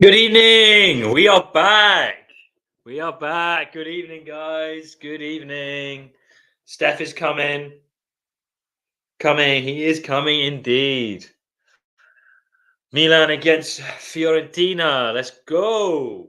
Good evening. We are back. Good evening, guys. Good evening. Steph is coming. He is coming indeed. Milan against Fiorentina. Let's go.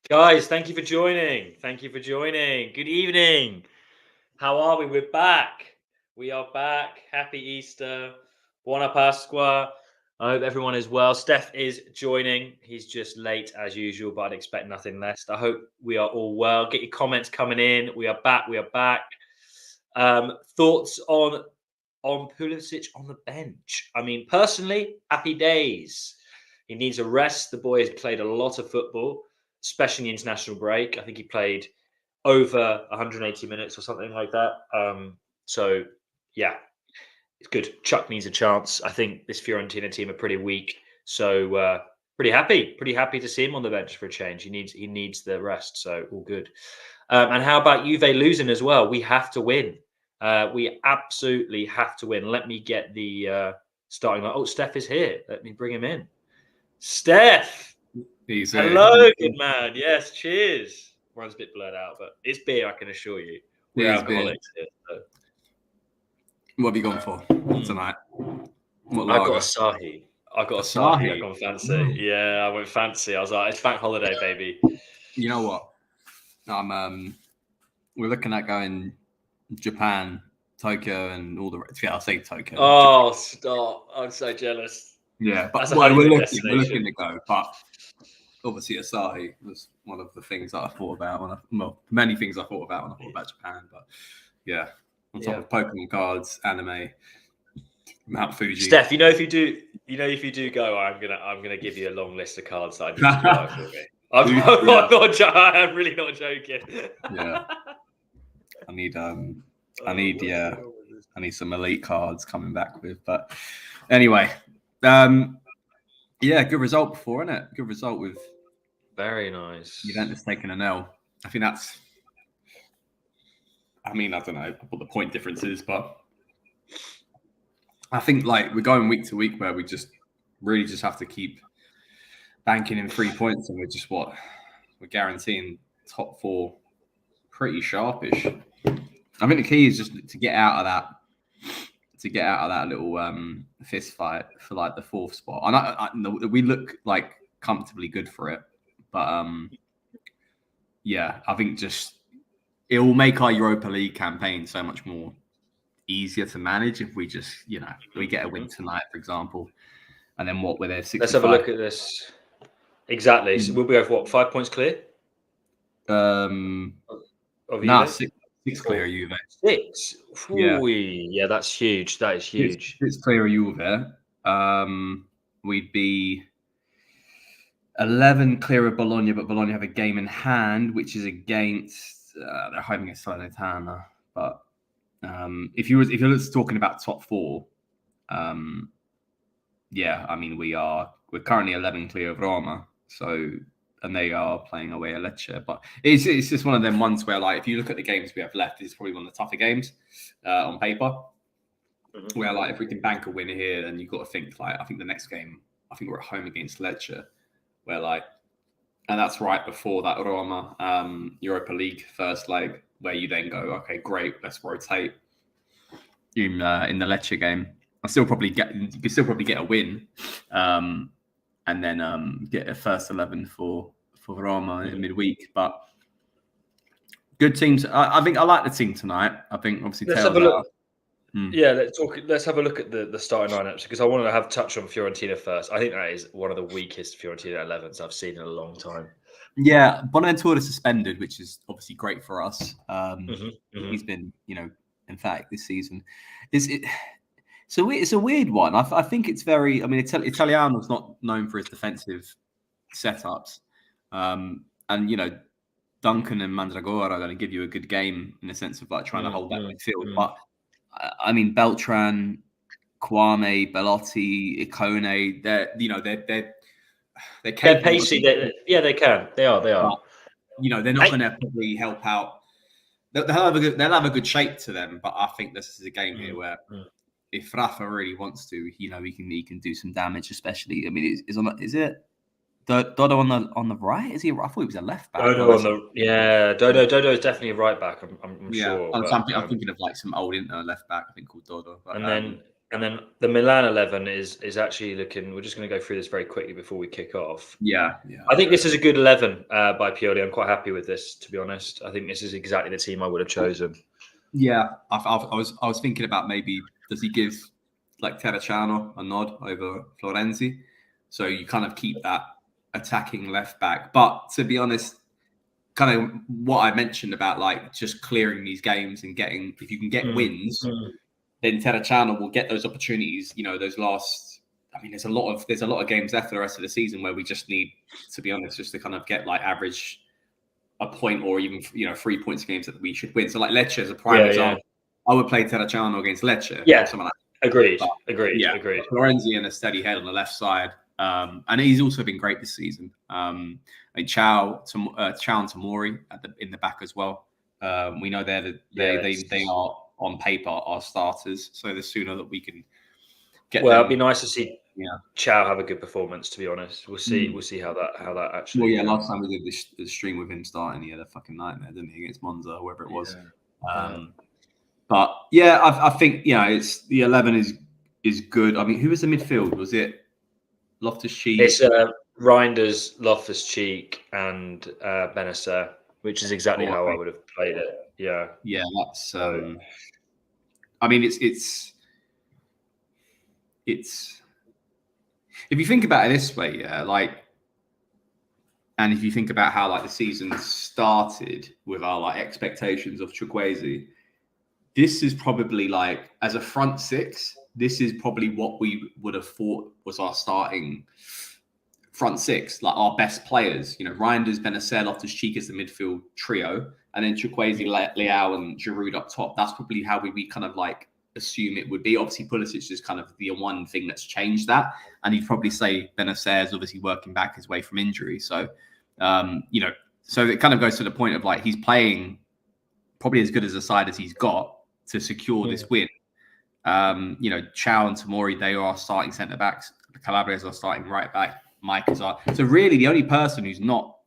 Guys, thank you for joining. Good evening. How are we? We're back. We are back. Happy Easter. Buona Pasqua. I hope everyone is well. Steph is joining. He's just late as usual, but I'd expect nothing less. I hope we are all well. Get your comments coming in. We are back. Thoughts on Pulisic on the bench? I mean, personally, happy days. He needs a rest. The boy has played a lot of football, especially in the international break. I think he played over 180 minutes or something like that. So, yeah, it's good. Chuck needs a chance. I think this Fiorentina team are pretty weak. So, pretty happy to see him on the bench for a change. He needs the rest. So, all good. And how about Juve losing as well? We have to win. We absolutely have to win. Let me get the starting line. Oh, Steph is here. Let me bring him in. Steph! Hello, good man. Yes, cheers. Runs a bit blurred out, but it's beer, I can assure you. We're alcoholics here. So. What have you gone for tonight? I got Asahi. I've gone fancy. Yeah, I went fancy. I was like, it's bank holiday, baby. You know what? We're looking at going Japan, Tokyo, and all the rest. Yeah, I'll say Tokyo. Oh, stop. I'm so jealous. Yeah, but we're looking to go. But obviously, Asahi was one of the things that I thought about. Many things I thought about when I thought about Japan. But yeah, on top of Pokemon cards, anime, Mount Fuji. Steph, if you do go, I'm gonna give you a long list of cards that I need to buy for me. I'm really not joking. Yeah, I need some elite cards coming back with. But anyway, yeah, good result before, isn't it? Good result with. Very nice. Juventus taking an L. I think that's. I mean, I don't know what the point difference is, but I think we're going week to week where we really have to keep banking in 3 points, and we're guaranteeing top 4 pretty sharpish. I think the key is just to get out of that little fist fight for the 4th spot. And I we look comfortably good for it, but yeah, I think it will make our Europa League campaign so much more easier to manage if we we get a win tonight, for example, and then we're there 65. Let's have a look at this. Exactly. So we'll be over 5 points clear? No, 6 clear of Juve. 6? Yeah, that's huge. That is huge. 6 clear of Juve. We'd be 11 clear of Bologna, but Bologna have a game in hand, which is against they're home against Salernitana. But if you're talking about top 4, yeah, I mean we're currently 11 clear of Roma, and they are playing away at Lecce. But it's just one of them ones where if you look at the games we have left, it's probably one of the tougher games on paper. Mm-hmm. Where if we can bank a win here, then you've got to think I think the next game, I think we're at home against Lecce, where and that's right before that Roma Europa League first leg, where you then go, okay, great, let's rotate in the Lecce game. You can still probably get a win, and then get a first 11 for Roma in midweek. But Good teams. I think I like the team tonight. I think obviously Let's have a look. Hmm. Yeah, let's have a look at the starting lineups because I want to have touch on Fiorentina first. I think that is one of the weakest Fiorentina 11s I've seen in a long time. Yeah, Bonaventura suspended, which is obviously great for us. He's been, emphatic this season. So it's a weird one. I think it's very. I mean, Italiano's not known for his defensive setups, and Duncan and Mandragora are going to give you a good game in the sense of like trying to hold that midfield. But I mean, Beltran, Kwame, Belotti, Ikone, they're pacey. They can. They are. But, they're not going to probably help out. They'll have a good shape to them. But I think this is a game here where if Rafa really wants to, he can do some damage. Especially, I mean, is it Dodo on the right? Is he? I thought he was a left back. Dodo Dodo is definitely a right back. I'm sure. I'm thinking of like some old Inter left back. I think called Dodo. But, and then the Milan 11 is actually looking. We're just going to go through this very quickly before we kick off. Yeah. I think this is a good 11 by Pioli. I'm quite happy with this, to be honest. I think this is exactly the team I would have chosen. Yeah, I was thinking about maybe does he give like Terracciano a nod over Florenzi, so you kind of keep that attacking left back. But to be honest, kind of what I mentioned about like just clearing these games and getting, if you can get wins, then Terracciano will get those opportunities. Those last. I mean, there's a lot of games left for the rest of the season where we just need, to be honest, just to kind of get like average a point or even 3 points games that we should win. So like Lecce is a prime example. I would play Terracciano against Lecce. Yeah, something like that. Agreed. Florenzi and a steady head on the left side. And he's also been great this season. Chow and Tamori in the back as well. We know they are on paper our starters. So the sooner that we can get them. It'd be nice to see Chow have a good performance. To be honest, we'll see. We'll see how that actually. Well, last time we did the stream with him starting, he had a fucking nightmare, didn't he, against Monza, whoever it was. But yeah, I think it's the 11 is good. I mean, who was the midfield? Was it Loftus-Cheek? It's Reinders, Loftus-Cheek, and Benacer, which is exactly how I would have played it. Yeah, that's. I mean, it's. If you think about it this way, and if you think about how like the season started with our like expectations of Chukwueze, this is probably like as a front six, this is probably what we would have thought was our starting front six, like our best players. Reinders, Benacer, Loftus-Cheek as the midfield trio, and then Chukwueze, Leao, and Giroud up top. That's probably how we kind of like assume it would be. Obviously, Pulisic is kind of the one thing that's changed that, and you'd probably say Benacer is obviously working back his way from injury. So, so it kind of goes to the point of like he's playing probably as good as a side as he's got to secure this win. Chow and Tamori, they are starting centre backs. The Calabrias are starting right back. Mike is our. So really, the only person who's not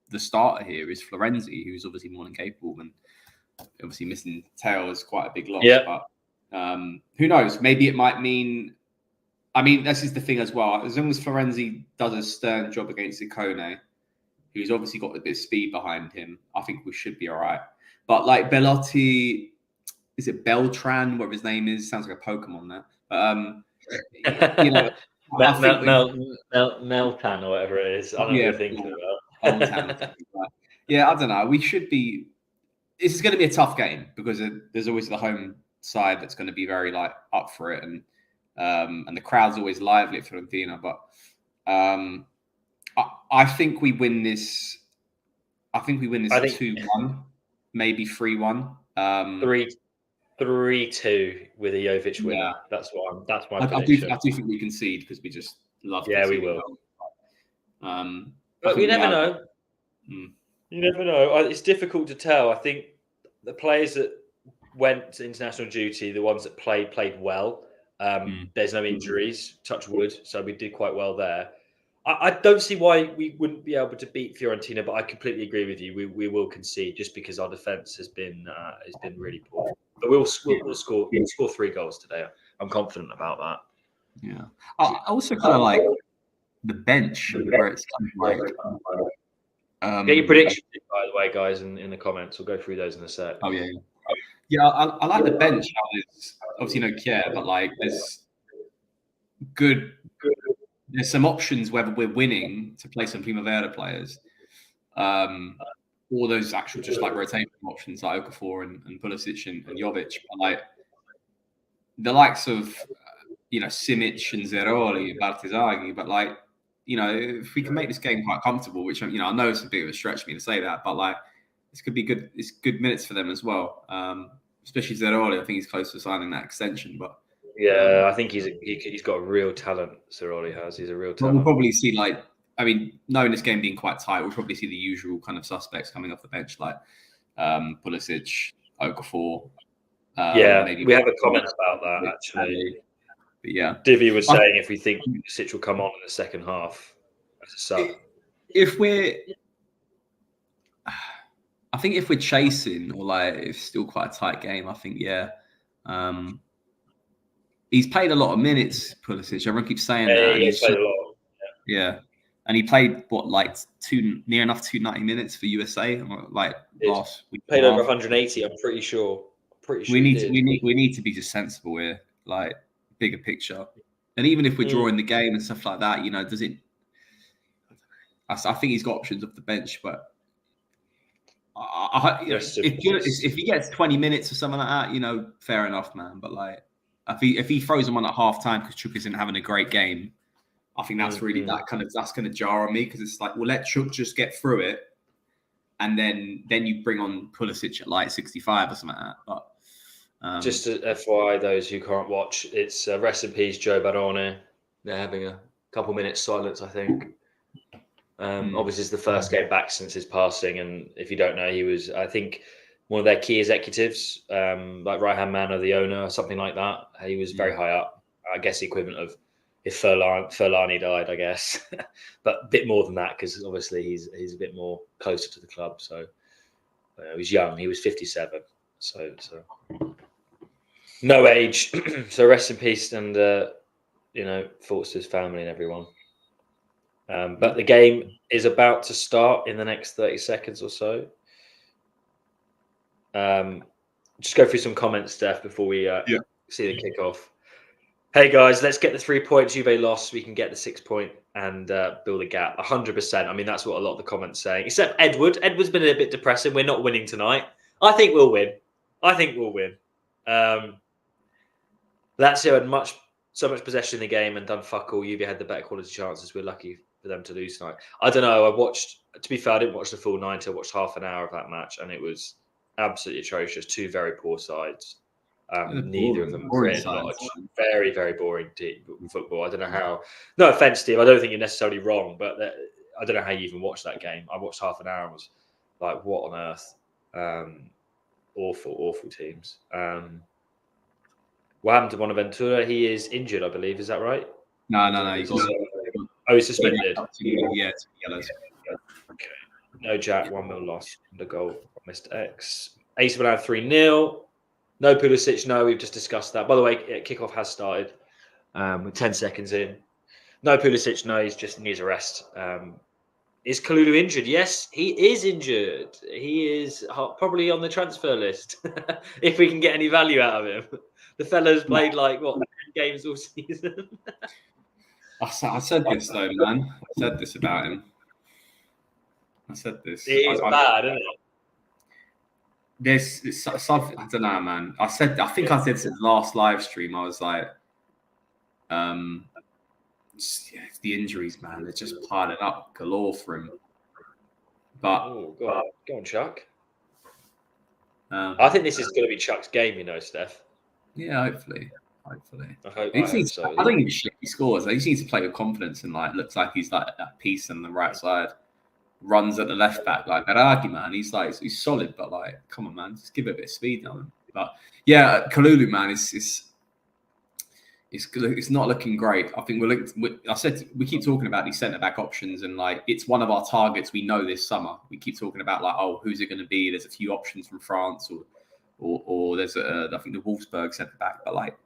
the starter here is Florenzi, who's obviously more than capable, and obviously missing Teo is quite a big loss. Yeah. But who knows? Maybe it might mean. I mean, this is the thing as well. As long as Florenzi does a stern job against Ikone, who's obviously got a bit of speed behind him, I think we should be all right. But like Belotti, is it Beltran? Whatever his name is, sounds like a Pokemon there. Meltan or whatever it is. I don't know what you're thinking about. Yeah, I don't know. We should be. This is going to be a tough game because there's always the home side that's going to be very like up for it, and the crowd's always lively at Fiorentina. But I think we win this. I think we win this 2-1, maybe 3-1. 3-2 with a Jovic winner. Yeah. That's my prediction. I do think we concede because we just love. Yeah, we will. But we never know. You never know. It's difficult to tell. I think the players that went to international duty, the ones that played well. There's no injuries, touch wood, so we did quite well there. I don't see why we wouldn't be able to beat Fiorentina, but I completely agree with you. We will concede just because our defense has been really poor. But we'll score 3 goals today. I'm confident about that. Yeah. I also kind of like the bench where it's kind of like Get your predictions, by the way, guys, in the comments. We'll go through those in a sec. Oh yeah. Yeah, I like the bench. How there's obviously no care, but like there's good. There's some options whether we're winning to play some Primavera players, or those actual just like rotation options like Okafor and Pulisic and Jovic. But like the likes of Simic and Zeroli and Bartesaghi, but like if we can make this game quite comfortable, which I know it's a bit of a stretch for me to say that, but like this could be good. It's good minutes for them as well. Especially Zeroli, I think he's close to signing that extension. But yeah, I think he's got a real talent. Zeroli has. He's a real talent. We'll probably see knowing this game being quite tight, we'll probably see the usual kind of suspects coming off the bench like Pulisic, Okafor. Maybe we have a comment about that actually. But yeah, Divi was saying if we think Pulisic will come on in the second half as a sub. I think if we're chasing or like it's still quite a tight game, I think he's played a lot of minutes. Pulisic, everyone keeps saying that. He's played a lot. Yeah, and he played near enough 290 minutes for USA like last week. Played over 180. I'm pretty sure. We need to be just sensible here, like bigger picture. And even if we're drawing the game and stuff like that, does it? I think he's got options off the bench, but. If he gets 20 minutes or something like that, fair enough, man. But like, if he throws him on at half time because Chuk isn't having a great game, I think that's really that's going to jar on me because it's like, well, let Chuk just get through it, and then you bring on Pulisic at like 65 or something like that. But just to FYI, those who can't watch, it's rest in peace, Joe Barone. They're having a couple minutes silence, I think. Obviously, it's the first game back since his passing, and if you don't know, he was, I think, one of their key executives, like right-hand man of the owner or something like that. He was very high up. I guess the equivalent of if Furlani died, I guess, but a bit more than that because obviously he's a bit more closer to the club. So he was young. He was 57. So no age. So rest in peace, and thoughts to his family and everyone. But the game is about to start in the next 30 seconds or so. Just go through some comments, Steph, before we see the kickoff. Hey, guys, let's get the 3 points. Juve lost so we can get the 6 point and build a gap. 100%. I mean, that's what a lot of the comments saying. Except Edward. Edward's been a bit depressing. We're not winning tonight. I think we'll win. Lazio had so much possession in the game and done fuck all. Juve had the better quality chances. We're lucky for them to lose tonight. I don't know. To be fair, I didn't watch the full 90. I watched half an hour of that match, and it was absolutely atrocious. Two very poor sides. Neither of them really much. Very, very boring football. I don't know how. No offense, Steve. I don't think you're necessarily wrong, but I don't know how you even watched that game. I watched half an hour and was like, what on earth? Awful teams. What happened to Bonaventura? He is injured, I believe. Is that right? No. He's suspended. Yeah, yellows. Okay. No Jack, 1-0 loss. The goal, Mr. X. AC Milan 3-0. No Pulisic, no. We've just discussed that. By the way, kickoff has started. We're 10 seconds in. No Pulisic, no. He just needs a rest. Is Kalulu injured? Yes, he is injured. He is probably on the transfer list if we can get any value out of him. The fella's played 10 games all season. I said this though, man. I said this about him. I said this. It is bad, isn't it? It's something. I don't know, man. I think I said this in the last live stream. I was like, the injuries, man. They're just piling up galore for him. But go on, Chuck. I think this is going to be Chuck's game, Steph. Yeah, hopefully. I don't give a shit if he scores. He just needs to play with confidence and looks like he's at peace on the right side. Runs at the left back like Berardi, man. He's solid, but come on, man, just give it a bit of speed now. But yeah, Kalulu, man, it's not looking great. I think we keep talking about these centre back options, and it's one of our targets. We know this summer. We keep talking about who's it going to be? There's a few options from France, or there's I think the Wolfsburg centre back, but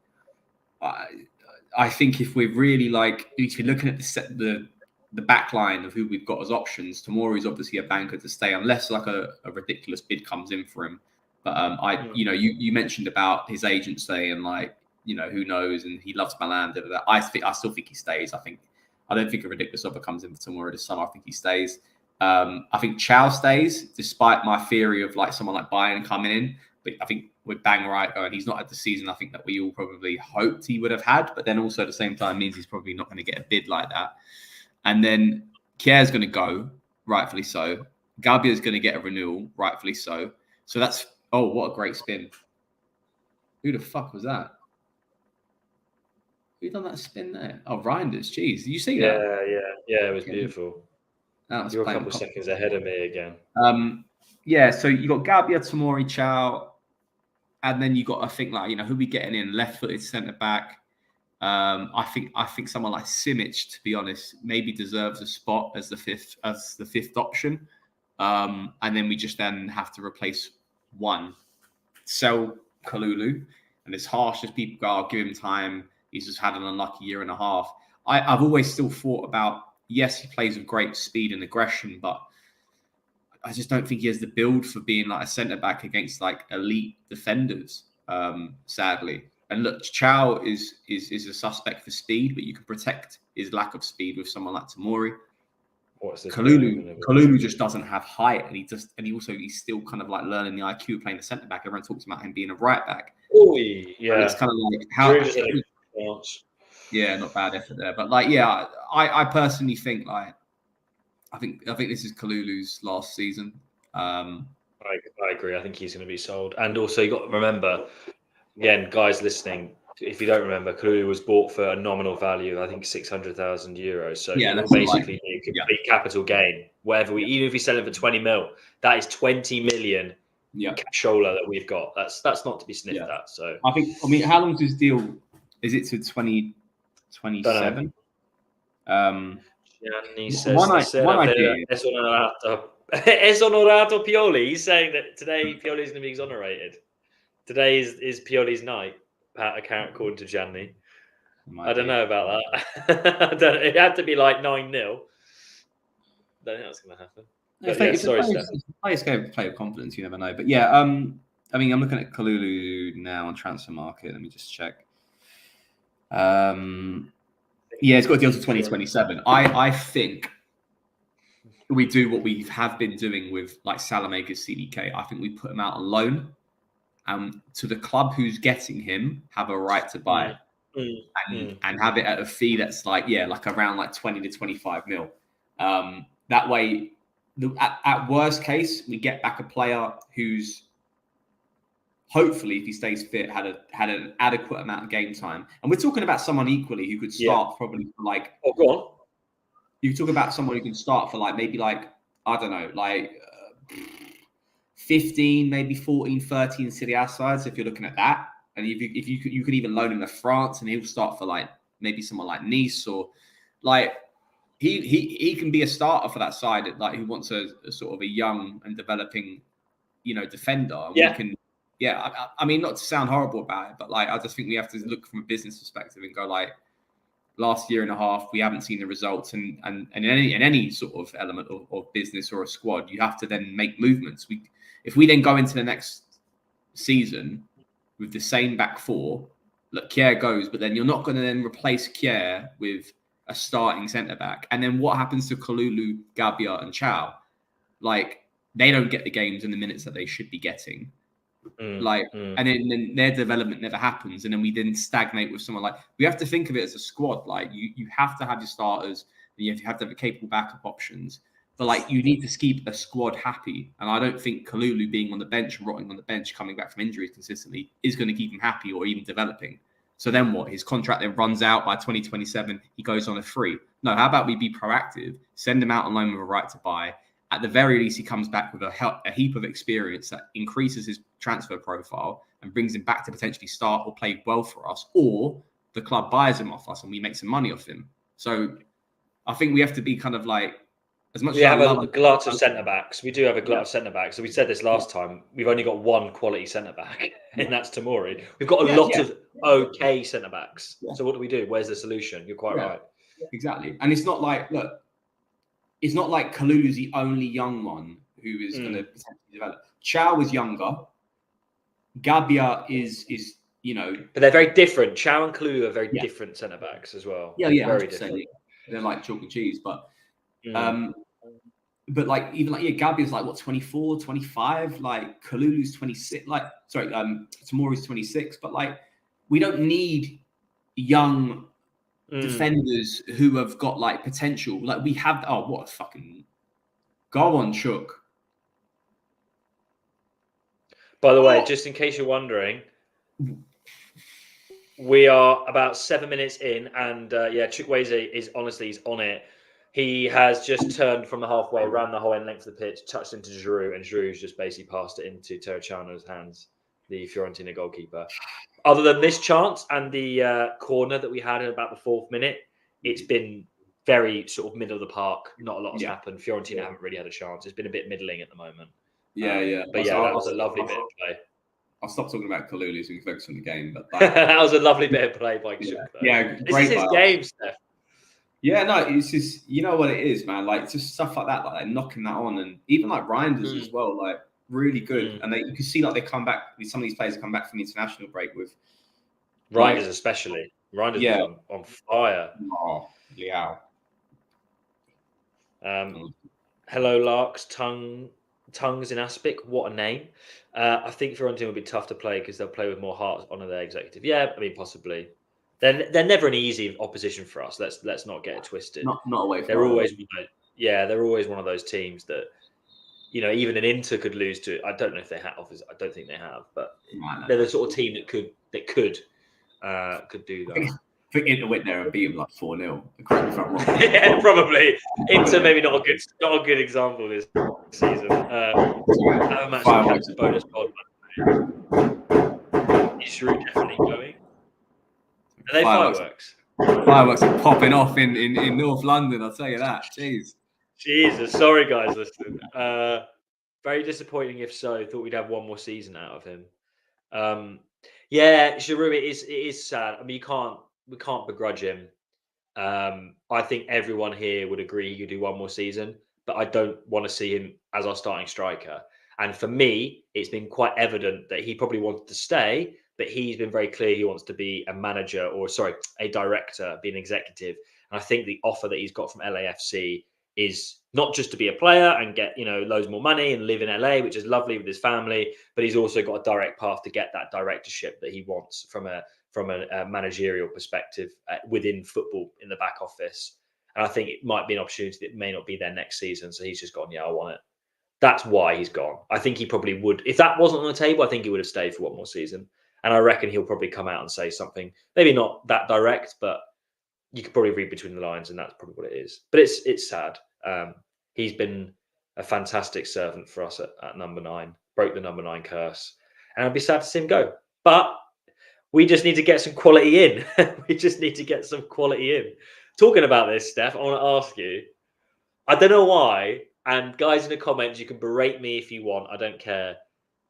I think if we're really if you're looking at the the back line of who we've got as options, Tomori's obviously a banker to stay unless like a ridiculous bid comes in for him. But you mentioned about his agent saying like, who knows, and he loves Milan. I still think he stays. I don't think a ridiculous offer comes in for Tomori this summer. I think he stays. I think Chow stays, despite my theory of like someone like Bayern coming in. But I think with Bang right going, he's not had the season I think that we all probably hoped he would have had. But then also at the same time means he's probably not going to get a bid like that. And then Kjær's going to go, rightfully so. Gabia's going to get a renewal, rightfully so. So that's, oh, what a great spin. Who the fuck was that? Who done that spin there? Oh, Reinders, jeez. Did you see that? Yeah, it was beautiful. You're a couple seconds ahead of me again. So you got Gabia, Tomori, Chow, and then you got, I think, like, who we getting in? Left-footed centre-back. I think someone like Simic, to be honest, maybe deserves a spot as the fifth option. And then we just then have to replace one. Sell Kalulu. And as harsh as people go, I'll give him time. He's just had an unlucky year and a half. I've always still thought about, yes, he plays with great speed and aggression, but I just don't think he has the build for being like a centre-back against like elite defenders, sadly. And look, Chow is a suspect for speed, but you can protect his lack of speed with someone like Tomori. Kalulu just doesn't have height, and he's still kind of like learning the IQ of playing the centre back. Everyone talks about him being a right back. Oh yeah, and it's kind of like not bad effort there, but like I personally think like I think this is Kalulu's last season. I agree. I think he's going to be sold, and also you got to remember, again, guys listening, if you don't remember, Kalulu was bought for a nominal value, I think €600,000. So that's basically a complete capital gain. Even if we sell it for 20 mil, that is 20 million cashola that we've got. That's not to be sniffed at. So I mean, how long is his deal? Is it to 2027? Gianni says Esonorato Pioli. He's saying that today Pioli is going to be exonerated. Today is Pioli's night, according to Gianni. I don't know about that. It had to be like 9-0. Don't think that's going to happen. Players go play with confidence. You never know. But yeah, I mean, I'm looking at Kalulu now on transfer market. Let me just check. It's got a deal to 2027. I think we do what we have been doing with like Salamaker's CDK. I think we put him out on loan. To the club who's getting him have a right to buy and have it at a fee that's like around like 20 to 25 mil. That way, at worst case, we get back a player who's hopefully, if he stays fit, had an adequate amount of game time. And we're talking about someone equally who could start probably for like. Oh, go on. You talk about someone who can start for like maybe like I don't know 15, maybe 14, 13 Serie A sides if you're looking at that. And if you could even loan him to France and he'll start for like maybe someone like Nice or like he can be a starter for that side like who wants a sort of a young and developing defender. I mean, not to sound horrible about it, but like I just think we have to look from a business perspective and go like last year and a half we haven't seen the results and in any sort of element of business or a squad you have to then make movements. If we then go into the next season with the same back four, look, Kjær goes, but then you're not going to then replace Kjær with a starting centre-back. And then what happens to Kalulu, Gabia and Chow? Like, they don't get the games in the minutes that they should be getting. And then their development never happens. And then we then stagnate with someone like... We have to think of it as a squad. Like, you have to have your starters, and you have to have capable backup options. But like you need to keep a squad happy. And I don't think Kalulu being on the bench, rotting on the bench, coming back from injuries consistently is going to keep him happy or even developing. So then what? His contract then runs out by 2027. He goes on a free. No, how about we be proactive, send him out on loan with a right to buy. At the very least, he comes back with a heap of experience that increases his transfer profile and brings him back to potentially start or play well for us. Or the club buys him off us and we make some money off him. So I think we have to be kind of like, as much we have a glut of centre-backs. We do have a glut of centre-backs. So we said this last time. We've only got one quality centre-back, and that's Tomori. We've got a lot of okay centre-backs. So what do we do? Where's the solution? You're quite right. Exactly. And it's not like, look, it's not like Kalulu's the only young one who is going to potentially develop. Chow is younger. Gabia is but they're very different. Chow and Kalulu are very different centre backs as well. Yeah, very 100%. different. They're like chalk and cheese, but like even like Gabia's like what 24, 25. Like Kalulu's 26. Like Tomori's 26. But like we don't need young defenders who have got like potential. Like we have. Oh, what a fucking go on, Chook. By the way, just in case you're wondering, we are about 7 minutes in, and Chukwueze is honestly he's on it. He has just turned from the halfway, ran the whole end length of the pitch, touched into Giroud, and Giroud's just basically passed it into Terracciano's hands, the Fiorentina goalkeeper. Other than this chance and the corner that we had in about the 4th minute, it's been very sort of middle of the park. Not a lot has happened. Fiorentina haven't really had a chance. It's been a bit middling at the moment. But that was a lovely bit of play. I'll stop talking about Kalulu so we can focus on the game. But that was a lovely bit of play by Chook. This is his game, Steph. Yeah, no, it's just what it is, man. Like just stuff like that, like knocking that on, and even like Reinders as well, like really good. And you can see like they come back. Some of these players come back from the international break with Reinders, especially. Reinders was on fire. Oh, Liao. Hello, Larks. Tongues in Aspic. What a name. I think Fiorentina will be tough to play because they'll play with more heart on their executive. Yeah, I mean possibly. They're never an easy opposition for us. Let's not get it twisted. Not away from they're always they're always one of those teams that even an Inter could lose to. I don't know if they have. I don't think they have, but they're the sort of team that could do that. I think Inter went there and beat them like 4-0. Correct me if I'm wrong. Yeah, probably. Inter maybe not a good example this season. Have a match against the bonus pod. Is Giroud definitely going? Are they fireworks? Fireworks are popping off in North London, I'll tell you that. Jeez. Jesus. Sorry, guys, listen. Very disappointing if so. Thought we'd have one more season out of him. Giroud, it is sad. I mean, we can't begrudge him. I think everyone here would agree he could do one more season, but I don't want to see him as our starting striker. And for me, it's been quite evident that he probably wanted to stay, but he's been very clear he wants to be a manager a director, be an executive. And I think the offer that he's got from LAFC is not just to be a player and get, loads more money and live in LA, which is lovely with his family, but he's also got a direct path to get that directorship that he wants from a managerial perspective within football in the back office. And I think it might be an opportunity that may not be there next season. So he's just gone, I want it. That's why he's gone. I think he probably would. If that wasn't on the table, I think he would have stayed for one more season. And I reckon he'll probably come out and say something, maybe not that direct, but you could probably read between the lines, and that's probably what it is. But it's sad. He's been a fantastic servant for us at number 9, broke the number 9 curse. And I'd be sad to see him go. But we just need to get some quality in. We just need to get some quality in. Talking about this, Steph, I want to ask you, I don't know why, and guys in the comments, you can berate me if you want. I don't care.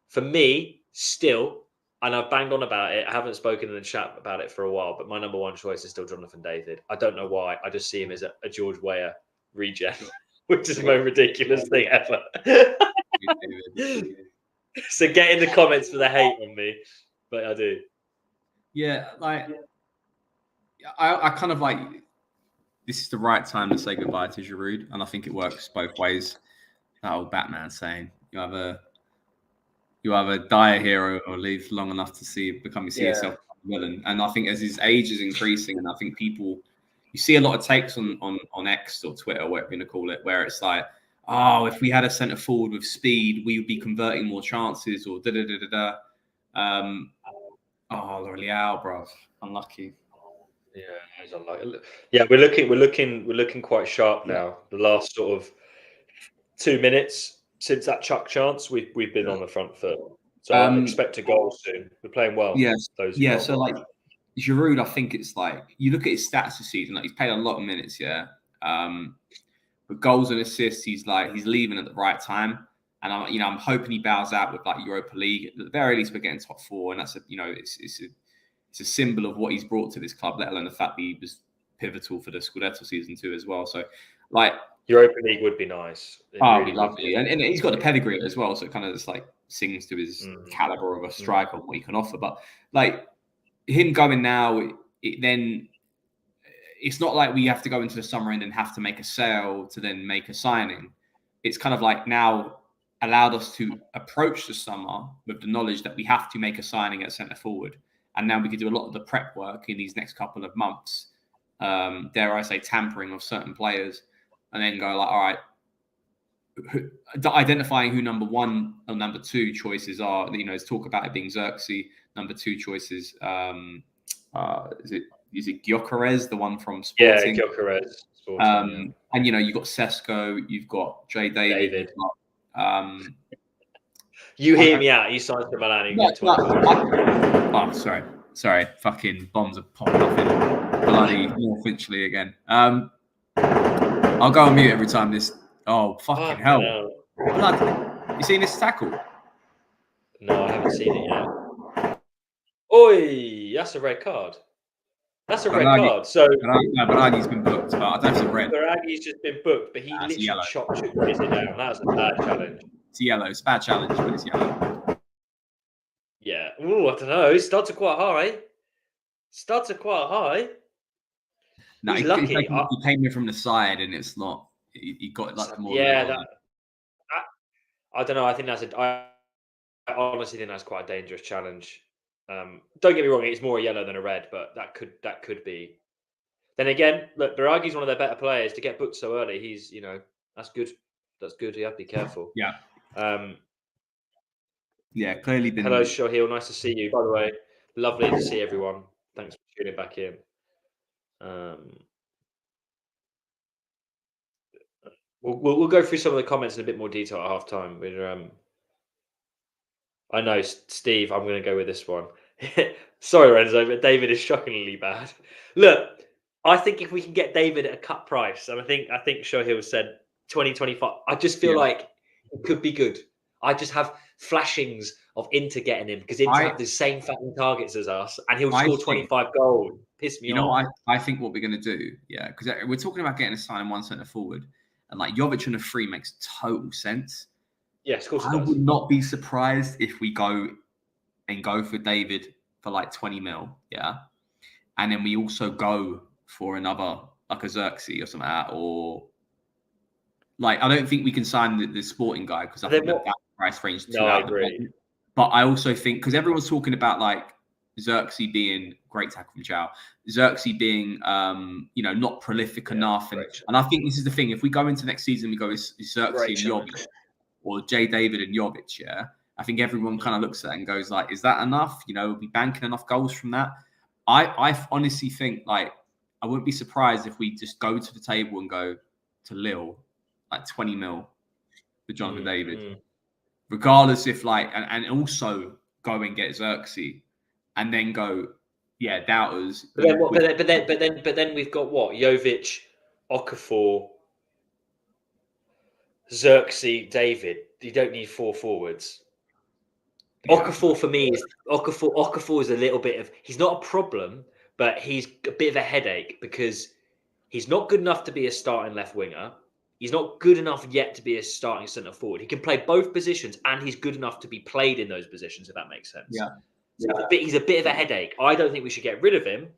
For me, still, and I've banged on about it. I haven't spoken in the chat about it for a while, but my number 1 choice is still Jonathan David. I don't know why. I just see him as a George Weah regen, which is the most ridiculous thing ever. So get in the comments for the hate on me, but I do. Yeah, like I kind of like this is the right time to say goodbye to Giroud, and I think it works both ways. That old Batman saying you either die a hero or live long enough to see yourself a villain. And I think as his age is increasing, and I think you see a lot of takes on X or Twitter, whatever you want to call it, where it's like, oh, if we had a centre forward with speed, we would be converting more chances, or da. Oh, L'Oreal, bro, unlucky. Yeah, he's unlucky. Yeah, we're looking quite sharp now. The last sort of 2 minutes since that chuck chance, we've been on the front foot. So I expect a goal soon. We're playing well. Yes. Yeah. So like Giroud, I think it's like you look at his stats this season. Like he's played a lot of minutes. Yeah. But goals and assists, he's leaving at the right time. And I'm hoping he bows out with like Europa League. At the very least, we're getting top 4, and that's it's a symbol of what he's brought to this club. Let alone the fact that he was pivotal for the Scudetto season 2 as well. So, like, Europa League would be nice. It Oh, really it'd be would lovely. And he's got the pedigree as well, so it kind of just like sings to his caliber of a striker and what he can offer. But like him going now, then it's not like we have to go into the summer and then have to make a sale to then make a signing. It's kind of like now allowed us to approach the summer with the knowledge that we have to make a signing at centre forward. And now we can do a lot of the prep work in these next couple of months. Dare I say, tampering of certain players, and then go like, all right, identifying who number one or number two choices are. You know, let's talk about it being Xerxes. Number two choices, is it Gyökeres, the one from Sporting? Yeah, Gyökeres. Sporting, And you know, you've got Sesko, you've got Jay David. You hear me out. You signed for Milan. Oh, sorry. Fucking bombs are popping off in bloody North Finchley again. I'll go on mute every time this. Oh, fucking hell! No. Blood. You seen this tackle? No, I haven't seen it yet. Oi, that's a red card. That's a red card. So Baragi's been booked, but I don't know if it's a red. Baragi's just been booked, but he literally chopped it down. That was a bad challenge. It's yellow. It's a bad challenge, but it's yellow. Yeah. Oh, I don't know. Studs are quite high. No, he's lucky. He came in from the side, and it's not. He got it like more. Yeah, I don't know. I think I honestly think that's quite a dangerous challenge. Don't get me wrong; it's more a yellow than a red, but that could be. Then again, look, Baragi's one of their better players. To get booked so early, he's that's good. That's good. You have to be careful. Yeah. Clearly been. Hello, Shohil. Nice to see you. By the way, lovely to see everyone. Thanks for tuning back in. We'll go through some of the comments in a bit more detail at half time. I know, Steve, I'm going to go with this one. Sorry, Lorenzo, but David is shockingly bad. Look, I think if we can get David at a cut price, and I think Shohil said 2025, I just feel like it could be good. I just have flashings of Inter getting him because Inter have the same fucking targets as us, and he'll score 25 goals. Piss me off. You know, I think what we're going to do, because we're talking about getting a sign in one centre forward, and like Jovic on a free makes total sense. Yes, of course it does. I does. would not be surprised if we go for David for like 20 mil, and then we also go for another like a Xerxes or something like that, or like I don't think we can sign the Sporting guy because I think that price range too out. I agree. But I also think because everyone's talking about like Xerxes being great tackle from Chow, Xerxes being not prolific enough, and I think this is the thing. If we go into next season, we go with Xerxes and Jovic, or Jay David and Jovic, I think everyone kind of looks at it and goes like, is that enough? We'll be banking enough goals from that. I honestly think like I wouldn't be surprised if we just go to the table and go to Lille like 20 mil for Jonathan David, regardless if like and also go and get Xerxes and then go doubters. But then we've got what? Jovic, Okafor, Xerxes, David. You don't need four forwards. Okafor for me is Okafor is a little bit of he's not a problem, but he's a bit of a headache because he's not good enough to be a starting left winger. He's not good enough yet to be a starting centre forward. He can play both positions, and he's good enough to be played in those positions. If that makes sense. Yeah. He's a bit of a headache. I don't think we should get rid of him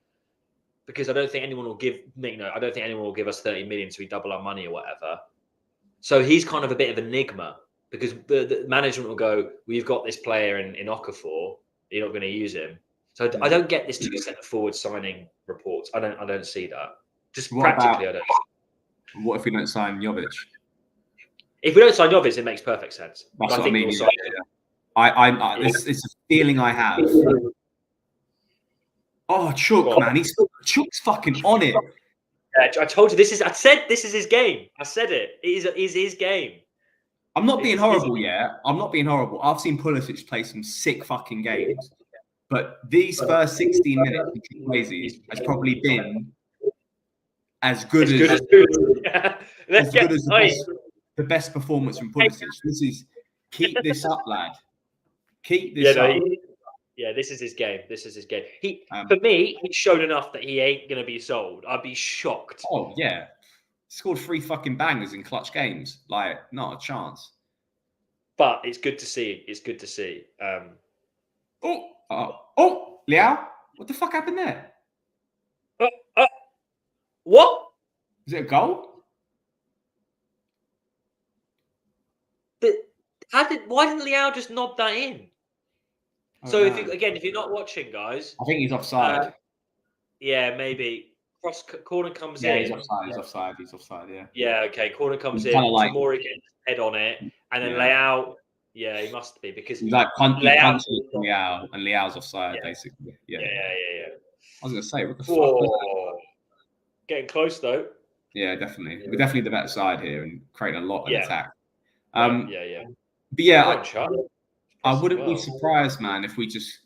because I don't think anyone will give. I don't think anyone will give us 30 million so we double our money or whatever. So he's kind of a bit of an enigma because the management will go, "We've got this player in Okafor. You're not going to use him." So I don't get this two centre forward signing reports. I don't see that. Just practically, I don't. What if we don't sign Jovic? If we don't sign Jovic, it makes perfect sense. That's what I mean. It's a feeling I have. Oh, Chuk, man. Chuk's fucking on it. I told you I said this is his game. I said it. It is his game. I'm not being horrible, I'm not being horrible. I've seen Pulisic play some sick fucking games. But these first 16 minutes, which is crazy, has probably been as good as the best performance from Pulisic. This is keep this up, lad. Keep this up. This is his game. For me, he's shown enough that he ain't gonna be sold. I'd be shocked. Oh yeah. Scored 3 fucking bangers in clutch games. Like, not a chance. But it's good to see. It's good to see. Liao, what the fuck happened there? What? Is it a goal? But why didn't Liao just knob that in? So if you're not watching, guys, I think he's offside. Yeah, maybe corner comes in. Yeah, he's offside. He's offside. Yeah. Yeah. Okay. Corner comes He's in. like, Tomori gets head on it, and then Liao. Yeah, he must be because he's like Liao Liao, and Liao's offside basically. Yeah. I was gonna say, what the fuck was that? Getting close though. Yeah, definitely. We're definitely the better side here and creating a lot of attack. But yeah, I wouldn't be surprised, man, if we just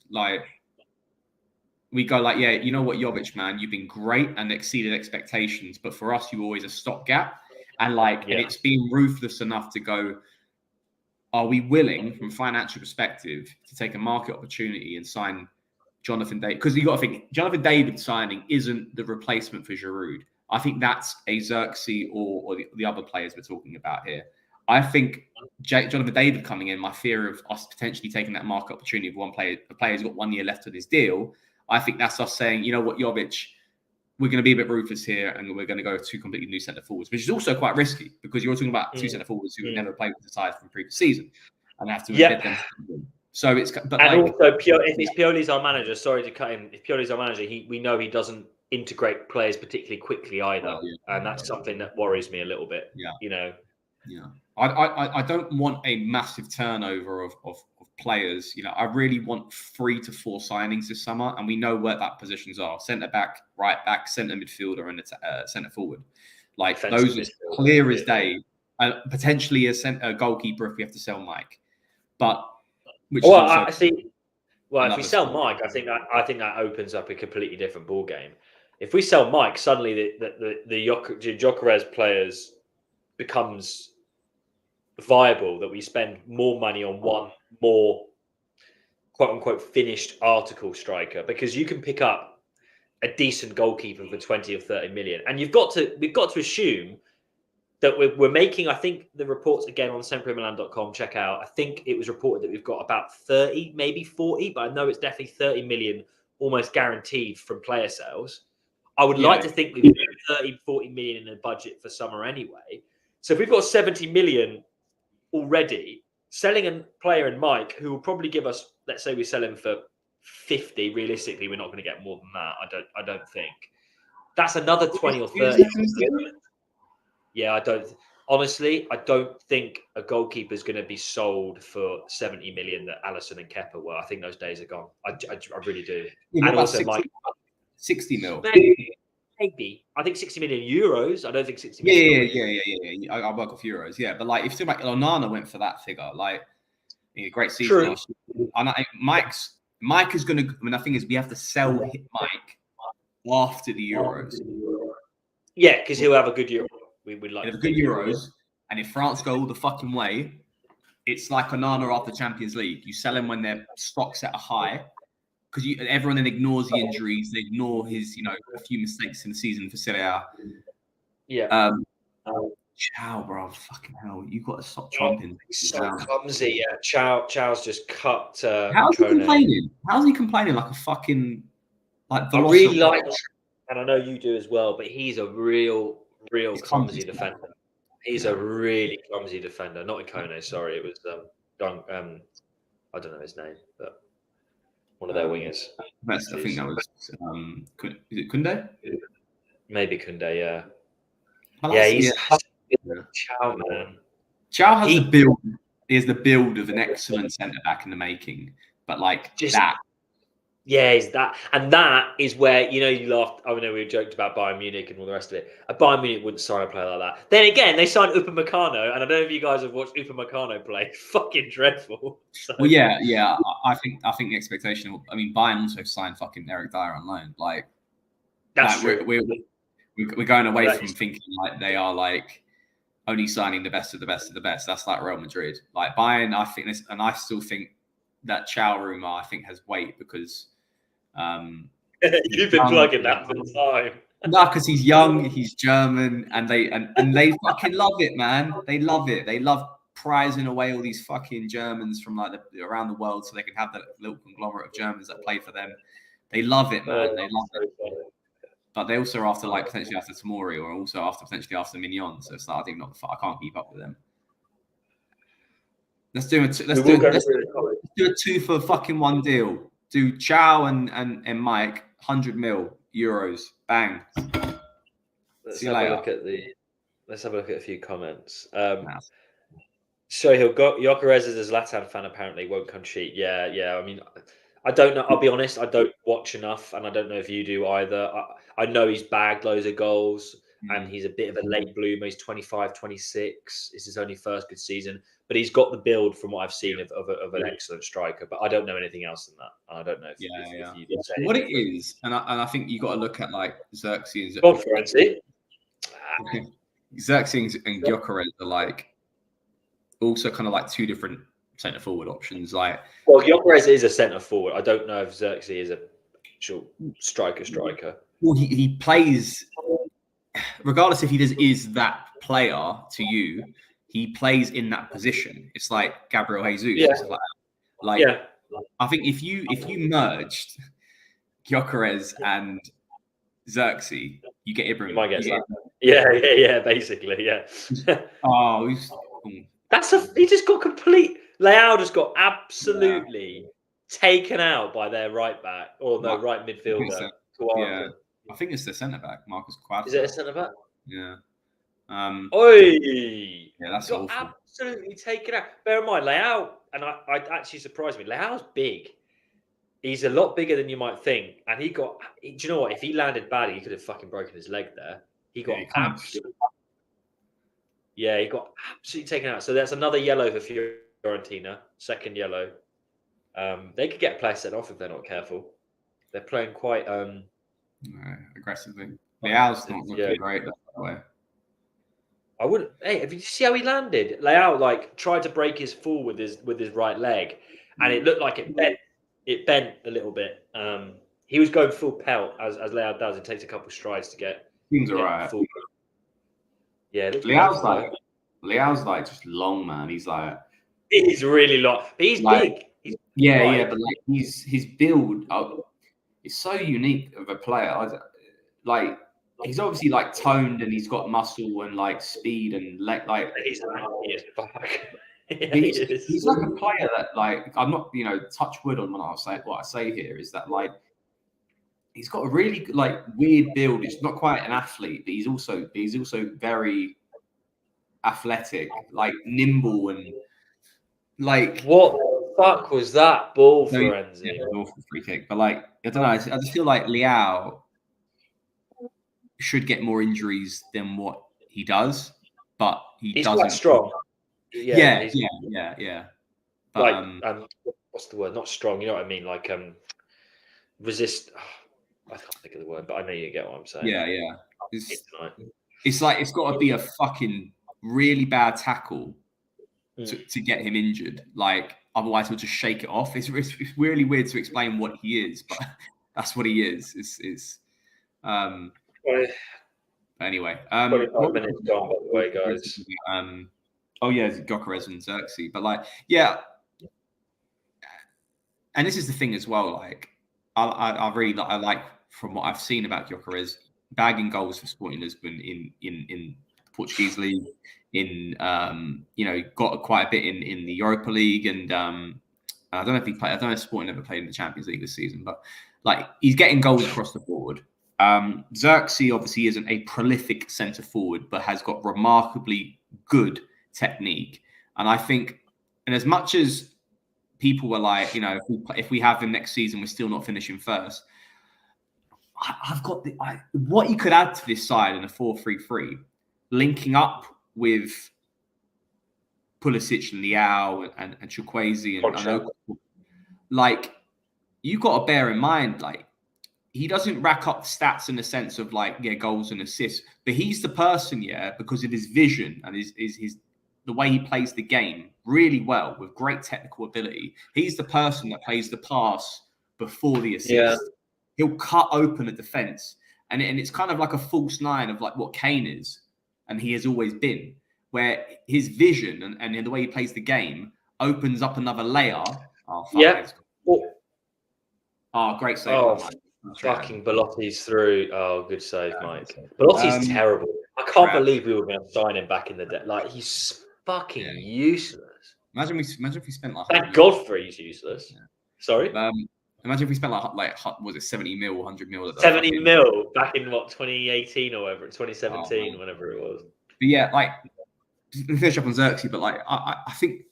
we go like, yeah, you know what, Jovic, man, you've been great and exceeded expectations, but for us, you're always a stopgap. And and it's been ruthless enough to go, are we willing, from a financial perspective, to take a market opportunity and sign Jonathan David? Because you got to think, Jonathan David signing isn't the replacement for Giroud. I think that's a Xerxes or the other players we're talking about here. I think Jonathan David coming in, my fear of us potentially taking that market opportunity of a player's got 1 year left on his deal, I think that's us saying, you know what, Jovic, we're going to be a bit ruthless here and we're going to go 2 completely new centre forwards, which is also quite risky because you're talking about 2 centre forwards who have never played with the side from the previous season and have to embed them. So it's, but also, if Pioli's our manager, sorry to cut in, if Pioli's our manager, we know he doesn't integrate players particularly quickly either, and that's something that worries me a little bit. I don't want a massive turnover of players. I really want 3 to 4 signings this summer, and we know where that positions are: centre back, right back, centre midfielder, and centre forward. Those are clear as day. Potentially a goalkeeper if we have to sell Mike, but if we sell Mike, I think that opens up a completely different ball game. If we sell Mike, suddenly the Gyökeres players becomes viable, that we spend more money on one more quote unquote finished article striker, because you can pick up a decent goalkeeper for 20 or 30 million, and we've got to assume that we're making, I think the reports again on SempreMilan.com, check out, I think it was reported that we've got about 30, maybe 40, but I know it's definitely 30 million almost guaranteed from player sales. I would like to think we've got 30, 40 million in the budget for summer anyway. So if we've got 70 million already, selling a player in Mike who will probably give us, let's say we sell him for 50, realistically, we're not going to get more than that. I don't think. That's another 20 or 30. Yeah, I don't think a goalkeeper is going to be sold for 70 million that Alisson and Kepa were. I think those days are gone. I really do. Yeah, and also, Mike, 60 mil. Maybe. I think 60 million euros. I don't think 60 million. Yeah. I work off euros. Yeah, but if you think about Onana went for that figure, great season last year. And Mike is going to. I mean, the thing is, we have to sell Mike after the Euros. Yeah, because he'll have a good Euro. We would like a good Euros, and if France go all the fucking way, it's like Onana after Champions League. You sell him when their stock's at a high, because everyone then ignores the injuries, they ignore his, a few mistakes in the season for Serie A. Yeah. Chow, bro, fucking hell, you got to stop chomping. So clumsy. Yeah, Chow's just cut. How's he complaining? How's he complaining like a fucking I really like, and I know you do as well, but he's a real clumsy defender. He's a really clumsy defender. Not Ikone, sorry. It was I don't know his name, but one of their wingers. I think that was is it Kunde? Maybe Kunde, yeah. He's Chow, man. Chow has the build. He has the build of an excellent centre back in the making, but that. Yeah, is that, and that is where you laughed. I know we joked about Bayern Munich and all the rest of it. Bayern Munich wouldn't sign a player like that. Then again, they signed Upamecano, and I don't know if you guys have watched Upamecano play. Fucking dreadful. So. Well, yeah. I think the expectation. Bayern also signed fucking Eric Dyer on loan. That's true. We're going away from thinking they are only signing the best of the best of the best. That's like Real Madrid. Bayern, I think this, and I still think that Chow rumor has weight because you've been plugging that for time. No, because he's young, he's German, and they fucking love it, man. They love it. They love prizing away all these fucking Germans from like around the world, so they can have that little conglomerate of Germans that play for them. They love it, man. They love it. But they also are after like potentially after Tomori, or also after potentially after Mignon. So it's like I can't keep up with them. Let's do a 2 for fucking 1 deal. Do Chow and Mike 100 mil euros. Bang. Let's have a look at a few comments. So he'll go. Gyökeres is a Zlatan fan. Apparently, won't come cheap. Yeah. I mean, I don't know. I'll be honest. I don't watch enough, and I don't know if you do either. I know he's bagged loads of goals, and he's a bit of a late bloomer. He's 25, 26. It's his only first good season, but he's got the build from what I've seen of an excellent striker. But I don't know anything else than that. And I don't know if you can say what it is, and I think you got to look at like Xerxes and Xerxes and Gyökeres are like also kind of like two different centre forward options. Like, well, Gyökeres is a centre forward. I don't know if Xerxes is a actual striker. Well, he plays, regardless if he is that player to you, he plays in that position. It's like Gabriel Jesus. Yeah. I think if you merged Gyökeres and Xerxes, you get Ibrahim. You might get yeah, basically, yeah. He just got complete. Leao just got absolutely taken out by their right back right midfielder. I think it's the centre back, Marcus Quadro. Is it a centre back? Yeah. That's got awful. Absolutely taken out. Bear in mind, Leao, and I actually surprised me. Leao's big. He's a lot bigger than you might think, and he got. Do you know what? If he landed badly, he could have fucking broken his leg there. He got absolutely. Yeah, he got absolutely taken out. So that's another yellow for Fiorentina. Second yellow. They could get a player sent off if they're not careful. They're playing quite aggressively. Leao's not looking great that way. I wouldn't. Hey, did you see how he landed? Leao tried to break his fall with his right leg, and it looked like it bent. It bent a little bit. He was going full pelt as Leao does. It takes a couple of strides to get. Seems alright. Yeah, Leao's like just long, man. He's really long, but he's big. But like his build is so unique of a player. Like he's obviously like toned and he's got muscle and like speed and he's like a player that like I'm not touch wood on what I say here is that like he's got a really like weird build. He's not quite an athlete, but he's also very athletic, like nimble and like. What the fuck was that ball, Florenzi? Yeah, an awful free kick. But like I don't know. I just feel like Leao should get more injuries than what he does, but he's doesn't. Quite strong. Yeah. But, what's the word? Not strong. You know what I mean? Like resist. I can't think of the word, but I know you get what I'm saying. Yeah. It's like it's got to be a fucking really bad tackle to get him injured. Like otherwise, he'll just shake it off. It's really weird to explain what he is, but that's what he is. Anyway, 25 minutes gone, by the way, guys. Gyökeres and Xerxes, but like, and this is the thing as well. Like, I really like from what I've seen about Gyökeres bagging goals for Sporting Lisbon in the Portuguese league. Got quite a bit in the Europa League, and I don't know if he played. I don't know if Sporting ever played in the Champions League this season, but like he's getting goals across the board. Xerxes obviously isn't a prolific centre forward, but has got remarkably good technique. And I think, and as much as people were like, if we have him next season, we're still not finishing first. I've got what he could add to this side in a 4-3-3, linking up with Pulisic and Leao and Chukwueze and like you got to bear in mind, like he doesn't rack up stats in the sense of like goals and assists, but he's the person because of his vision and his the way he plays the game really well with great technical ability. He's the person that plays the pass before the assist. He'll cut open a defense and it's kind of like a false nine of like what Kane is, and he has always been, where his vision and the way he plays the game opens up another layer. Oh, fuck Yeah. Oh, great save. Oh, fucking Belotti's through. Oh, good save, Mike. Belotti's terrible. I can't believe we were going to sign him back in the day. Like, he's fucking useless. Imagine if we spent like. Thank God for he's useless. Yeah. Sorry. Imagine if we spent like was it 70 mil, 100 mil? 70 mil back in what 2018 or whatever, 2017, whenever it was. But yeah, like finish up on Xerxes, but like I think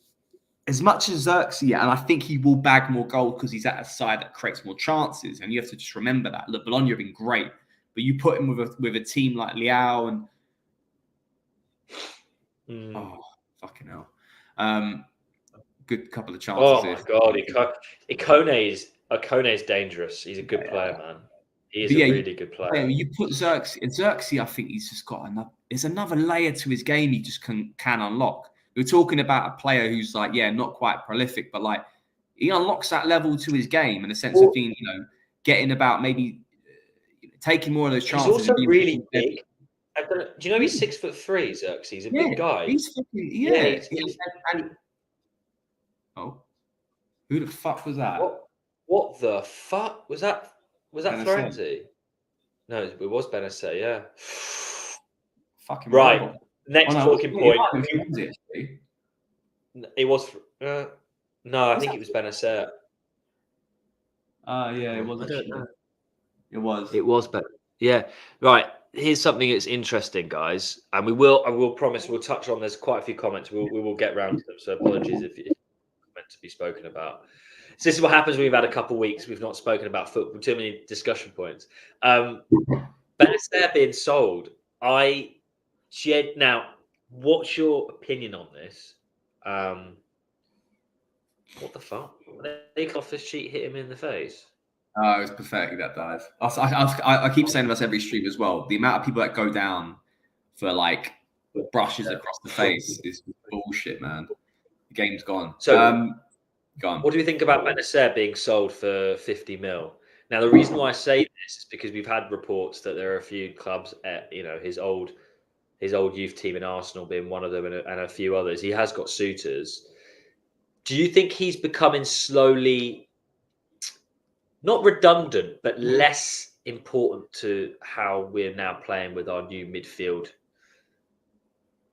as much as Xerxes, and I think he will bag more goals because he's at a side that creates more chances, and you have to just remember that. Look, Bologna have been great, but you put him with a team like Leao and oh fucking hell, good couple of chances. Oh my God, Ikone's dangerous. He's a good player, man. He's a really good player. Yeah, you put Xerxes, I think he's just got there's another layer to his game he just can unlock. We're talking about a player who's like, not quite prolific, but like he unlocks that level to his game in the sense of being, getting about maybe taking more of those chances. He's also really big. Do you know he's 6'3", Xerxes? He's a big guy. He's oh, who the fuck was that? What the fuck was that? Was that Florenzi? No, it was Benacer. Yeah. Fucking right. Horrible. Next talking point. It was. No, I think it was Benacer. Yeah, it was. It was. It was, but yeah. Right. Here's something that's interesting, guys, and I will promise we'll touch on. There's quite a few comments. We will get round to them. So apologies if it's meant to be spoken about. So this is what happens when we've had a couple of weeks. We've not spoken about football. Too many discussion points. Benacer being sold. Now, what's your opinion on this? What the fuck? They off this sheet, hit him in the face. Oh, it was pathetic, that dive. I keep saying this every stream as well. The amount of people that go down for like brushes across the face is bullshit, man. The game's gone. So, gone. What do you think about Benacer being sold for 50 mil? Now, the reason why I say this is because we've had reports that there are a few clubs at his old youth team in Arsenal being one of them, and a few others. He has got suitors. Do you think he's becoming slowly not redundant, but less important to how we're now playing with our new midfield?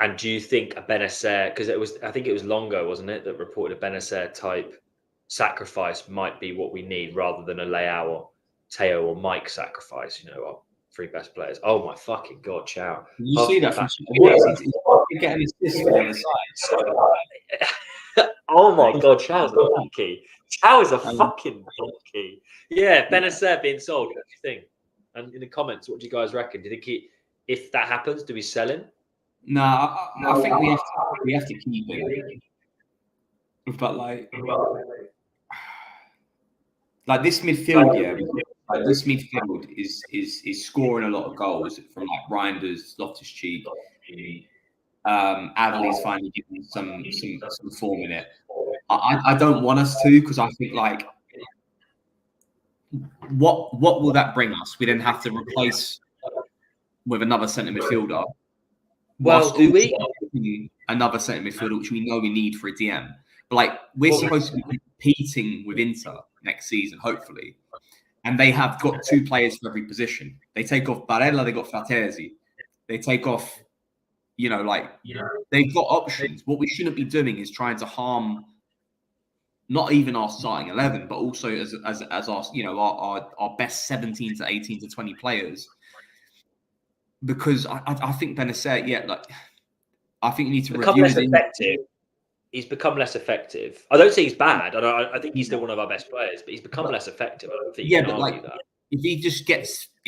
And do you think a Benacer, because I think it was Longo, wasn't it, that reported a Benacer type sacrifice might be what we need rather than a Leao or Teo or Mike sacrifice, our three best players. Oh my fucking God, Chow. You see that? He's getting his fist on the side. Oh my God, Chow's a donkey. Chow is a fucking donkey. Yeah, Benacer being sold. What do you think? And in the comments, what do you guys reckon? Do you think if that happens, do we sell him? No, I think we have to keep it. But like this midfield, this midfield is scoring a lot of goals from like Reinders, Loftus-Cheek. Adley's finally giving some form in it. I don't want us to, because I think like what will that bring us? We then have to replace with another centre midfielder. Well, do we? Another centre midfielder, which we know we need for a DM. But like we're supposed to be competing with Inter next season, hopefully. And they have got two players for every position. They take off Barella, they got Fatesi. They take off, they've got options. What we shouldn't be doing is trying to harm not even our starting 11, but also as our our best 17 to 18 to 20 players. Because I think Benacer, I think you need to become less effective. He's become less effective. I don't say he's bad. I think he's still one of our best players, but he's become less effective. I don't think you can argue that. If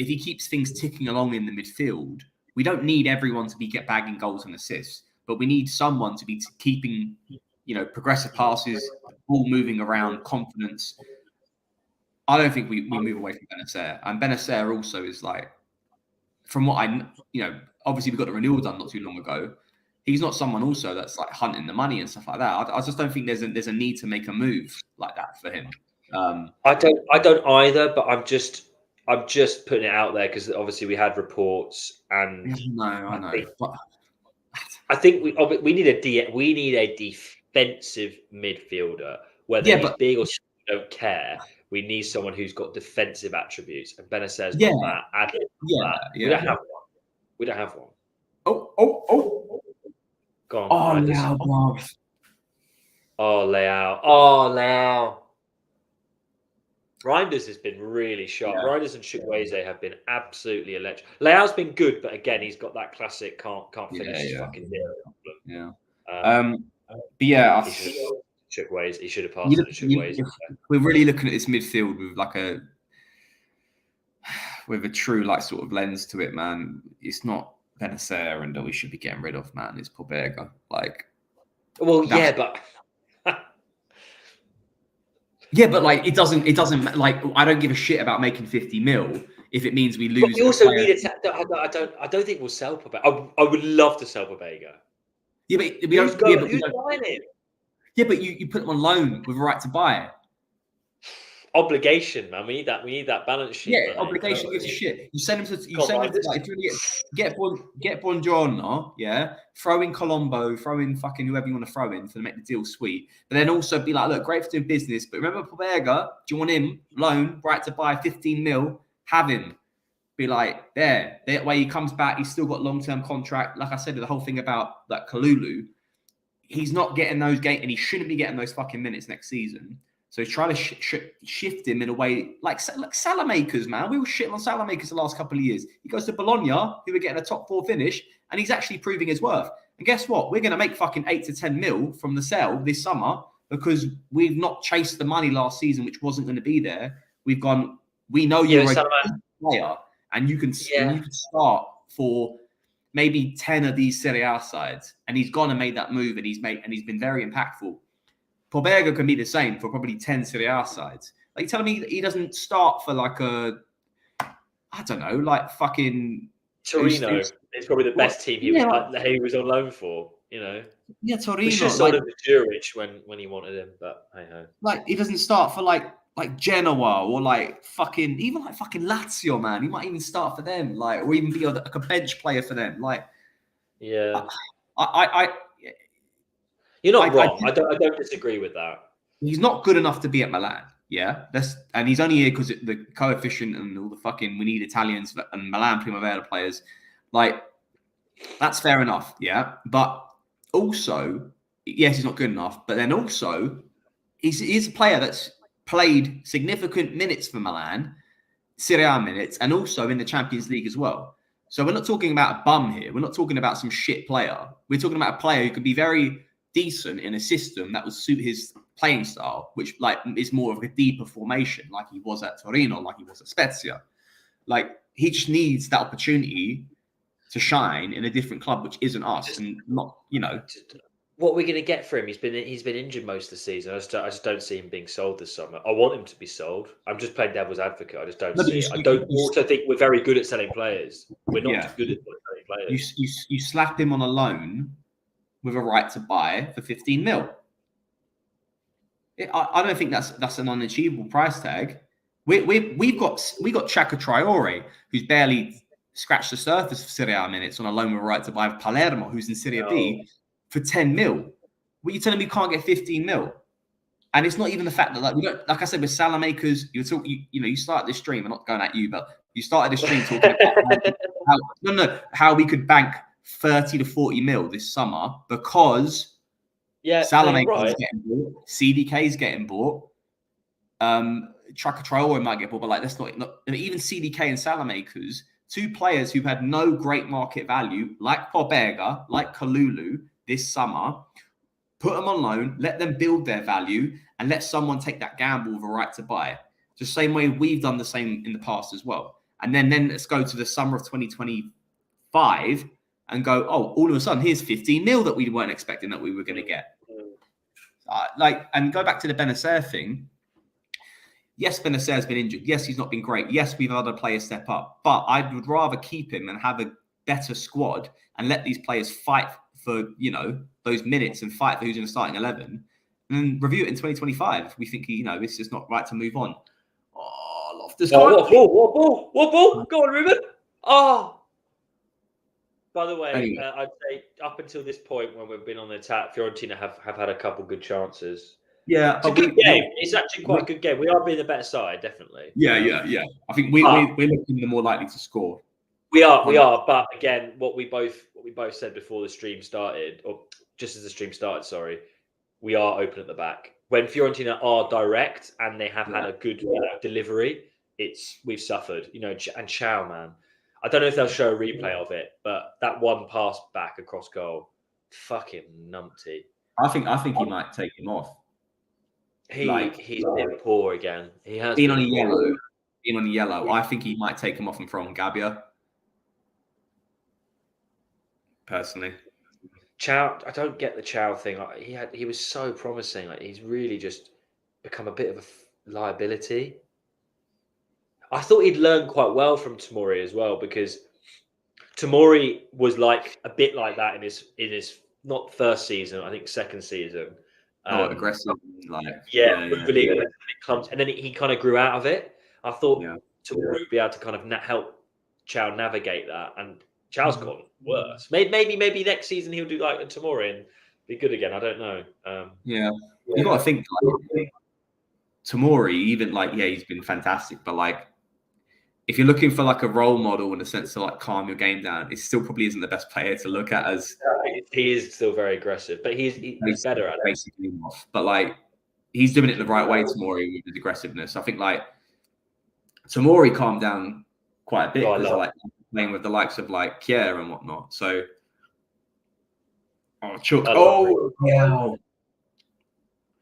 he keeps things ticking along in the midfield, we don't need everyone to be bagging goals and assists, but we need someone to be keeping, progressive passes, ball moving around, confidence. I don't think we move away from Benacer. And Benacer also is like, from what obviously we got the renewal done not too long ago. He's not someone also that's like hunting the money and stuff like that. I just don't think there's a need to make a move like that for him. I don't either, but I'm just putting it out there because obviously we had reports, and I know. I think we need a defensive midfielder. Whether he's big or small, I don't care. We need someone who's got defensive attributes, and Benacer's not that. Adler's not that. We don't have one. We don't have one. Oh! Go on, Leao, bro. Leao. Reinders has been really sharp. Yeah. Reinders and Chukwueze have been absolutely electric. Leao's been good, but again, he's got that classic can't finish his fucking deal problem. But yeah, Chukwueze. He should have passed it to Chukwueze. We're really looking at this midfield with a true like sort of lens to it, man. It's not Benacer and we should be getting rid of, man. It's Pobega. Like, well, yeah, but. Yeah, but like it doesn't like I don't give a shit about making 50 mil if it means we lose. But we also need it. I don't think we'll sell Pobega. I would love to sell Pobega. Yeah, but who's buying him? Yeah, but you put him on loan with a right to buy it. Obligation, man. We need that balance sheet. Yeah, obligation gives a shit. You send him to like, if you get Buongiorno, yeah. Throw in Colombo, throw in fucking whoever you want to throw in to make the deal sweet. But then also be like, look, great for doing business, but remember Pobega, do you want him loan, right to buy 15 mil? Have him. Be like, that way he comes back, he's still got long-term contract. Like I said, the whole thing about that Kalulu, he's not getting those games, and he shouldn't be getting those fucking minutes next season. So he's trying to shift him in a way like Salamakers, man. We were shitting on Salamakers the last couple of years. He goes to Bologna, who were getting a top 4 finish, and he's actually proving his worth. And guess what? We're going to make fucking 8 to 10 mil from the sale this summer because we've not chased the money last season, which wasn't going to be there. We've gone, we know you're a good player, and you can start for maybe 10 of these Serie A sides. And he's gone and made that move, and he's been very impactful. Pobega can be the same for probably 10 Serie A sides. Like, you telling me he doesn't start for like I don't know, like fucking Torino. It's probably the best team he was on loan for, you know. Yeah, Torino. We should have sold him to Zurich when he wanted him, but hey ho. Like, he doesn't start for like Genoa or like fucking Lazio, man. He might even start for them, like, or even be like a bench player for them. Like, yeah. You're not wrong. I don't disagree with that. He's not good enough to be at Milan. Yeah, and he's only here because the coefficient and all the fucking we need Italians and Milan Primavera players. Like, that's fair enough. Yeah, but also, yes, he's not good enough. But then also, he's a player that's played significant minutes for Milan, Serie A minutes, and also in the Champions League as well. So we're not talking about a bum here. We're not talking about some shit player. We're talking about a player who could be very decent in a system that would suit his playing style, which like is more of a deeper formation, like he was at Torino, like he was at Spezia. Like, he just needs that opportunity to shine in a different club, which isn't us, and not, you know. What are we going to get for him? He's been injured most of the season. I just don't see him being sold this summer. I want him to be sold. I'm just playing devil's advocate. I just don't see it. I don't also think we're very good at selling players. We're not good at selling players. You slap him on a loan with a right to buy for 15 mil. I don't think that's an unachievable price tag. We've got Chaka Traore, who's barely scratched the surface of Serie A minutes on a loan with a right to buy Palermo, who's in Serie B, for 10 mil. What, you telling me we can't get 15 mil? And it's not even the fact that, like, we don't, like I said, with Salamakers, you started this stream. I'm not going at you, but you started this stream talking about how we could bank 30 to 40 mil this summer because Salamakers is getting bought, CDK is getting bought, Chaka Traore might get bought, but like that's not even CDK and Salamakers, two players who've had no great market value, like Pobega, like Kalulu this summer. Put them on loan, let them build their value, and let someone take that gamble with a right to buy. The same way we've done the same in the past as well. And then let's go to the summer of 2025 and go, oh, all of a sudden, here's 15 mil that we weren't expecting that we were going to get. And go back to the Benacer thing. Yes, Benacer's been injured. Yes, he's not been great. Yes, we've had other players step up. But I would rather keep him and have a better squad and let these players fight for, those minutes and fight for who's in the starting 11, and then review it in 2025 if we think, it's just not right to move on. Oh, What ball? Go on, Ruben. Oh. By the way, Anyway. I'd say up until this point when we've been on the attack, Fiorentina have had a couple good chances. Yeah, it's a good game. It's actually quite a good game. We are being the better side, definitely. Yeah. I think we're looking the more likely to score. We are. But again, what we both said before the stream started, or just as the stream started, sorry, we are open at the back. When Fiorentina are direct and they have had a good delivery, we've suffered. And Chow, man. I don't know if they'll show a replay of it, but that one pass back across goal, fucking numpty. I think he might take him off. He's been poor again. He has been on a yellow. Being on a yellow, I think he might take him off and throw on Gabbia. Personally, Chow, I don't get the Chow thing. He was so promising. He's really just become a bit of a liability. I thought he'd learned quite well from Tomori as well, because Tomori was a bit like that in his not first season, I think second season. Aggressive, really clumsy, and then he kind of grew out of it. I thought Tomori would be able to kind of help Chow navigate that, and Chow's gotten worse. Maybe next season he'll do like a Tomori and be good again. I don't know. You got to think Tomori, even he's been fantastic, but if you're looking for a role model in the sense to calm your game down, it still probably isn't the best player to look at. As he is still very aggressive, but he's better at it. Basically, but he's doing it the right way. Tomori with his aggressiveness, I think Tomori calmed down quite a bit because playing with the likes of Kier and whatnot. So, Chuck.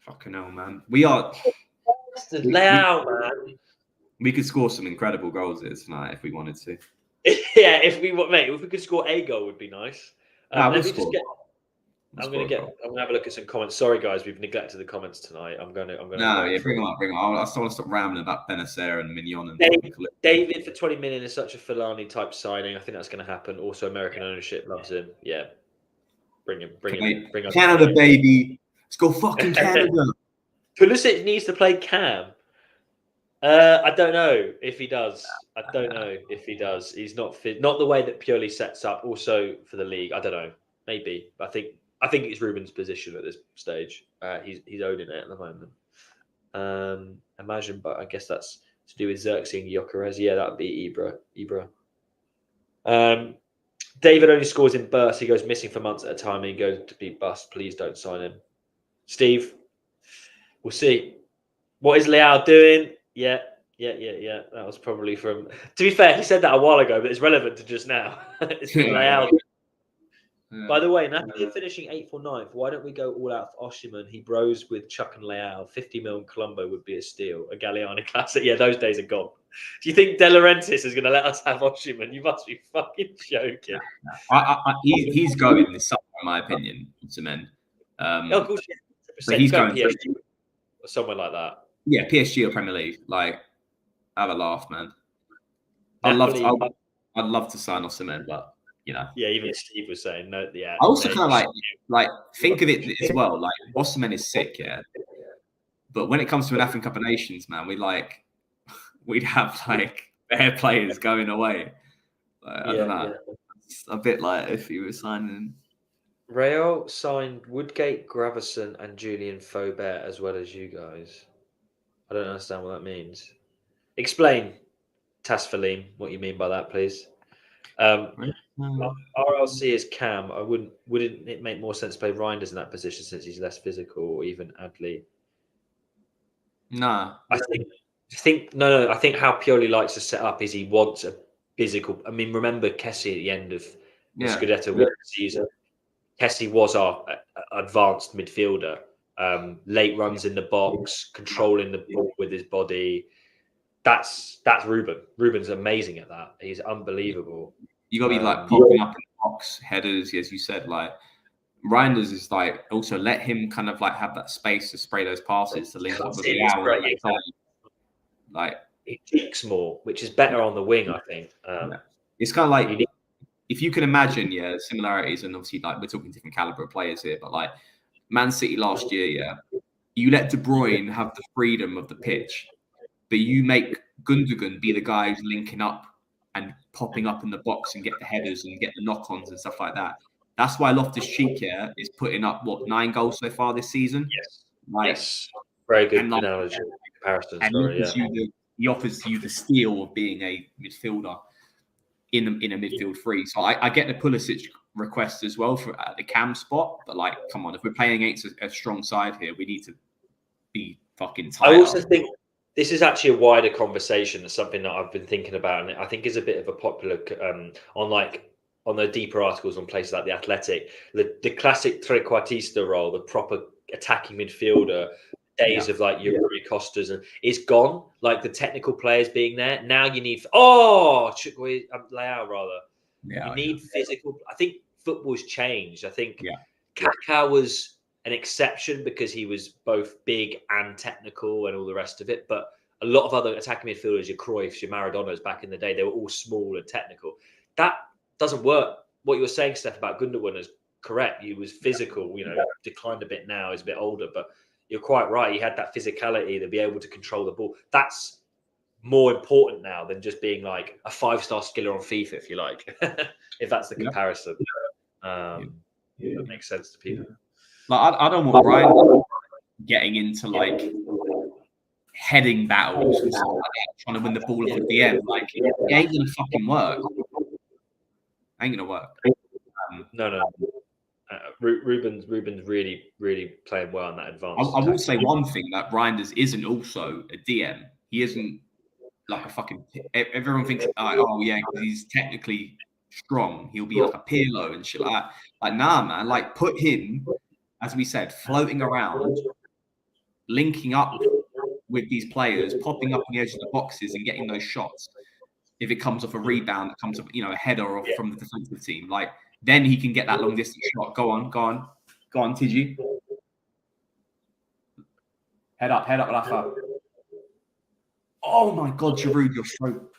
Fucking hell, man. We are layout, man. We could score some incredible goals here tonight if we wanted to. If we could score a goal, would be nice. I'm gonna have a look at some comments. Sorry, guys, we've neglected the comments tonight. I'm gonna. Bring them up. I still want to stop rambling about Benacer and Mignon and David for 20 million is such a Fellaini type signing. I think that's going to happen. Also, American ownership loves him. Yeah, bring him. Canada, baby. Let's go fucking Canada. Pulisic needs to play Cam. I don't know if he does. He's not fit. Not the way that Pioli sets up. Also for the league, I don't know. Maybe. But I think it's Ruben's position at this stage. He's owning it at the moment. Imagine, but I guess that's to do with Xerxes and Gyökeres. Yeah, that would be Ibra. David only scores in bursts. He goes missing for months at a time, and he goes to be bust. Please don't sign him. Steve, we'll see. What is Leao doing? Yeah. That was probably from. To be fair, he said that a while ago, but it's relevant to just now. It's been Leao. Yeah. By the way, Napoli finishing 8th or 9th. Why don't we go all out for Osimhen? He bros with Chuck and Leao. 50 mil in Colombo would be a steal. A Galliani classic. Yeah, those days are gone. Do you think De Laurentiis is going to let us have Osimhen? You must be fucking joking. He's going this summer, in my opinion, Osimhen. Of course, but he's going PSG or somewhere like that. Yeah, PSG or Premier League. Have a laugh, man. I'd love to sign Osimhen, but yeah, even Steve was saying no. Yeah, I also kind of think of it as well. Osimhen is sick, yeah. But when it comes to an African Cup of Nations, man, we'd have their players going away. I don't know. Yeah. It's a bit if he was signing. Real signed Woodgate, Gravison, and Julian Faubert as well as you guys. I don't understand what that means. Explain, Tasfalim, what you mean by that, please. RLC is Cam. Wouldn't it make more sense to play Reinders in that position since he's less physical, or even Adley? No. I think how Pioli likes to set up is he wants a physical. I mean, remember Kessie at the end of the Scudetto season. Kessie was our advanced midfielder. Late runs in the box, controlling the ball with his body. That's Ruben. Ruben's amazing at that. He's unbelievable. You got to be popping up in the box, headers, as you said. Reinders is also let him kind of have that space to spray those passes to link up with the hour. He kicks more, which is better on the wing, I think. It's kind of if you can imagine, similarities, and obviously we're talking different caliber of players here, but Man City last year, you let De Bruyne have the freedom of the pitch. but you make Gundogan be the guy who's linking up and popping up in the box and get the headers and get the knock-ons and stuff like that. That's why Loftus-Cheek is putting up 9 goals so far this season. Yes, yes, very good analogy comparison. And he offers you the steal of being a midfielder in a midfield three. So I get the Pulisic request as well for the cam spot, but like, come on, if we're playing against a strong side here, we need to be fucking tight. I also think this is actually a wider conversation. It's something that I've been thinking about, and I think is a bit of a popular on the deeper articles on places like The Athletic, the classic trequartista role, the proper attacking midfielder, days of like your Rui Costas, and it's gone. Like the technical players being there. Now you need Leao rather. You need physical. I think football's changed. I think Kaká was an exception because he was both big and technical and all the rest of it. But a lot of other attacking midfielders, your Cruyffs, your Maradonas back in the day, they were all small and technical. That doesn't work. What you were saying, Steph, about Gundogan is correct. He was physical, declined a bit now. He's a bit older, but you're quite right. He had that physicality to be able to control the ball. That's more important now than just being like a 5-star skiller on FIFA, if you like, if that's the comparison. That makes sense to people. Like, I don't want Brian getting into like heading battles and stuff like that, trying to win the ball off at the end. Like, it ain't gonna fucking work. Ain't gonna work. No. Ruben's really, really playing well on that advance. I will say one thing, that Reinders isn't also a DM. He isn't like a fucking. Everyone thinks, oh yeah, he's technically strong. He'll be like a Pirlo and shit like that. Like, nah, man. Like, put him, as we said, floating around, linking up with these players, popping up on the edge of the boxes and getting those shots. If it comes off a rebound, it comes off, a header off from the defensive team. Like, then he can get that long distance shot. Go on, Tiji. Head up, Rafa. Oh my God, Giroud, you're so.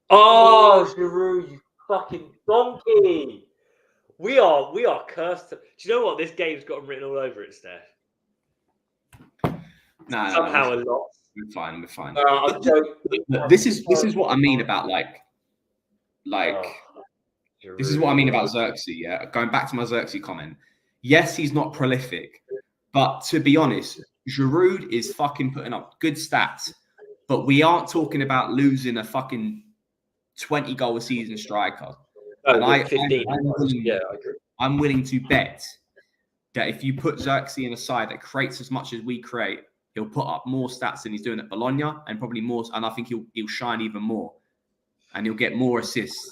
Oh, Giroud, you fucking donkey! We are cursed. Do you know what? This game's got written all over it, Steph. Somehow a lot. We're fine. This is what I mean about this is what I mean about Xerxes. Yeah, going back to my Xerxes comment. Yes, he's not prolific, but to be honest, Giroud is fucking putting up good stats. But we aren't talking about losing a fucking 20-goal a season striker. And I agree. I'm willing to bet that if you put Xerxes in a side that creates as much as we create, he'll put up more stats than he's doing at Bologna, and probably more. And I think he'll shine even more, and he'll get more assists.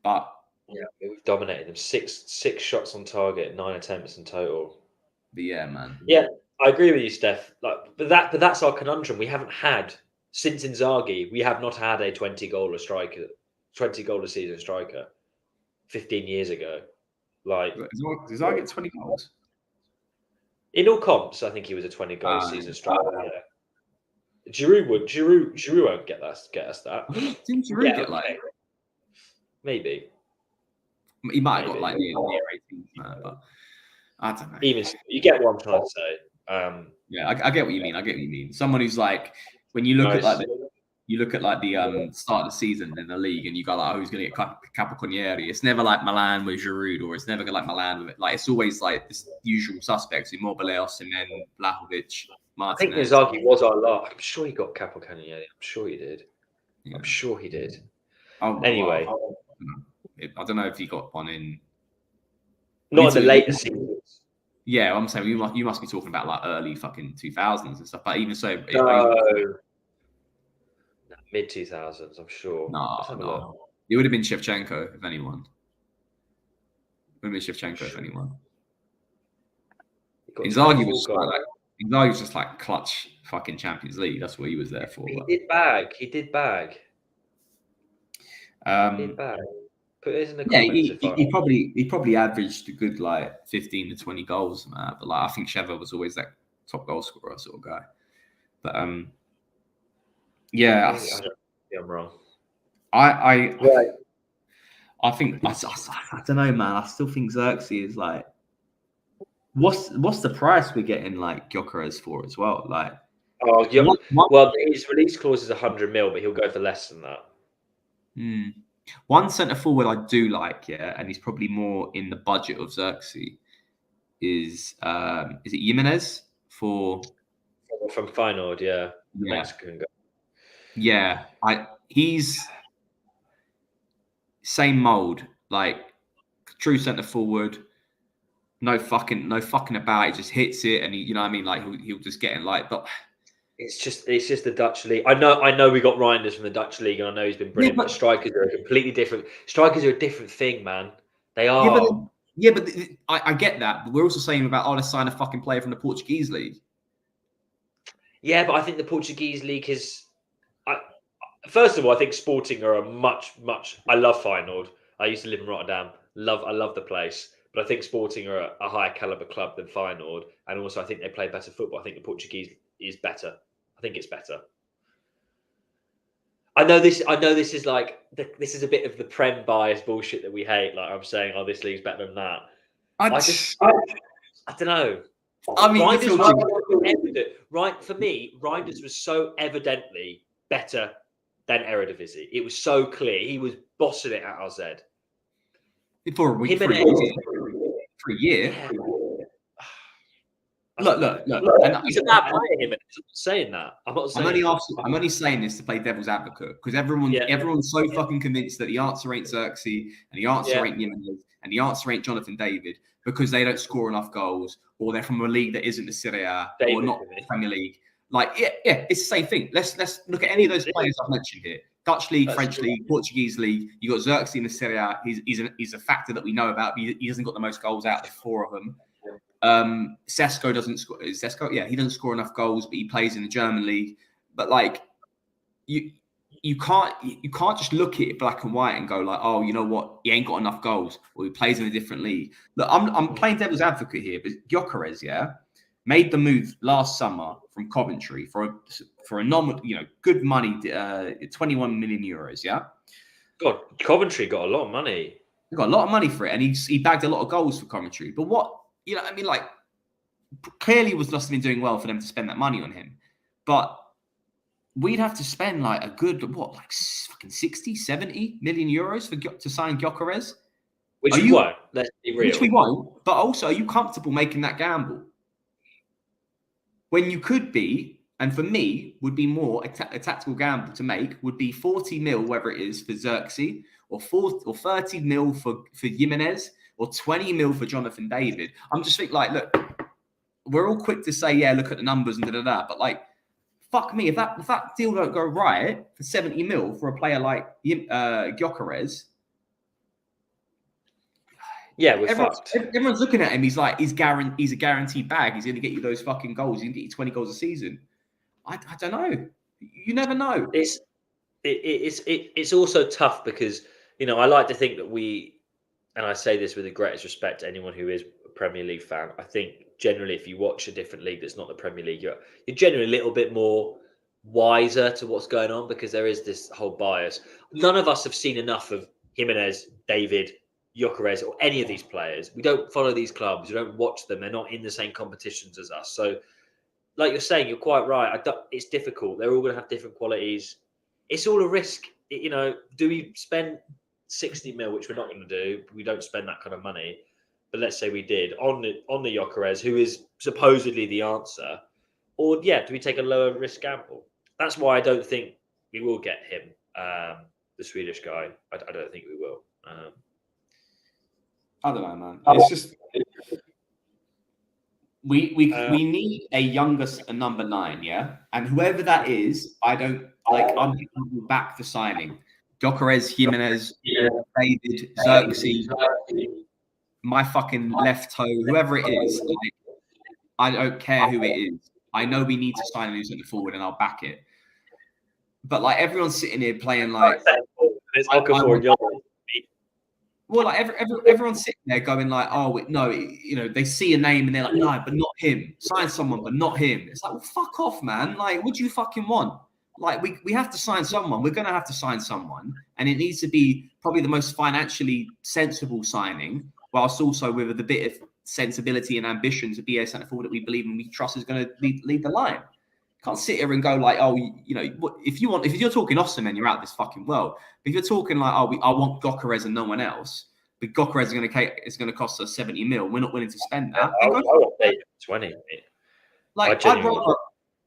But we've dominated them. Six shots on target, 9 attempts in total. But yeah, man. Yeah, I agree with you, Steph. But that's our conundrum. We haven't had since Inzaghi. We have not had a 20-goal a season striker. 15 years ago, does Inzaghi get 20 goals? In all comps, I think he was a 20-goal season striker. Yeah. Giroud won't get us that. Didn't Giroud get like? Maybe. He might have got like near 18, but I don't know. Even you get what I'm trying to say. Yeah, I get what you mean. Someone who's like, when you look at the start of the season in the league, and you go like, oh, who's going to get Capocannonieri? It's never like Milan with Giroud, or it's never like Milan with it. Like, it's always like this usual suspects: Immobile, and then Vlahovic, Martinez. I think Inzaghi was our last. I'm sure he got Capocannonieri. I'm sure he did. Yeah. I'm sure he did. Oh, anyway, I don't know if he got one in. Not in the later seasons. Yeah, I'm saying you must be talking about like early fucking 2000s and stuff. But even so, mid 2000s, I'm sure. No. It would have been Shevchenko, if anyone. Inzaghi was just like clutch fucking Champions League. That's what he was there for. He did bag. He did bag. Put it in the comments. He probably averaged a good like 15 to 20 goals, man. But like, I think Sheva was always that top goal scorer sort of guy. But I'm wrong. I think I don't know, man. I still think Xerxes is like, what's the price we're getting like Gyökeres for as well? Like, Oh, yeah. Well, his release clause is 100 mil, but he'll go for less than that. One centre forward I do like, and he's probably more in the budget of Xerxes. Is it Jimenez from Feyenoord? Yeah, Mexican guy. Yeah, he's same mold, like true centre forward. No fucking about. He just hits it, and you know what I mean. Like he'll just get in. Like, but it's just the Dutch league. I know we got Reinders from the Dutch league, and I know he's been brilliant. But strikers are a completely different. Strikers are a different thing, man. They are. But I get that. But we're also saying about let's sign a fucking player from the Portuguese league. Yeah, but I think the Portuguese league is. First of all, I think Sporting are a much. I love Feyenoord. I used to live in Rotterdam. I love the place. But I think Sporting are a higher caliber club than Feyenoord, and also I think they play better football. I think the Portuguese is better. I think it's better. I know this is like this is a bit of the Prem bias bullshit that we hate. Like I'm saying, this league's better than that. I don't know. I mean, right for me, Reinders was so evidently better than Eredivisie. It was so clear. He was bossing it at RZ. For a week, for a year. Yeah. Look. He's a bad player, Jimenez. I'm not saying that. I'm only saying this to play devil's advocate because everyone's so fucking convinced that the answer ain't Xerxes and the answer ain't Jimenez and the answer ain't Jonathan David because they don't score enough goals or they're from a league that isn't the Serie A or not the Premier League. Like, it's the same thing. Let's look at any of those players I've mentioned here. Dutch league, French league, Portuguese league. You got Xerxes in the Serie A. He's a factor that we know about. He hasn't got the most goals out of the four of them. Sesko doesn't score. Sesko, he doesn't score enough goals, but he plays in the German league. But like, you can't just look at it black and white and go like, oh, you know what, he ain't got enough goals, or he plays in a different league. Look, I'm playing devil's advocate here, but Gyökeres, made the move last summer from Coventry for a normal, good money, 21 million euros. Yeah. God, Coventry got a lot of money. He got a lot of money for it, and he bagged a lot of goals for Coventry. But what, like, clearly must have been doing well for them to spend that money on him. But we'd have to spend like a good, fucking 60, 70 million euros to sign Gyökeres. Which we won't, let's be real. Which we won't. But also, are you comfortable making that gamble? When you could be, and for me, would be more a tactical gamble to make, would be 40 mil, whether it is for Xerxes, or 30 mil for Jimenez, or 20 mil for Jonathan David. I'm just thinking, like, look, we're all quick to say, look at the numbers and da-da-da, but like, fuck me, if that deal don't go right for 70 mil for a player like Gyökeres, we're fucked. Everyone's looking at him. He's like, he's a guaranteed bag. He's going to get you those fucking goals. He's going to get you 20 goals a season. I don't know. You never know. It's also tough because I like to think that and I say this with the greatest respect to anyone who is a Premier League fan. I think generally, if you watch a different league that's not the Premier League, you're generally a little bit more wiser to what's going on because there is this whole bias. None of us have seen enough of Jimenez, David, Gyökeres, or any of these players. We don't follow these clubs. We don't watch them. They're not in the same competitions as us. So, like you're saying, you're quite right. It's difficult. They're all going to have different qualities. It's all a risk. Do we spend 60 mil, which we're not going to do? We don't spend that kind of money. But let's say we did on the Gyökeres, who is supposedly the answer. Or, do we take a lower risk gamble? That's why I don't think we will get him, the Swedish guy. I don't think we will. I don't know, man. It's just we need a younger number 9, and whoever that is, I'm back for signing Gyökeres, Jimenez, David, Xerxes, my fucking left toe, whoever it is. Like, I don't care who it is. I know we need to sign a new centre forward, and I'll back it. But like everyone's sitting here playing like. Well, like everyone's sitting there going like, oh no, they see a name and they're like, no, but not him. Sign someone, but not him. It's like, well, fuck off, man. Like, what do you fucking want? Like, we have to sign someone. We're going to have to sign someone, and it needs to be probably the most financially sensible signing, whilst also with a bit of sensibility and ambition to be a centre forward that we believe and we trust is going to lead the line. Can't sit here and go like, oh, you know, if you're talking Osimhen, you're out of this fucking world. But if you're talking like, oh, I want Gyökeres and no one else, but Gyökeres is going to cost us 70 mil. We're not willing to spend that. I want David 20. Like,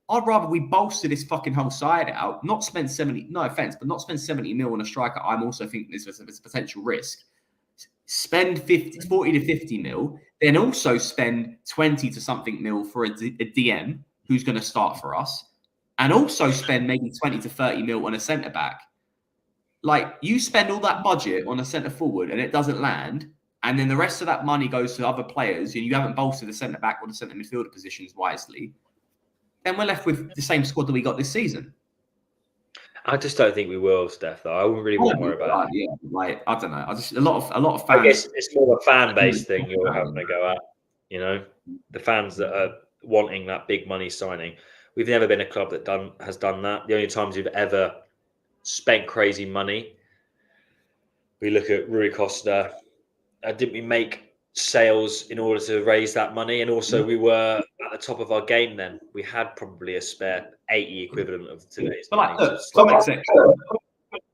I'd rather we bolster this fucking whole side out, not spend 70. No offense, but not spend 70 mil on a striker. I'm also thinking this is a potential risk. Spend 40 to 50 mil, then also spend 20 to something mil for a DM who's going to start for us, and also spend maybe 20 to 30 mil on a centre back. Like, you spend all that budget on a centre forward and it doesn't land, and then the rest of that money goes to other players, and you haven't bolstered the centre back or the centre midfielder positions wisely, then we're left with the same squad that we got this season. I just don't think we will, Steph. Though I wouldn't really want to worry about it. Yeah, like, I don't know. A lot of fans. I guess it's more of a fan base thing you're having to go at. You know, the fans that are wanting that big money signing. We've never been a club that has done that. The only times we've ever spent crazy money, we look at Rui Costa. Didn't we make sales in order to raise that money? And also, we were at the top of our game then. We had probably a spare 80 equivalent of today's money. But like,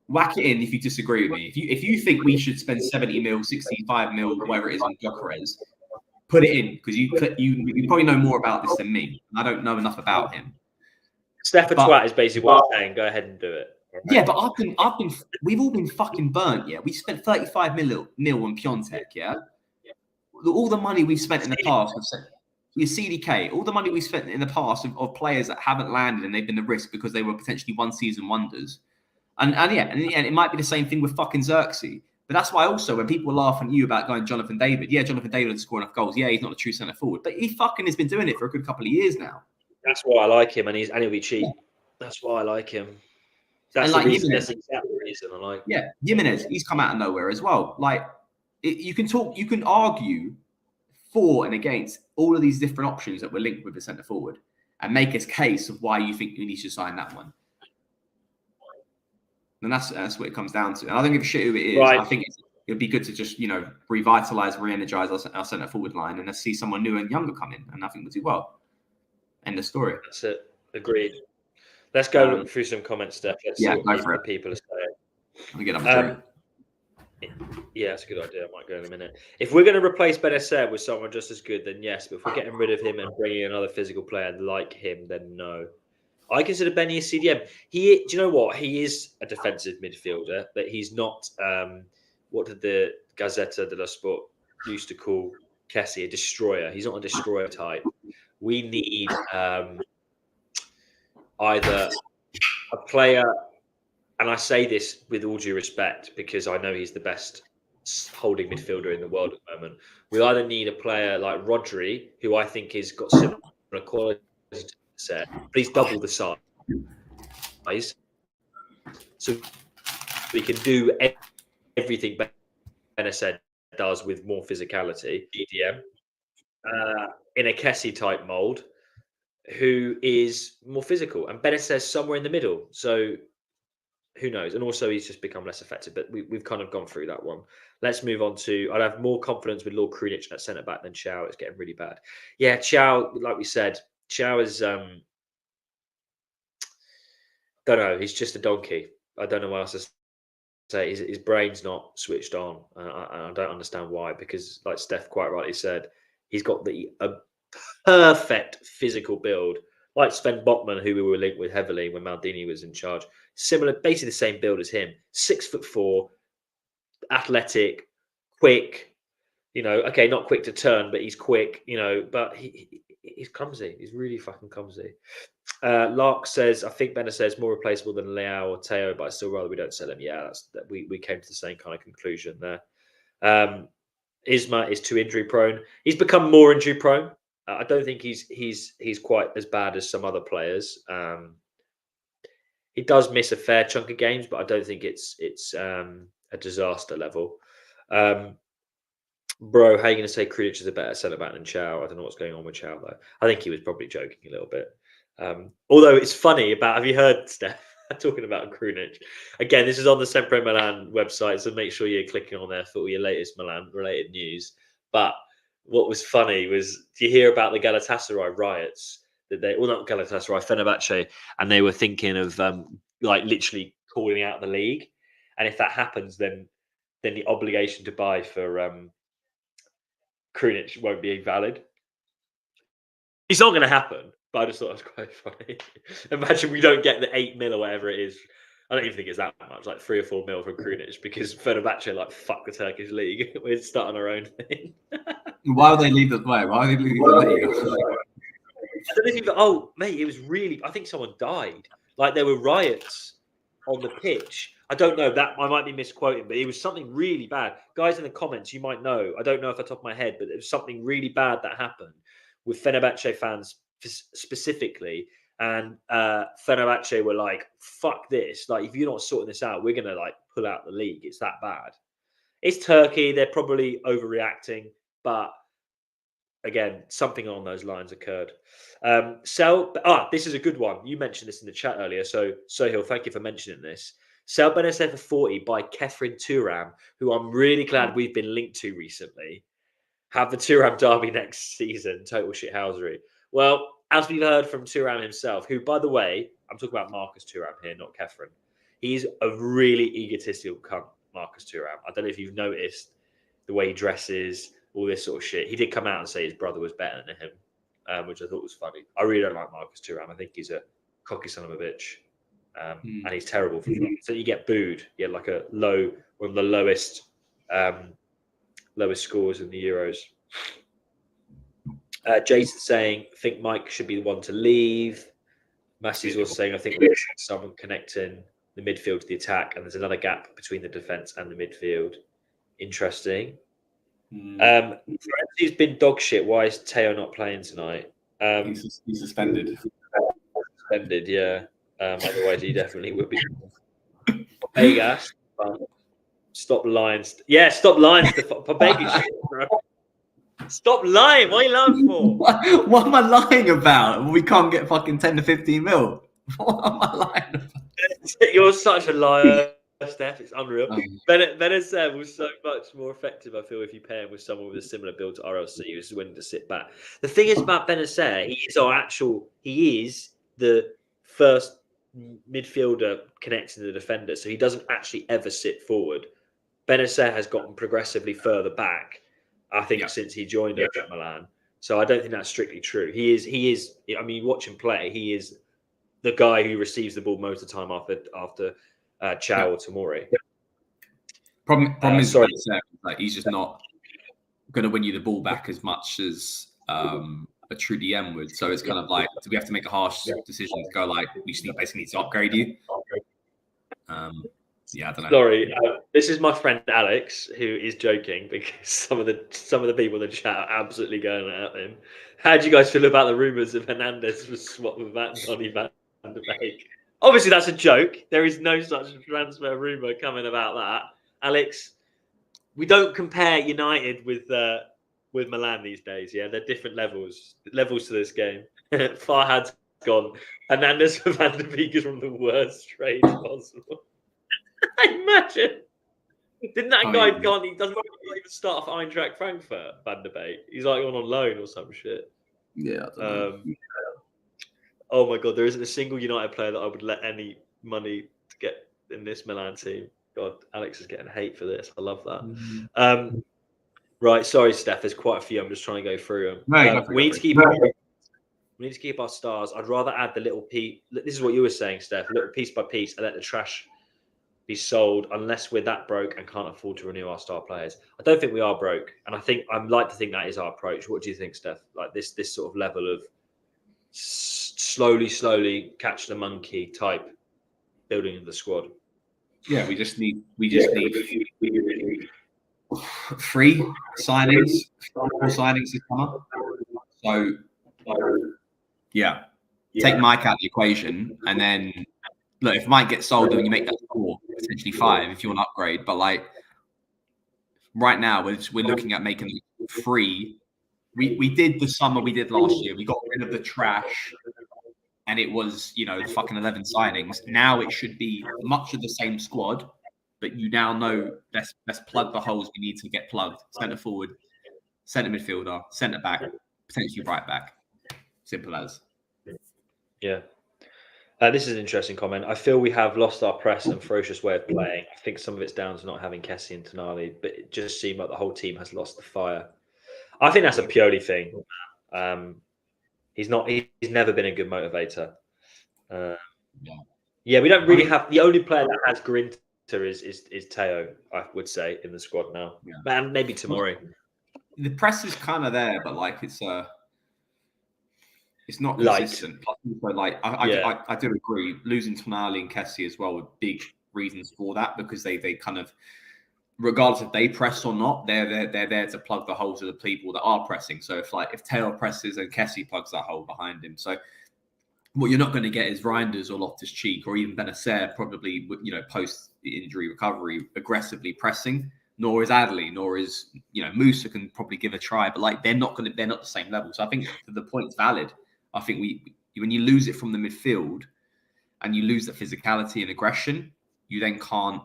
whack it in if you disagree with me. If you think we should spend 70 mil, 65 mil, whatever it is on Gyökeres, put it in, because you probably know more about this than me. I don't know enough about him. Stefan Twat is basically what I'm saying. Go ahead and do it. Right? Yeah, but we've all been fucking burnt. Yeah, we spent 35 mil on Piontek. Yeah, all the money we've spent in the past. Your CDK, all the money we spent in the past of players that haven't landed and they've been the risk because they were potentially one-season wonders. And it might be the same thing with fucking Xerxes. But that's why also when people laugh at you about going Jonathan David, yeah, Jonathan David doesn't score enough goals. Yeah, he's not a true centre forward, but he fucking has been doing it for a good couple of years now. That's why I like him, and he'll be cheap. That's why I like him. That's the reason. That's the exact reason I like him. Yeah, Jimenez, he's come out of nowhere as well. Like, you can argue for and against all of these different options that were linked with the centre forward and make a case of why you think you need to sign that one. And that's what it comes down to. And I don't give a shit who it is. Right. I think it'd be good to just, revitalise, re-energise our centre forward line and let's see someone new and younger come in. And I think we'll do well. End of story. That's it. Agreed. Let's go through some comments, Steph. Let's see what people are saying. Let me get up yeah, that's a good idea. I might go in a minute. If we're going to replace Benacer with someone just as good, then yes. But if we're getting rid of him and bringing in another physical player like him, then no. I consider Benny a CDM. Do you know what? He is a defensive midfielder, but he's not. What did the Gazzetta dello Sport used to call Kessie? A destroyer. He's not a destroyer type. We need either a player, and I say this with all due respect because I know he's the best holding midfielder in the world at the moment. We either need a player like Rodri, who I think has got similar quality to Set, but he's double the size, so we can do everything Benacer does with more physicality. EDM in a Kessie type mold, who is more physical, and Benacer's somewhere in the middle. So who knows? And also he's just become less effective. But we've kind of gone through that one. Let's move on to. I'd have more confidence with Lord Krunic at centre back than Chow. It's getting really bad. Yeah, Chow, like we said. Chow is, don't know. He's just a donkey. I don't know what else to say. His brain's not switched on. I don't understand why. Because, like Steph quite rightly said, he's got a perfect physical build, like Sven Botman, who we were linked with heavily when Maldini was in charge. Similar, basically the same build as him. 6'4", athletic, quick. Okay, not quick to turn, but he's quick. But he's clumsy. He's really fucking clumsy. Lark says, I think Benacer is more replaceable than Leao or Teo, but I still rather we don't sell him. Yeah, we came to the same kind of conclusion there. Isma is too injury prone. He's become more injury prone. I don't think he's quite as bad as some other players. He does miss a fair chunk of games, but I don't think it's a disaster level. Bro, how are you going to say Krunic is a better centre back than Chow? I don't know what's going on with Chow though. I think he was probably joking a little bit. Although it's funny have you heard Steph talking about Krunic? Again, this is on the SempreMilan website, so make sure you're clicking on there for all your latest Milan related news. But what was funny was, do you hear about the Galatasaray riots? not Galatasaray, Fenerbahce, and they were thinking of like literally calling out the league. And if that happens, then the obligation to buy for Krunic won't be valid. It's not going to happen, but I just thought it was quite funny. Imagine we don't get the 8 mil or whatever it is. I don't even think it's that much, like 3 or 4 mil from Krunic, because Fenerbahce like fuck the Turkish league. We're starting our own thing. Why would they leave the way? Why would they leave the league? I don't know if you've, oh mate, it was really. I think someone died. Like there were riots on the pitch. I don't know that I might be misquoting, but it was something really bad. Guys in the comments, you might know. I don't know off the top of my head, but it was something really bad that happened with Fenerbahce fans specifically. And Fenerbahce were like, fuck this. Like, if you're not sorting this out, we're going to like pull out the league. It's that bad. It's Turkey. They're probably overreacting. But again, something along those lines occurred. This is a good one. You mentioned this in the chat earlier. So, Sohail, thank you for mentioning this. Sell Benacer for 40 by Kefren Turam, who I'm really glad we've been linked to recently. Have the Turam derby next season. Total shithousery. Well, as we've heard from Turam himself, who, by the way, I'm talking about Marcus Turam here, not Kefren. He's a really egotistical cunt, Marcus Turam. I don't know if you've noticed the way he dresses, all this sort of shit. He did come out and say his brother was better than him, which I thought was funny. I really don't like Marcus Turam. I think he's a cocky son of a bitch. And he's terrible for fun. So you get booed. You get like one of the lowest scores in the Euros. Jason saying, I think Mike should be the one to leave. Massey's also saying, I think there's someone connecting the midfield to the attack, and there's another gap between the defence and the midfield. Interesting. He's been dog shit. Why is Teo not playing tonight? He's suspended. Suspended, yeah. Otherwise, he definitely would be. Vegas. Stop lying. Stop lying. Bro. Stop lying. What are you lying for? What am I lying about? We can't get fucking 10 to 15 mil. What am I lying about? You're such a liar, Steph. It's unreal. Benacer was so much more effective, I feel, if you pair him with someone with a similar build to RLC who's willing to sit back. The thing is about Benacer, he is the first midfielder connecting to the defender, so he doesn't actually ever sit forward. Benacer has gotten progressively further back, I think, since he joined AC Milan. So I don't think that's strictly true. He is. I mean, watch him play. He is the guy who receives the ball most of the time after Chow or Tomori. Problem is, like, he's just not going to win you the ball back as much as a true DM would. So it's kind of like, do we have to make a harsh decision to go like, we just basically need to upgrade you? I don't know. Sorry, this is my friend Alex, who is joking because some of the people in the chat are absolutely going at him. How do you guys feel about the rumours of Hernandez was swapped with Donny Van de Beek? Obviously, that's a joke. There is no such transfer rumour coming about that. Alex, we don't compare United with Milan these days. Yeah, they're different levels to this game. Farhad's gone. Hernandez for Van de Beek is one of the worst trades possible. Imagine. Didn't that guy gone? He doesn't even start for Eintracht Frankfurt, Van de Beek. He's like on loan or some shit. Yeah. I don't know. Oh my god, there isn't a single United player that I would let any money to get in this Milan team. God, Alex is getting hate for this. I love that. Right, sorry, Steph. There's quite a few. I'm just trying to go through them. We need to keep our stars. I'd rather add the little piece. This is what you were saying, Steph. Little piece by piece, and let the trash be sold unless we're that broke and can't afford to renew our star players. I don't think we are broke, and I'd like to think that is our approach. What do you think, Steph? Like this sort of level of slowly catch the monkey type building of the squad. Yeah, we just need free signings, this summer. So take Mike out of the equation, and then look, if Mike gets sold, then you make that 4, potentially 5 if you want to upgrade. But like right now, we're looking at making it free. We did the summer we did last year. We got rid of the trash, and it was the fucking 11 signings. Now it should be much of the same squad, but you now know let's plug the holes we need to get plugged. Centre forward, centre midfielder, centre back, potentially right back. Simple as. Yeah. This is an interesting comment. I feel we have lost our press and ferocious way of playing. I think some of it's down to not having Kessie and Tonali, but it just seemed like the whole team has lost the fire. I think that's a Pioli thing. He's never been a good motivator. Yeah, we don't really have. The only player that has grinter is Teo, I would say, in the squad now. Yeah. Man, maybe Tomori. The press is kind of there, but like it's not Light. consistent. But like I do agree, losing Tonali and Kessie as well were big reasons for that, because they kind of, regardless if they press or not, they're there to plug the holes of the people that are pressing. So if Teo presses and Kessie plugs that hole behind him, so what you're not going to get is Reinders or Loftus-Cheek or even Benacer probably, post injury recovery aggressively pressing. Nor is Adley, nor is Musa can probably give a try, but like they're not the same level. So I think the point's valid. I think when you lose it from the midfield and you lose the physicality and aggression, you then can't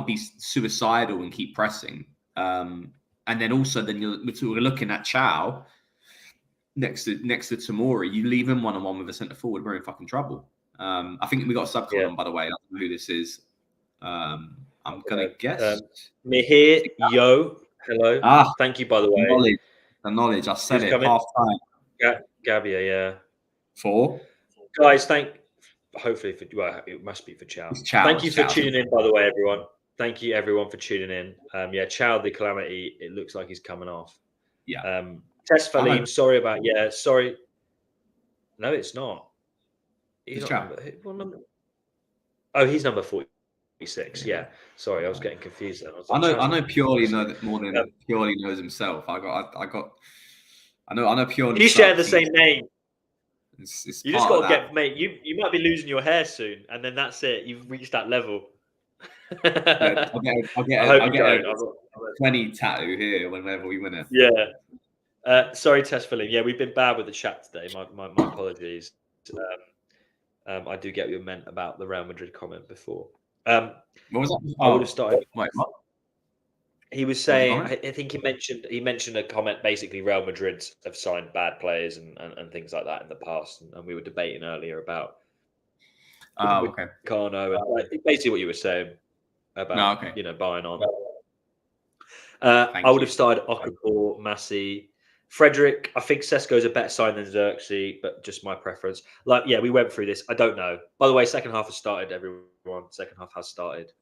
be suicidal and keep pressing. And then also we're looking at Chow next to Tomori. You leave him 1-on-1 with a centre forward, we're in fucking trouble. I think we got a subcon on, by the way. I don't know who this is. I'm gonna guess. Mihir, yo, hello. Thank you, by the way. The knowledge. I said it half time. Gabia, yeah. For guys, hopefully it must be for Chow. Thank you for tuning in, by the way, everyone. Thank you, everyone, for tuning in. Chow the Calamity. It looks like he's coming off. Yeah. Tess Falim, sorry. No, it's not. He's not number. Oh, he's number 46. Yeah. Sorry, I was getting confused then. I know Pioli knows more than Pioli knows himself. I know Pioli. You share the same name. It's you just got to get, mate. You might be losing your hair soon, and then that's it. You've reached that level. I'll get a 20 tattoo here whenever we win it. Yeah. Sorry, Tess Philip. Yeah, we've been bad with the chat today. My apologies. I do get what you meant about the Real Madrid comment before. What was that? I would have started. Wait, what? He was saying, I think he mentioned a comment. Basically, Real Madrid have signed bad players and things like that in the past, and we were debating earlier about Carno, and basically what you were saying about buying on. I would have started Okafor, Massey, Frederick. I think Sesko's a better sign than Xerxes, but just my preference. We went through this. I don't know. By the way, second half has started. Everyone, second half has started.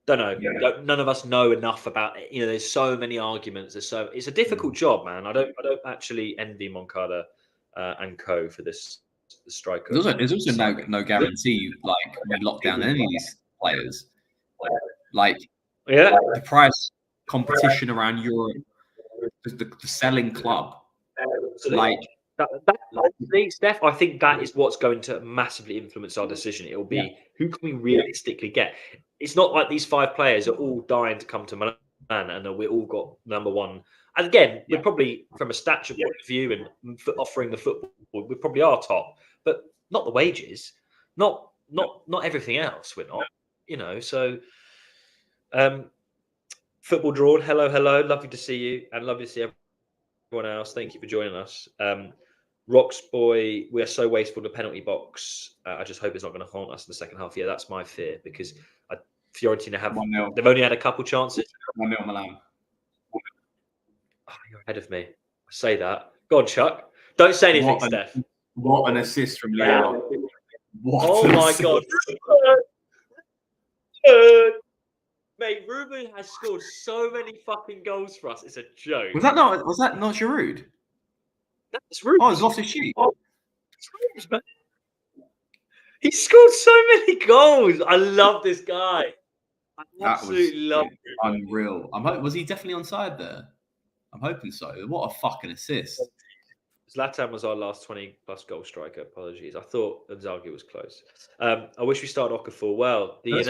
Don't know. Yeah. None of us know enough about it. There's so many arguments. It's a difficult job, man. I don't actually envy Moncada and co for this striker. There's also no guarantee we lock down any of these players. The price competition around Europe, the selling club. Steph, I think that is what's going to massively influence our decision. It will be who can we realistically get. It's not like these 5 players are all dying to come to Milan and we all got number one. And again, we're probably from a stature point of view and offering the football, we probably are top, but not the wages, not everything else. We're not, So, football drawn. Hello. Lovely to see you and lovely to see everyone else. Thank you for joining us. Rocks boy, we are so wasteful in the penalty box. I just hope it's not going to haunt us in the second half. Yeah, that's my fear because Fiorentina they've only had a couple chances. 1-0 Milan. Oh, you're ahead of me. I say that. Go on, Chuck. Don't say anything, Steph. What an assist from Leao. Oh my God. Mate, Ruben has scored so many fucking goals for us. It's a joke. Was that not Giroud? That's Ruben. Oh, it's Loftus-Cheek. He scored so many goals. I love this guy. I absolutely love him. Unreal. Was he definitely onside there? I'm hoping so. What a fucking assist. Zlatan was our last 20-plus goal striker. Apologies. I thought Inzaghi was close. I wish we started Okafor. Well, wait,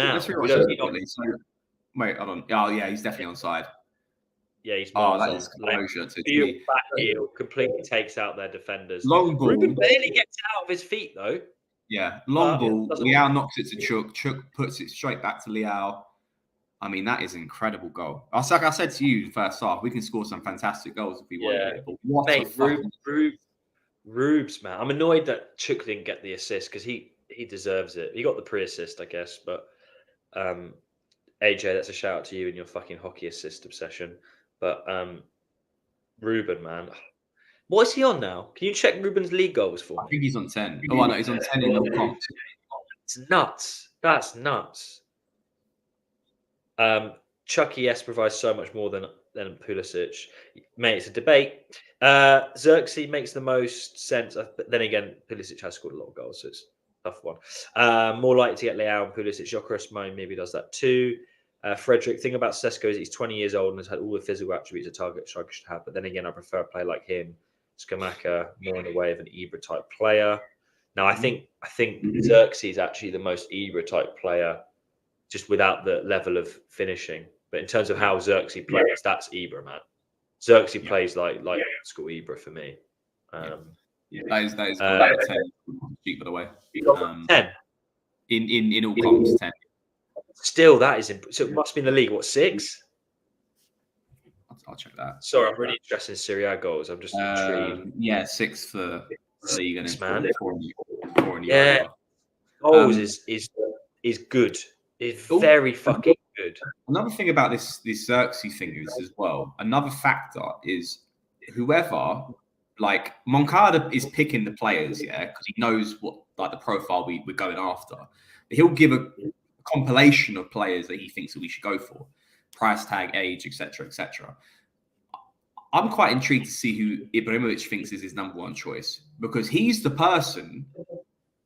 hold on. Oh, yeah, he's definitely onside. Yeah, he's that is closure to back heel completely takes out their defenders. Long ball. Ruben barely gets out of his feet, though. Yeah, long ball. Leao knocks it to Chuk. Chuk puts it straight back to Leao. I mean, that is an incredible goal. Like I said to you first half, we can score some fantastic goals if we want. Rubes, man. I'm annoyed that Chuk didn't get the assist because he deserves it. He got the pre-assist, I guess, but AJ, that's a shout out to you and your fucking hockey assist obsession. But Ruben, man, what is he on now? Can you check Ruben's league goals for I me? think he's on 10. Oh, no, he's on 10 in all comps. It's nuts. That's nuts. Chucky S provides so much more than Pulisic. Mate, it's a debate. Xerxes makes the most sense. But then again, Pulisic has scored a lot of goals, so it's a tough one. More likely to get Leao and Pulisic. Jokeris maybe does that too. Frederick, thing about Sesko is he's 20 years old and has had all the physical attributes a target striker should have. But then again, I prefer a player like him, Skamaka, more in the way of an Ibra type player. Now, I think Xerxes is actually the most Ibra type player, just without the level of finishing. But in terms of how Xerxes plays, that's Ibra, man. Xerxes plays like school Ibra for me. That is good. 10 cheap, by the way. 10 in all comps, 10. Still, that is so. It must be in the league. What, 6? I'll check that. Sorry, I'm really interested in Serie A goals. I'm just intrigued. Yeah, 6 for the league and then 4 in yeah, goals is good. It's very fucking good. Another thing about this Xerxes thing is as well. Another factor is whoever, like Moncada is picking the players, because he knows what the profile we're going after. He'll give a compilation of players that he thinks that we should go for, price tag, age, etc., etc. I'm quite intrigued to see who Ibrahimovic thinks is his number one choice, because he's the person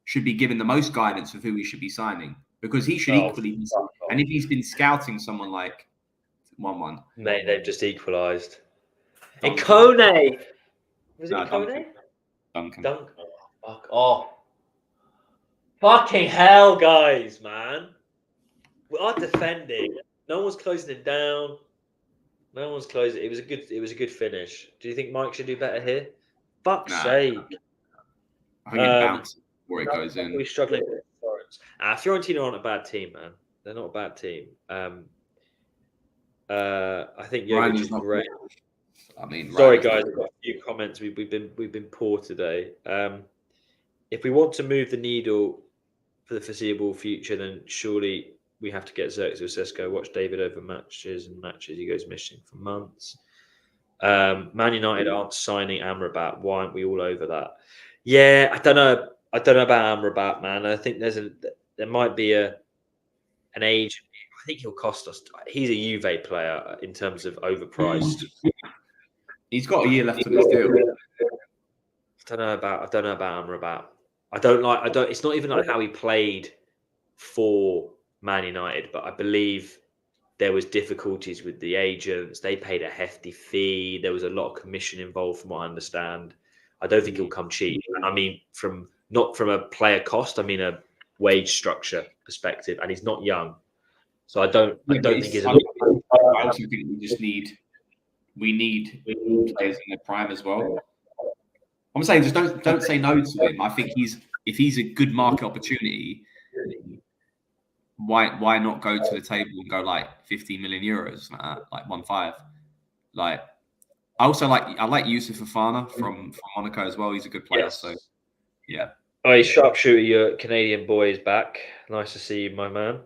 should be given the most guidance of who we should be signing, because he should equally be. And if he's been scouting someone like 1-1, mate, they've just equalised. Ikone, was it Ikone? Duncan. Oh, fucking hell, guys, man. We are defending. No one's closing it down. No one's closing. It was a good finish. Do you think Mike should do better here? Fuck's sake. I think it bounces before it goes in. We're struggling with Florence. Fiorentina aren't a bad team, man. They're not a bad team. I think Jokic is great. I mean, sorry guys, I've got a few comments. We've been poor today. If we want to move the needle for the foreseeable future, then surely we have to get Xerxes or Sesko. Watch David over matches. He goes missing for months. Man United aren't signing Amrabat. Why aren't we all over that? Yeah, I don't know about Amrabat, man. I think there might be an age. I think he'll cost us. He's a Juve player in terms of overpriced. He's got a year left on his deal. I don't know about Amrabat. It's not even like how he played for Man United, but I believe there was difficulties with the agents. They paid a hefty fee. There was a lot of commission involved, from what I understand. I don't think he'll come cheap. I mean, not from a player cost. I mean a wage structure perspective, and he's not young, so I don't think he's. I also think we need players in their prime as well. I'm saying just don't say no to him. I think if he's a good market opportunity, why not go to the table and go like 15 million euros, like 1.5? Like I like Yusuf Fofana from Monaco as well. He's a good player. Yes. So yeah. Oh, sharpshooter, your Canadian boy is back. Nice to see you, my man.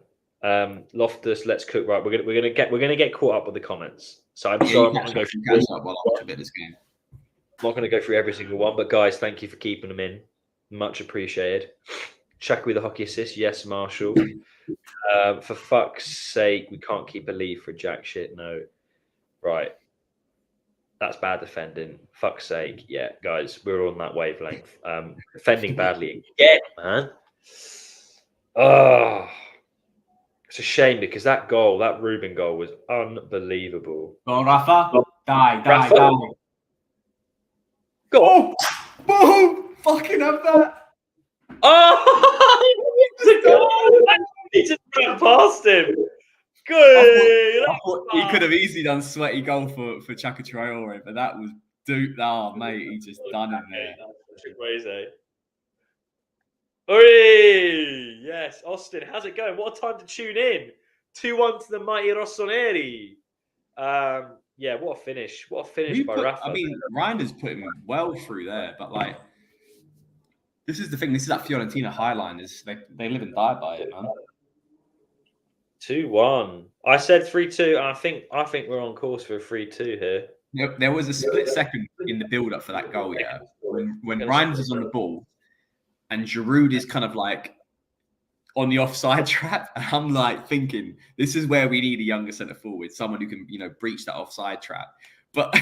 Loftus, let's cook. Right, we're gonna get caught up with the comments. So I'm sorry, I'm not going to go through this game. I'm not going to go through every single one, but guys, thank you for keeping them in. Much appreciated. Chuck with the hockey assist. Yes, Marshall. For fuck's sake, we can't keep a lead for jack shit. No. Right. That's bad defending. Fuck's sake. Yeah, guys, we're on that wavelength. Defending badly again, man. Oh, it's a shame because that Ruben goal was unbelievable. Go on, Rafa. Die. Go. Oh, boom! Fucking have that. Oh, it's a goal. He just ran past him. Good. I thought he could have easily done sweaty goal for Chaka Traore, but that was mate, he just done it there. Crazy. Oi! Yes, Austin, how's it going? What a time to tune in. 2-1 to the mighty Rossoneri. Yeah, what a finish. What a finish by Rafa. I mean, Ryan has put him well through there, but like This is the thing. This is that Fiorentina high line. Is they live and die by it, man. 2-1. I said 3-2, and I think we're on course for a 3-2 here. There was a split second in the build-up for that goal, yeah. When Rhymes is on the ball and Giroud is kind of like on the offside trap, and I'm like thinking, this is where we need a younger centre forward, someone who can, breach that offside trap. But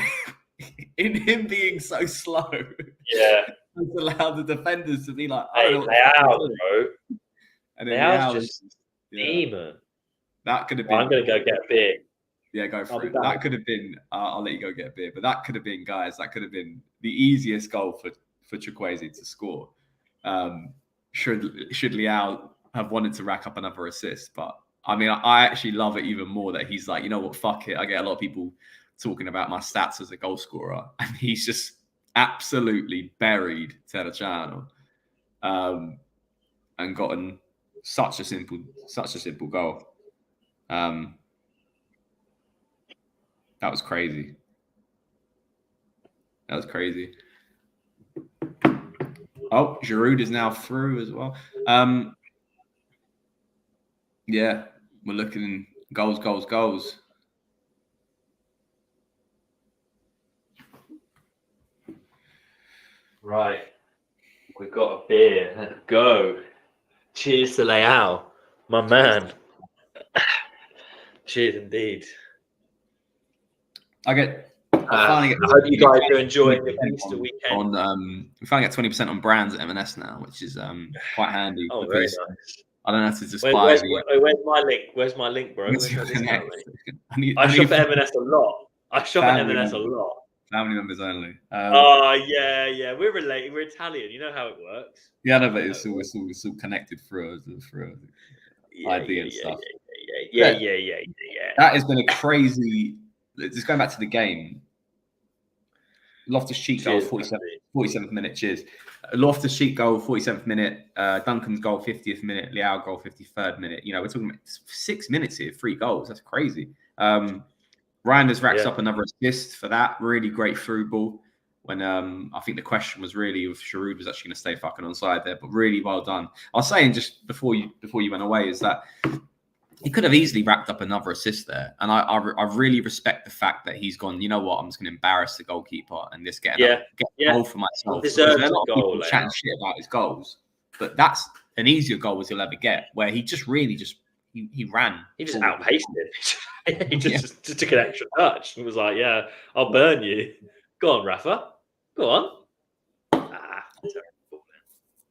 in him being so slow, it's allowed the defenders to be like, hey, Leao, bro. And then Leao's just demon. That could have been. I'm going to go get a beer. Yeah, go for it. That could have been. I'll let you go get a beer, but that could have been, guys. That could have been the easiest goal for Chukwueze to score. Should Leao have wanted to rack up another assist, but I mean, I actually love it even more that he's like, you know what, fuck it. I get a lot of people talking about my stats as a goal scorer, and he's just absolutely buried Terracciano, and gotten such a simple goal. That was crazy. Oh, Giroud is now through as well. Yeah, we're looking goals. Right. We've got a beer. Let's go. Cheers to Leao, my man. Cheers indeed. I hope you guys are enjoying the Easter weekend. We finally get 20% on brands at M&S now, which is quite handy. Oh, very nice. I don't have to just buy. Where's my link? Where's my link, bro? I shop at M&S a lot. Family members only. Yeah. We're related. We're Italian. You know how it works. Yeah, no, but it's all connected through ID and stuff. Yeah. That has been a crazy. Just going back to the game. Loftus-Cheek goal, 47th minute. Cheers. Loftus-Cheek goal, 47th minute. Duncan's goal, 50th minute. Leao goal, 53rd minute. We're talking about 6 minutes here, 3 goals. That's crazy. Ryan has racked up another assist for that. Really great through ball. When I think the question was really if Giroud was actually going to stay fucking onside there, but really well done. I was saying just before you went away is that he could have easily racked up another assist there, and I really respect the fact that he's gone. You know what? I'm just going to embarrass the goalkeeper and just get a goal for myself. Deserves a lot of people chatting shit about his goals, but that's an easier goal as he'll ever get. Where he just really he ran. He just outpaced it. He just took an extra touch and was like, "Yeah, I'll burn you. Go on, Rafa. Go on."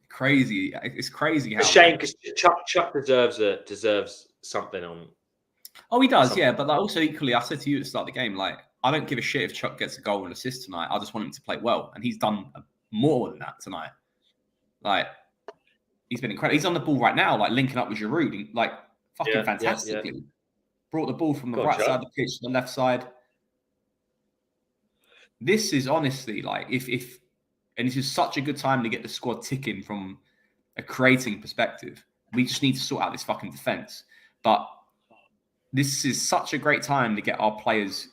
Crazy. It's crazy how. It's a shame because Chuck deserves something on. Oh, he does, yeah. But also equally, I said to you at the start of the game, like, I don't give a shit if Chuck gets a goal and assist tonight. I just want him to play well, and he's done more than that tonight. Like, he's been incredible. He's on the ball right now, like linking up with Giroud, like fucking fantastically. Yeah. Brought the ball from the right side of the pitch to the left side. This is honestly like and this is such a good time to get the squad ticking from a creating perspective. We just need to sort out this fucking defense. But this is such a great time to get our players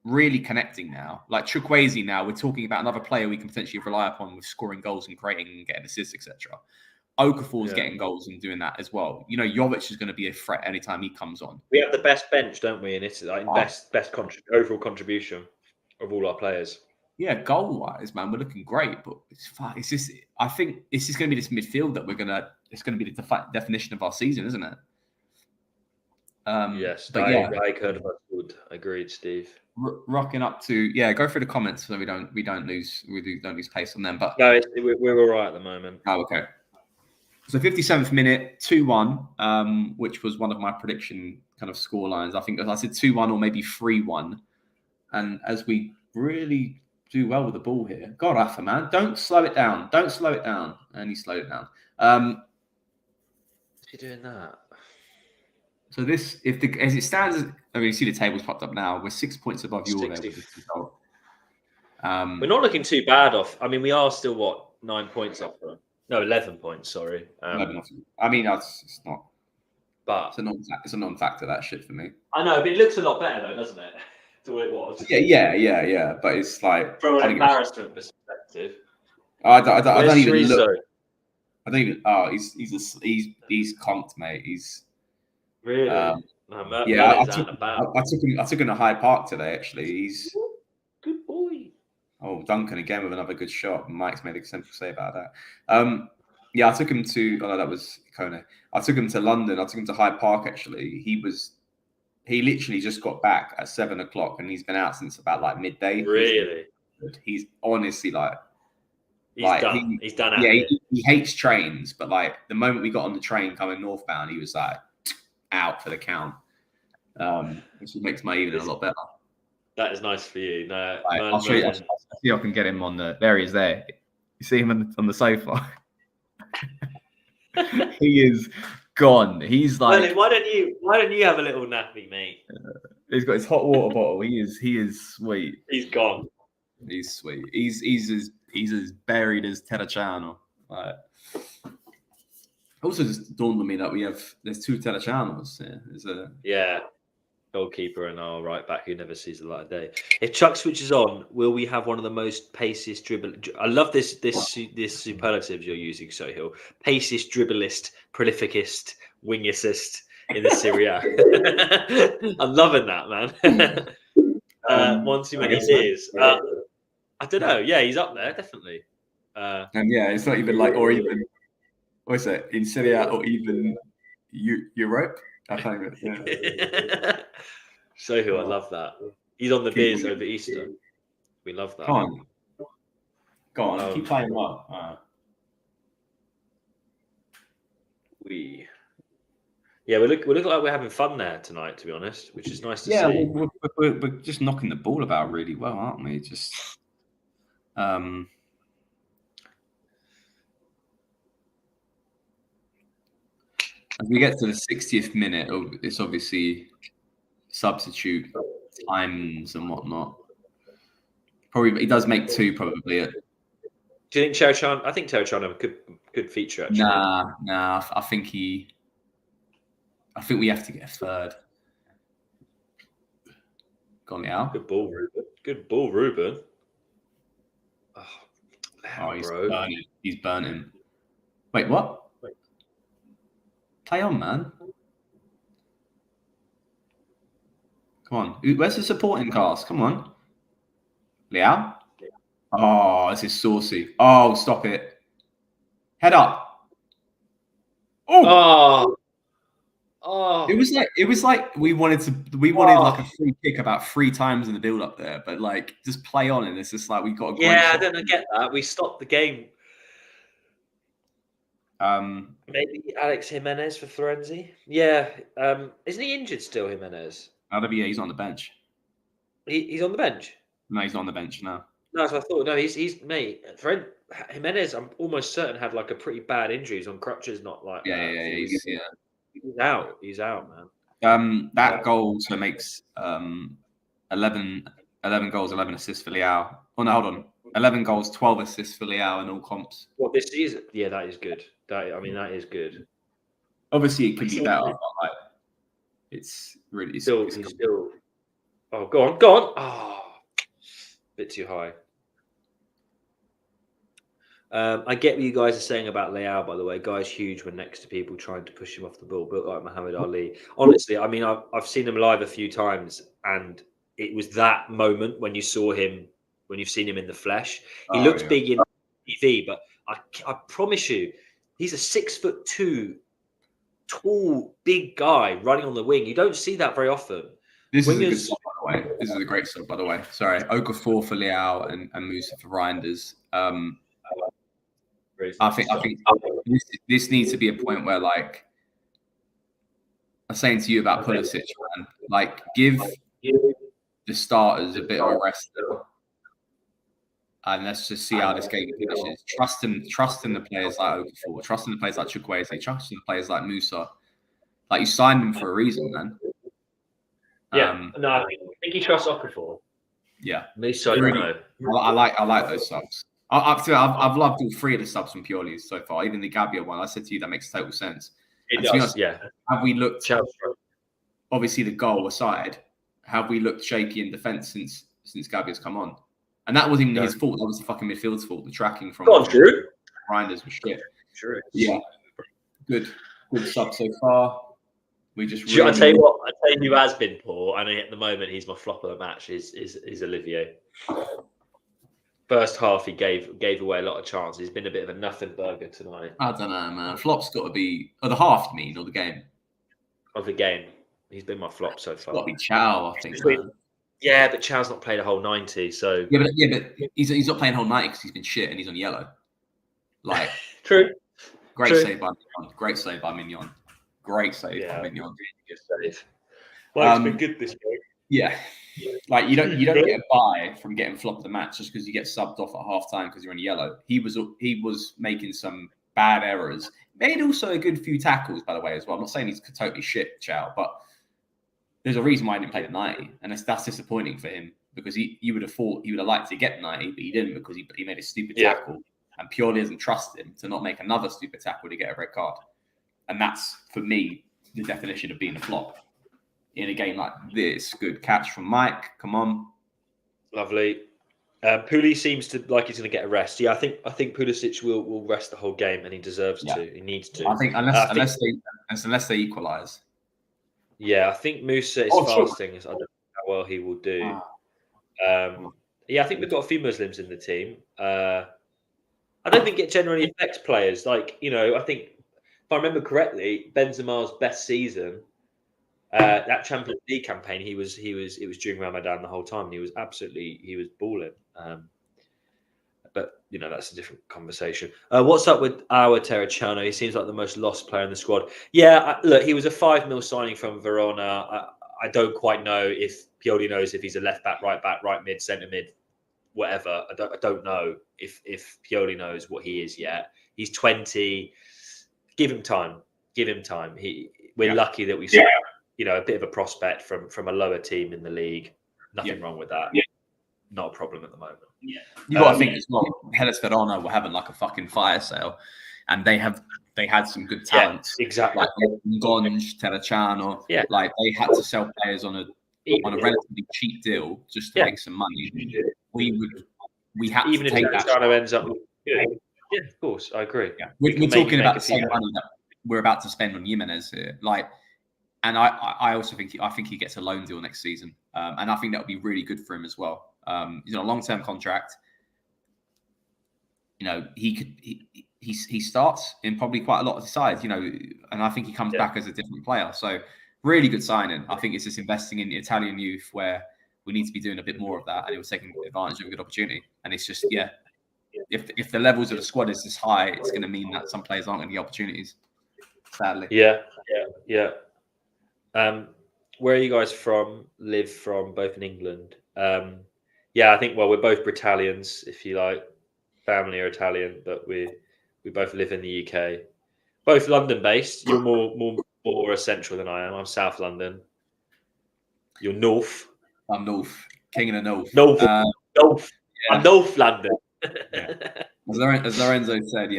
really connecting now. Like Chukwueze now, we're talking about another player we can potentially rely upon with scoring goals and creating and getting assists, etc. Okafor's getting goals and doing that as well. Jovic is going to be a threat anytime he comes on. We have the best bench, don't we? And it's like best overall contribution of all our players. Yeah, goal-wise, man, we're looking great, but it's just. I think it's just going to be this midfield that it's going to be the definition of our season, isn't it? Yes, but I heard about good. Agreed, Steve. Rocking up to go through the comments so we don't lose pace on them. But no, we're all right at the moment. Oh, okay. So 57th minute, 2-1, which was one of my prediction kind of score lines. I think I said 2-1 or maybe 3-1, and as we really do well with the ball here. God, Rafa, man, don't slow it down. And he slowed it down. Is he doing that? So this, as it stands, you see the tables popped up now. We're 6 points above you there. We're not looking too bad off. I mean, we are still 9 points off them. No, 11 points. Sorry. 11 off. I mean, it's not. But it's a non-factor, that shit for me. I know, but it looks a lot better though, doesn't it? To what it was. Yeah. But it's like from an embarrassment perspective. I don't even look. I don't even. Oh, he's conked, mate. He's really. Yeah, I took him to Hyde Park today. Actually, he's good boy. Oh, Duncan again with another good shot. Mike's made a simple say about that. Yeah, I took him to. Oh no, that was Kone. I took him to London. I took him to Hyde Park. Actually, he literally just got back at 7 o'clock, and he's been out since about like midday. Really, he's honestly he's done. He's done. Yeah, he hates trains, but like the moment we got on the train coming northbound, he was like out for the count, which makes my evening a lot better. That is nice for you. No, right, I'll show you. I'll see if I can get him on the. There he is. There, you see him on the sofa. He is gone. He's like. Merlin, why don't you have a little nappy, mate? He's got his hot water bottle. He is sweet. He's gone. He's sweet. He's as buried as Terracciano. Also, just dawned on me that there's two Terraccianos. Yeah, goalkeeper and our right back who never sees the light of day. If Chuck switches on, will we have one of the most paciest dribble? I love this superlatives you're using, Sohail. Paciest, dribblist, prolificist, wing assist in the Serie A. I'm loving that, man. One too many years. I don't know. Yeah, he's up there definitely. And yeah, it's not even like, or even what is it in Serie A or even Europe. I think yeah. Sohail, I love that. He's on the beers over Easter. We love that. Go on. Keep playing well. We look like we're having fun there tonight, to be honest, which is nice to see. Yeah, we're just knocking the ball about really well, aren't we? Just as we get to the 60th minute, it's obviously substitute times and whatnot. Probably he does make two, probably. Do you think Terracciano? I think Terracciano a good feature actually. Nah. I think we have to get a third. Gone out. Good ball, Ruben. He's burning. Wait, what? Play on, man. Come on. Where's the supporting cast? Come on. Liao? Oh, this is saucy. Oh, stop it. Head up. Oh. It was like we wanted like a free kick about 3 times in the build up there, but like just play on, and it's just like we got a great shot. I don't get that. We stopped the game. Maybe Alex Jimenez for Florenzi. Yeah. Isn't he injured still, Jimenez? He's on the bench. He's on the bench? No, he's not on the bench now. No, that's what I thought. No, he's mate. Jimenez, I'm almost certain had like a pretty bad injury. He's on crutches, not like He's out. He's out, man. That goal also makes 11 goals, 11 assists for Liao. Oh no, hold on. 11 goals, 12 assists for Liao in all comps. What this season? Yeah, that is good. That is good. Obviously, it could be better, but like, it's really he's still. Oh, go on. Oh, bit too high. I get what you guys are saying about Leao, by the way. Guy's huge when next to people trying to push him off the ball, built like Muhammad Ali. Honestly, I mean, I've seen him live a few times, and it was that moment when you saw him, when you've seen him in the flesh. He looks big in TV, but I promise you, he's a 6'2", tall, big guy running on the wing. You don't see that very often. This is a good sub, by the way. This is a great sub, by the way. Sorry, Okafor for Leao and Musa for Reinders. I think this needs to be a point where, like, I'm saying to you about Pulisic, man, like, give the starters a bit of a rest, and let's just see how this game finishes. Trusting the players like Okafor, trusting the players like Chukwueze, trusting the players like Musa. Like, you signed them for a reason, man. Yeah, I think he trusts Okafor. Yeah, Musa, I like those subs. I've loved all 3 of the subs from Pioli so far, even the Gabbia one. I said to you that makes total sense. It does, honest, yeah. Have we looked? Obviously, the goal aside, have we looked shaky in defence since Gabbia's come on? And that wasn't even his fault. That was the fucking midfield's fault. The tracking from Drew. Reinders was shit. Sure. Yeah, good sub so far. We just I tell you who has been poor, and at the moment he's my flop of the match. Is Olivier. First half he gave away a lot of chances. He's been a bit of a nothing burger tonight. I don't know, man. Flop's got to be the half, you mean, or the game? Of the game, he's been my flop so far. Got to be Chow, I think. Man. Yeah, but Chow's not played a whole 90, so yeah, but he's not playing whole 90 because he's been shit and he's on yellow. Like true. Great save by Mignon. Great save by Mignon. Great save by Mignon. Good save. Well, it's been good this game. Yeah. Like you don't get a buy from getting flopped the match just because you get subbed off at half time because you're in yellow. He was making some bad errors. Made also a good few tackles, by the way, as well. I'm not saying he's totally shit, Chow, but there's a reason why he didn't play the 90, and that's disappointing for him because you would have thought he would have liked to get 90, but he didn't because he made a stupid tackle and purely doesn't trust him to not make another stupid tackle to get a red card. And that's, for me, the definition of being a flop. In a game like this, good catch from Mike. Come on. Lovely. Puli seems to like he's going to get a rest. Yeah, I think Pulisic will rest the whole game, and he deserves to. He needs to. I think unless they equalise. Yeah, I think Musa is fasting. I don't know how well he will do. Yeah, I think we've got a few Muslims in the team. I don't think it generally affects players. Like, I think if I remember correctly, Benzema's best season. That Champions League campaign, it was during Ramadan the whole time, and he was balling. But that's a different conversation. What's up with our Terracciano? He seems like the most lost player in the squad. Yeah, look, he was a 5 mil signing from Verona. I don't quite know if Pioli knows if he's a left back, right mid, centre mid, whatever. I don't know if Pioli knows what he is yet. He's 20. Give him time. We're lucky that we saw. A bit of a prospect from a lower team in the league. Nothing wrong with that. Not a problem at the moment. Yeah. You got to think as well, Hellas Verona were having like a fucking fire sale, and they had some good talents. Yeah, exactly. Like Gonj, Terracciano. Yeah. Like they had to sell players on a relatively cheap deal just to make some money. We had even to take that. Even if ends up. Yeah, of course, I agree. Yeah. We're talking about the same money that we're about to spend on Jimenez here. Like, and I also think he gets a loan deal next season, and I think that would be really good for him as well. He's on a long-term contract. He starts in probably quite a lot of the sides. And I think he comes back as a different player. So really good signing. I think it's just investing in the Italian youth where we need to be doing a bit more of that, and it was taking advantage of a good opportunity. And it's just if the levels of the squad is this high, it's going to mean that some players aren't going to get opportunities. Sadly. Yeah. Where are you guys from? Live from both in England. I think we're both Britallians, if you like. Family are Italian, but we both live in the UK. Both London based. You're more central than I am. I'm South London. You're North. I'm North. King of the North. North. I'm North London. As Lorenzo said,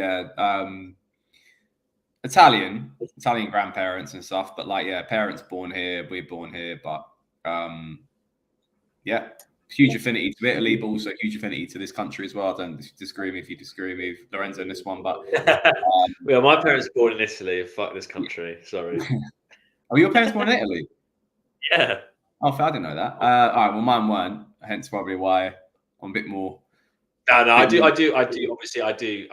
Italian grandparents and stuff, but parents born here, we're born here, but huge affinity to Italy, but also huge affinity to this country as well. Don't disagree with me if you disagree with Lorenzo in this one, but my parents are born in Italy. Fuck this country. Sorry. Are your parents born in Italy? Yeah. Oh, I didn't know that. All right, well, mine weren't. Hence, probably why I'm a bit more. No, I do. Obviously, I do.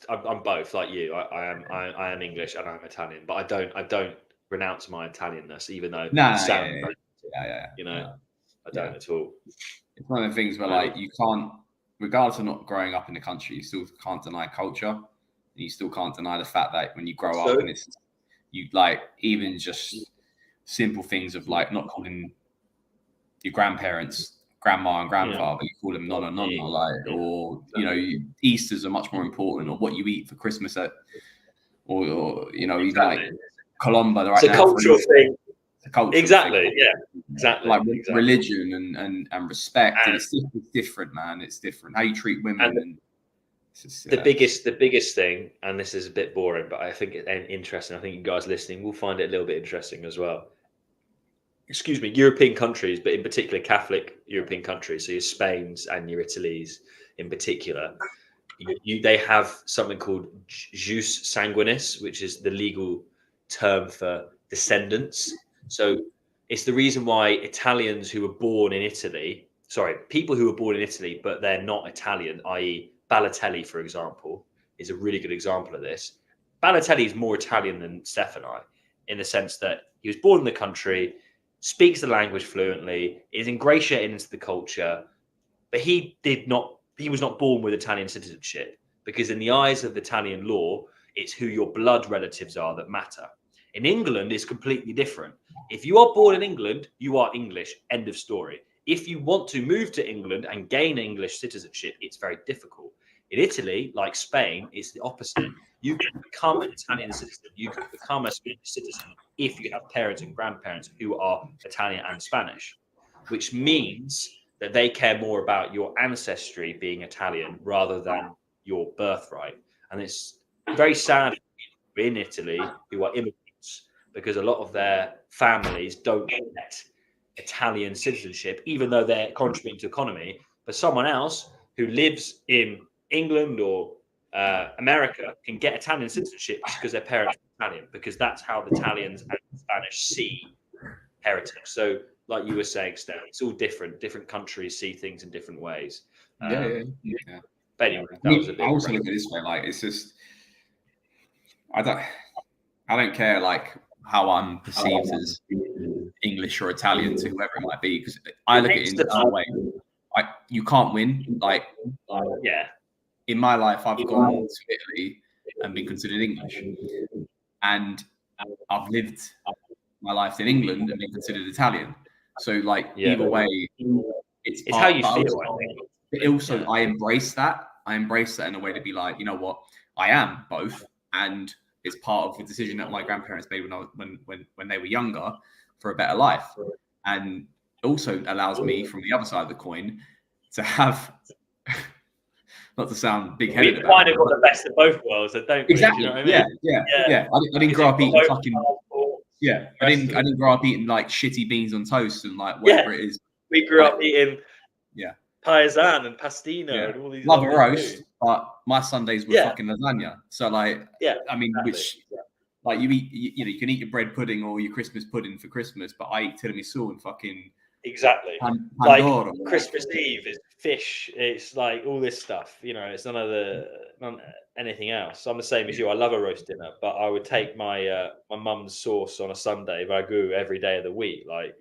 I'm both like you. I am English and I'm Italian, but I don't renounce my Italianness, even though I don't at all. It's one of the things where you can't, regardless of not growing up in the country, you still can't deny culture, and you still can't deny the fact that when you grow up and it's even just simple things of not calling your grandparents grandma and grandfather, you call them nonna, or Easter's are much more important, or what you eat for Christmas or Colombo. Right, it's a cultural thing. It's a cultural exactly thing. Yeah, exactly. Religion and respect, and it's different, man. It's different how you treat women. And the biggest thing, and this is a bit boring, but I think it's interesting. I think you guys listening will find it a little bit interesting as well. Excuse me, European countries, but in particular Catholic European countries, so your Spain's and your Italy's in particular, They have something called jus sanguinis, which is the legal term for descendants. So it's the reason why Italians who were born in Italy, people who were born in Italy, but they're not Italian, i.e. Balotelli, for example, is a really good example of this. Balotelli is more Italian than Stefano in the sense that he was born in the country, speaks the language fluently, is ingratiated into the culture, but he was not born with Italian citizenship, because in the eyes of Italian law, it's who your blood relatives are that matter. In England, it's completely different. If you are born in England, you are English, end of story. If you want to move to England and gain English citizenship, it's very difficult. In Italy, like Spain, it's the opposite. You can become an Italian citizen. You can become a Spanish citizen if you have parents and grandparents who are Italian and Spanish, which means that they care more about your ancestry being Italian rather than your birthright. And it's very sad in Italy who are immigrants, because a lot of their families don't get Italian citizenship, even though they're contributing to the economy. But someone else who lives in England or America can get Italian citizenship just because their parents are Italian, because that's how the Italians and the Spanish see heritage. So, like you were saying, Stan, it's all different. Different countries see things in different ways. Yeah. But anyway, I also look at it this way: like, it's just I don't care like how I'm perceived as English or Italian to whoever it might be, because I look at it in that way. You can't win. Like, in my life, I've gone to Italy and been considered English, and I've lived my life in England and been considered Italian. So, like, either way, it's how you feel. But also, I embrace that. I embrace that in a way to be like, you know what, I am both, and it's part of the decision that my grandparents made when they were younger for a better life, and also allows me, from the other side of the coin, to have. Not to sound big-headed. We've kind of got the best of both worlds, so don't we? Exactly. You know what I mean? Yeah. I didn't grow up eating fucking. Yeah, I didn't grow up eating like shitty beans on toast and like whatever it is. We grew up eating paisan and pastino and all these. Love a roast, foods. But my Sundays were fucking lasagna. So like, I mean, like you eat, you can eat your bread pudding or your Christmas pudding for Christmas, but I eat tiramisu and fucking. Exactly. Like Christmas Eve is fish. It's like all this stuff. It's none anything else. I'm the same as you. I love a roast dinner, but I would take my my mum's sauce on a Sunday ragu every day of the week. Like,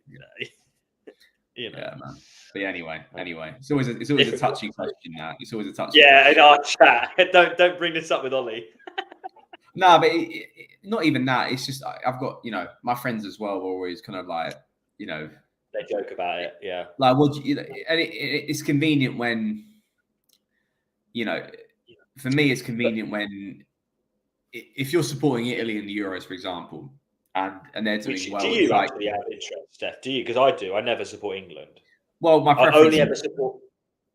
Yeah, man. But anyway, it's always a touchy question. Now it's always a touchy. Yeah, in our chat, don't bring this up with Ollie. No, but not even that. It's just I've got my friends as well. Are always kind of like They joke about it, yeah. Like, and it's convenient when, for me, it's convenient when, if you're supporting Italy in the Euros, for example, and they're doing well. Do you actually have interest, Steph? Do you? Because I do. I never support England. Well, my preference. I only ever support.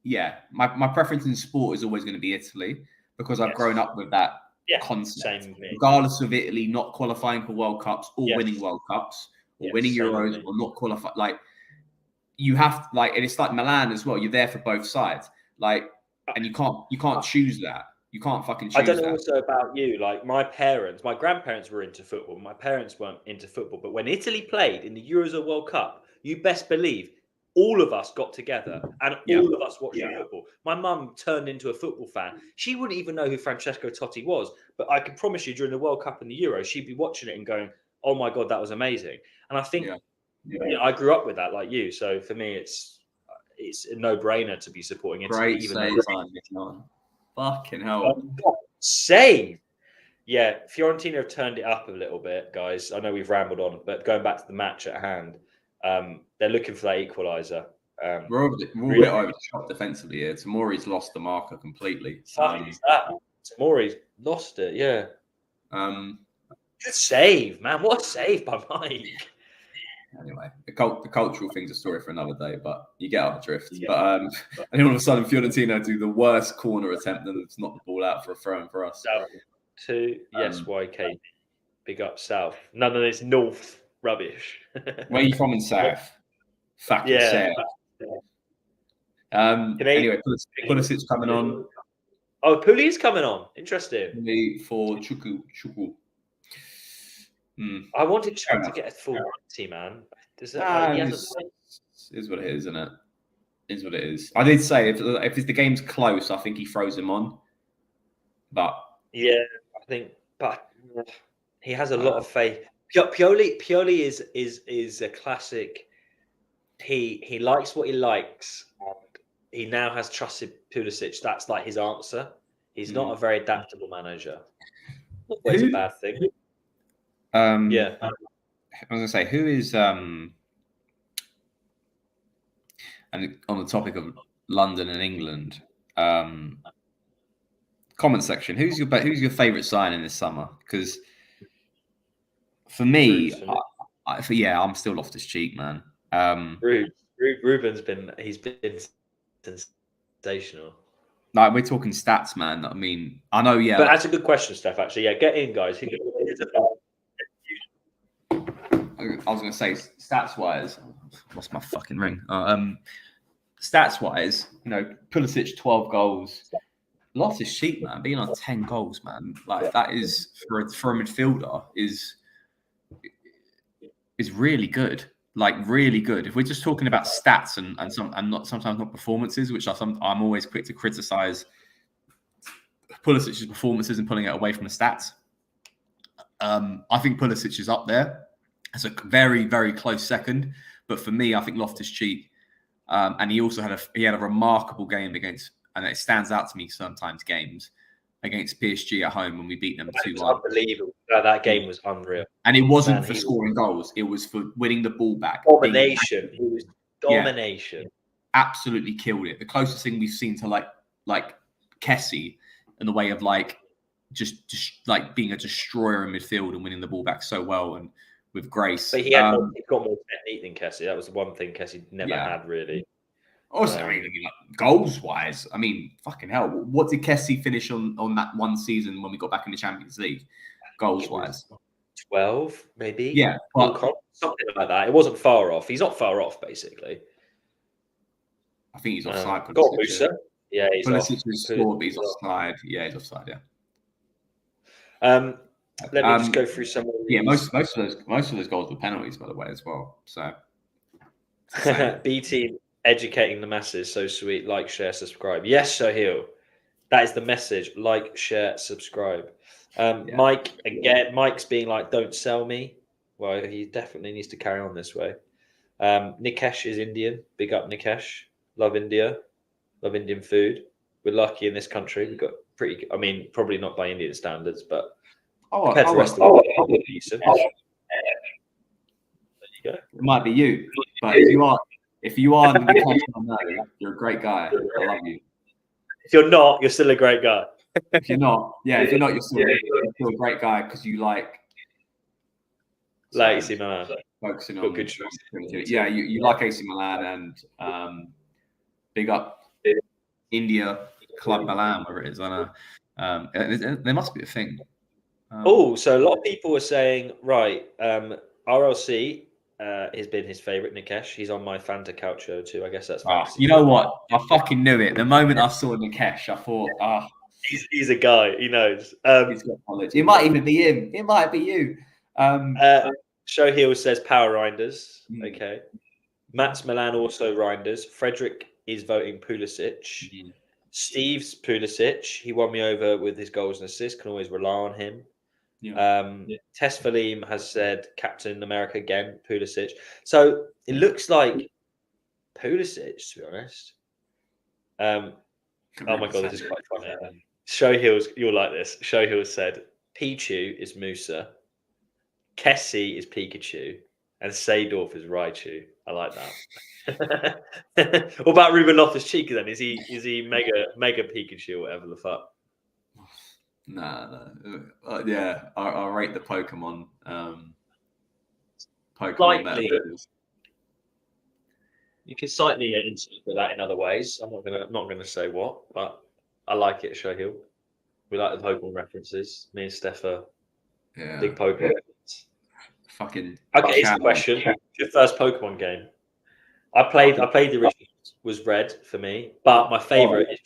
Yeah, my preference in sport is always going to be Italy, because I've grown up with that concept. Same with me. Regardless of Italy not qualifying for World Cups or winning World Cups or winning Euros or not qualifying, like. You have and it's like Milan as well. You're there for both sides, and you can't choose that. You can't fucking choose that. I don't know also about you. Like my grandparents were into football. My parents weren't into football. But when Italy played in the Euros or World Cup, you best believe all of us got together and all of us watched football. My mum turned into a football fan. She wouldn't even know who Francesco Totti was, but I can promise you, during the World Cup and the Euros, she'd be watching it and going, "Oh my god, that was amazing!" And I think. I grew up with that, like you. So for me, it's a no-brainer to be supporting Italy. Great save, fucking hell! Save. Yeah, Fiorentina have turned it up a little bit, guys. I know we've rambled on, but going back to the match at hand, they're looking for that equaliser. We're a bit over the top defensively here. Tomori's lost the marker completely. Tomori's lost it. Yeah. Good save, man! What a save by Mike. Anyway, the cultural thing's a story for another day, but you get out the drift. But and then all of a sudden, Fiorentina do the worst corner attempt and it's knocked the ball out for a throw-in for us. South to YK, big up South. None of this North rubbish. Where are you from in South? Fucking South. Anyway, Pulisic's coming on. Oh, Puli's coming on. Interesting. For Chuku. I wanted Chuck to get a full 90, man. Does that, is what it is, isn't it? Is what it is. I did say if the game's close, I think he throws him on. But yeah, I think, but he has a lot of faith. Pioli is a classic. He likes what he likes. He now has trusted Pulisic. That's like his answer. He's not a very adaptable manager. Not always a bad thing. Yeah. I was gonna say, who is and on the topic of London and England, comment section. Who's your favourite signing this summer? Because for me, I'm still Loftus-Cheek, man. Ruben's been sensational. Like, we're talking stats, man. I mean, I know, yeah. But that's a good question, Steph. Actually, yeah, get in, guys. I was going to say, stats-wise, lost my fucking ring. Stats-wise, Pulisic 12 goals. Loftus-Cheek, man, being on 10 goals, man, like that is for a midfielder is really good. Like, really good. If we're just talking about stats and sometimes not performances, which I'm always quick to criticize Pulisic's performances and pulling it away from the stats. I think Pulisic is up there as a very, very close second. But for me, I think Loftus-Cheek, and he also had a remarkable game against, and it stands out to me sometimes, games against PSG at home when we beat them 2-1. Unbelievable. That game was unreal. And it wasn't for scoring goals. It was for winning the ball back. Domination. It was domination. Yeah, absolutely killed it. The closest thing we've seen to like Kessie in the way of just like being a destroyer in midfield and winning the ball back so well and with grace. But he got more technique than Kessie. That was the one thing Kessie never had, really. Also, goals-wise, I mean, fucking hell. What did Kessie finish on that one season when we got back in the Champions League, goals-wise? 12, maybe? Yeah. Something like that. It wasn't far off. He's not far off, basically. I think he's offside. Got Musa. Yeah, he's Pulisic has scored, but he's offside. Yeah, he's offside, Let me just go through some of these. Yeah, most of those goals were penalties, by the way, as well. So B team educating the masses, so sweet. Like, share, subscribe. Yes, Sohail. That is the message. Like, share, subscribe. Mike, again, Mike's being like, don't sell me. Well, he definitely needs to carry on this way. Nikesh is Indian. Big up, Nikesh. Love India. Love Indian food. We're lucky in this country. We've got probably not by Indian standards, but compared to the rest of the world, decent. There you go. It might be you, but if you are Nikesh, you're a great guy. I love you. If you're not, you're still a great guy. If you're not, you're still a great guy because you like AC Milan. Focusing on good choice. Yeah, you like AC Milan and big up India Club Milan, wherever it is. I know there must be a thing. So a lot of people were saying, right, RLC has been his favourite, Nikesh. He's on my Fanta Calcio too. I guess that's you know what? I fucking knew it. The moment I saw Nikesh, I thought, he's a guy. He knows. He's got knowledge. It might even be him. It might be you. Showheel says Power Reinders. Okay. Matt's Milan also Reinders. Frederick is voting Pulisic. Steve's Pulisic. He won me over with his goals and assists. Can always rely on him. Tess Falim has said Captain America again, Pulisic. So it looks like Pulisic, to be honest. Oh my god, this is quite funny. Showhills, you'll like this. Showhill said Pichu is Musa, Kessie is Pikachu, and Seedorf is Raichu. I like that. What about Ruben Loftus-Cheek then? Is he mega Pikachu or whatever the fuck? No. Yeah, I'll rate the Pokemon. Slightly. You can slightly interpret that in other ways. I'm not gonna say what, but I like it. Showhill. We like the Pokemon references. Me and Steph are big Pokemon. Fucking. Okay, here's the question. Your first Pokemon game. I played the original. Was red for me, but my favorite is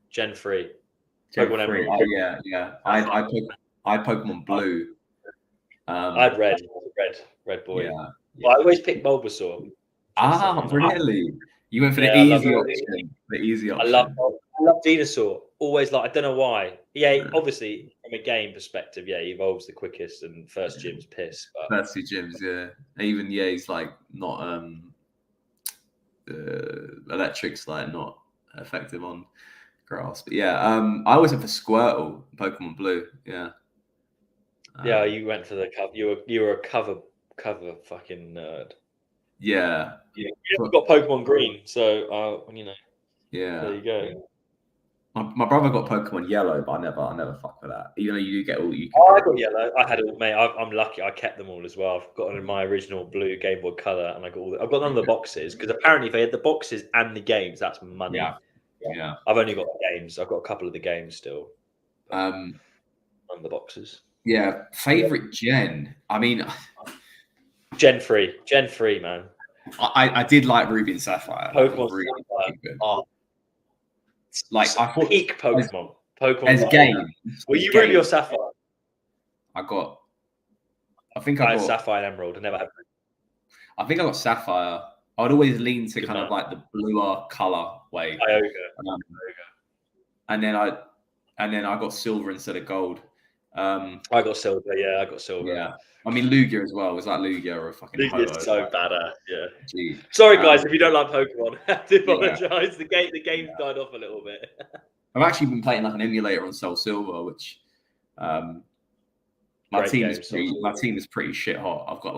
Gen 3. Pokemon Gen 3. Emerald. Oh yeah. I Pokemon Blue. I had red boy. Yeah. But I always pick Bulbasaur. Really? You went for the Yeah, I love easy it. option. The easy I love option. Venusaur. Always I don't know why. Yeah, obviously from a game perspective, he evolves the quickest and first gym's piss. But First two gyms, yeah. Even he's like not electric's like not effective on grass. But yeah, I always went for Squirtle, Pokemon Blue. Yeah. Yeah, you went for the cover. You were a cover fucking nerd. Yeah. You got Pokemon Green, so Yeah. there you go. My brother got Pokemon Yellow, but I never fuck with that. Even though you do get all you. I got Yellow. I had all, mate. I'm lucky. I kept them all as well. I've got my original blue Game Boy Color, and I got I've got none of the boxes because apparently if they had the boxes and the games, that's money. Yeah. I've only got the games. I've got a couple of the games still. None of the boxes. Yeah. Favorite gen. I mean, Gen 3, man. I did like Ruby and Sapphire. Pokemon really Sapphire. Oh, like I thought peak Pokemon. As games. Were you Ruby or Sapphire? I think I got Sapphire and Emerald. I never had. I think I got Sapphire. I would always lean to kind of like the bluer color way. And then I got silver instead of gold. I got silver. Yeah, I got silver. Yeah. I mean Lugia as well. It was like Lugia or a fucking Lugia's so badass. Yeah. Gee. Sorry guys, if you don't like Pokemon, I have to apologise. The game's died off a little bit. I've actually been playing like an emulator on Soul Silver, which my team is pretty shit hot. I've got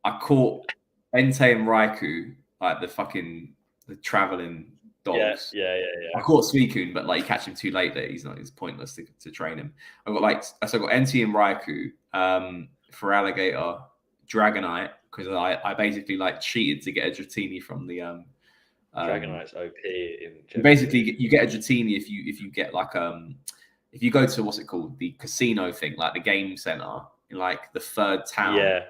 I caught Entei and Raikou, like the traveling dogs. Yeah. I caught Suicune, but you catch him too late that it's pointless to train him. I've got I got Entei and Raikou, for Alligator, Dragonite, because I basically cheated to get a Dratini from the Dragonite's OP in basically you get a Dratini if you get if you go to what's it called, the casino thing, the game center in the third town. Yeah.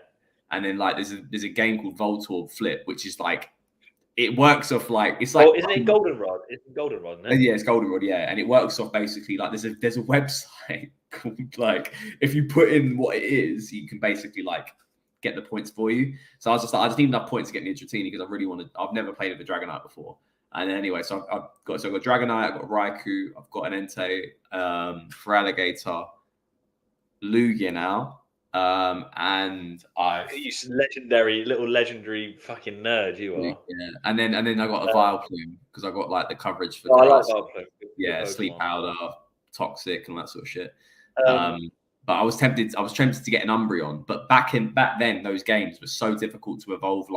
And then there's a game called Voltorb Flip, which is it works off it's isn't it Goldenrod? It's Goldenrod, isn't it? Yeah, it's Goldenrod, yeah. And it works off basically there's a website called if you put in what it is, you can basically get the points for you. So I was just I just need enough points to get me a Dratini because I really wanted. I've never played with a Dragonite before. And then anyway, so I've got Dragonite, I've got Raikou, I've got an Entei, for Alligator, Lugia now, and you legendary fucking nerd you are. Yeah, and then I got a Vileplume because I got the coverage for. I like Vileplume. Yeah, Sleep Powder, Toxic, and all that sort of shit. But I was tempted to get an Umbreon, but back then those games were so difficult to evolve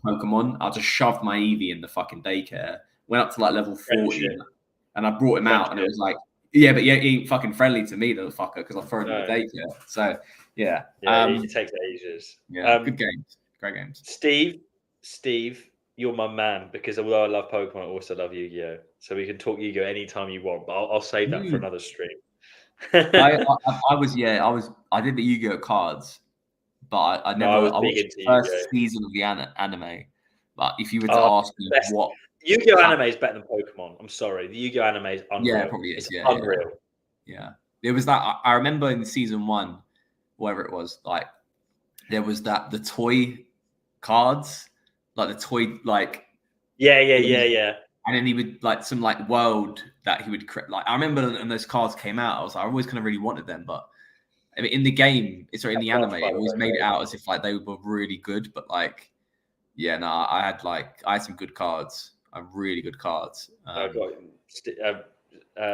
Pokemon. I just shoved my Eevee in the fucking daycare, went up to level 40, and I brought him out, and it was he ain't fucking friendly to me, little fucker, because I thrown him in the daycare. So yeah, it takes ages. Yeah, good games, great games. Steve, you're my man because although I love Pokemon, I also love Yu-Gi-Oh. So we can talk Yu-Gi-Oh anytime you want, but I'll save that for another stream. I did the Yu-Gi-Oh cards, but I watched the first season of the anime. But if you were to ask me what Yu-Gi-Oh anime is better than Pokemon, I'm sorry, the Yu-Gi-Oh anime is unreal. Yeah, it probably is. It's unreal. Yeah, there was that. I remember in season 1, whatever it was, there was the toy cards, the toy Yeah. And then he would some world that he would create. I remember when those cards came out, I always kind of really wanted them, but I mean, in the game, in the anime, it always made it out as if they were really good. But I had some good cards, really good cards.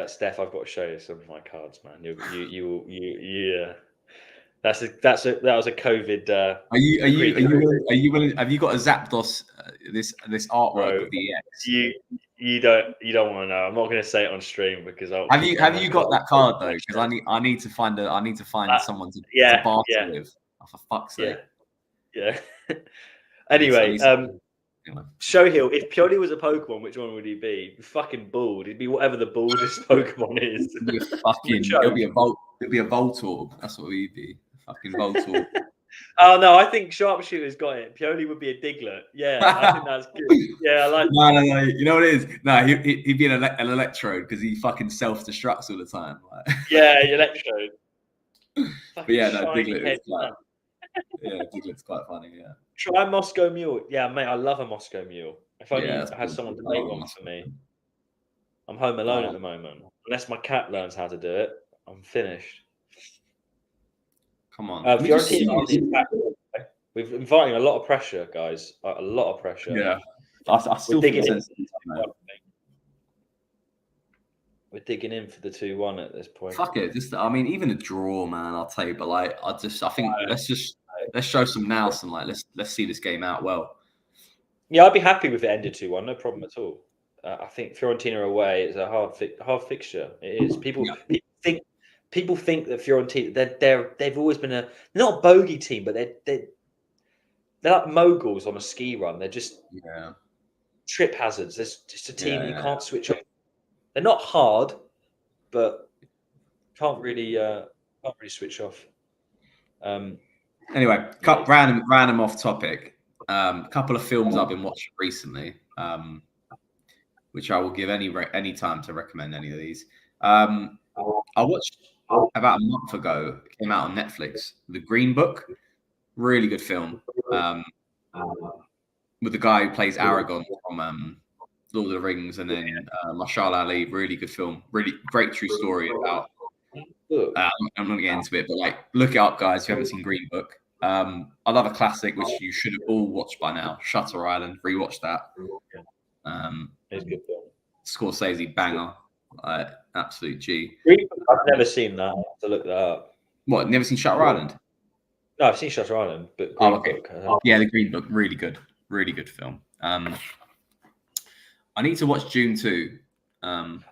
Steph, I've got to show you some of my cards, man. Yeah. That was a COVID. Are you willing? Have you got a Zapdos? This artwork of the EX. You don't want to know. I'm not going to say it on stream because have you got that card though? Because I need to find someone to barter with. Oh, for fuck's sake. Yeah. Anyway, Showhill. If Pioli was a Pokemon, which one would he be? He'd be fucking bald. He'd be whatever the baldest Pokemon is. It'll be a Voltorb. That's what he'd be. Fucking Voltorb. Oh no, I think sharpshooter's got it. Pioli would be a Diglett. Yeah, I think that's good. Yeah, I like. No. You know what it is? No, he'd be an electrode because he fucking self-destructs all the time. Like. Yeah, electrode. But yeah, no, Shiny Diglett head. is quite. Yeah, Diglett's quite funny. Yeah. Try Moscow Mule. Yeah, mate, I love a Moscow Mule. If only Yeah, I had someone to make one for me. I'm home alone at the moment. Unless my cat learns how to do it, I'm finished. Come on. Fiorentina, we've inviting a lot of pressure, guys. A lot of pressure. Yeah. I still think we're digging in for the 2-1 at this point. Fuck it. Even a draw, man, I'll tell you. But like, I think let's show some nous and like let's see this game out well. Yeah, I'd be happy with it ended 2-1, no problem at all. I think Fiorentina away is a hard fixture. It is. People think that Fiorentina they've always been they're not a bogey team, but they're like moguls on a ski run. They're just trip hazards. There's just a team you can't switch off. They're not hard, but can't really switch off. Anyway, random off topic. Couple of films I've been watching recently, which I will give any time to recommend any of these. I watched about a month ago. It came out on Netflix. The Green Book, really good film. With the guy who plays Aragorn from Lord of the Rings, and then Marshall Ali, really good film. Really great true story about. I'm not getting into it, but like, look it up, guys. If you haven't seen Green Book. I love a classic which you should have all watched by now. Shutter Island. Rewatch that. It's a good film. Scorsese banger. Absolute G. I've never seen that. I have to look that up. What? Never seen Shutter Island? No, I've seen Shutter Island, but okay. Yeah, the Green Book, really good film. I need to watch Dune 2. I'm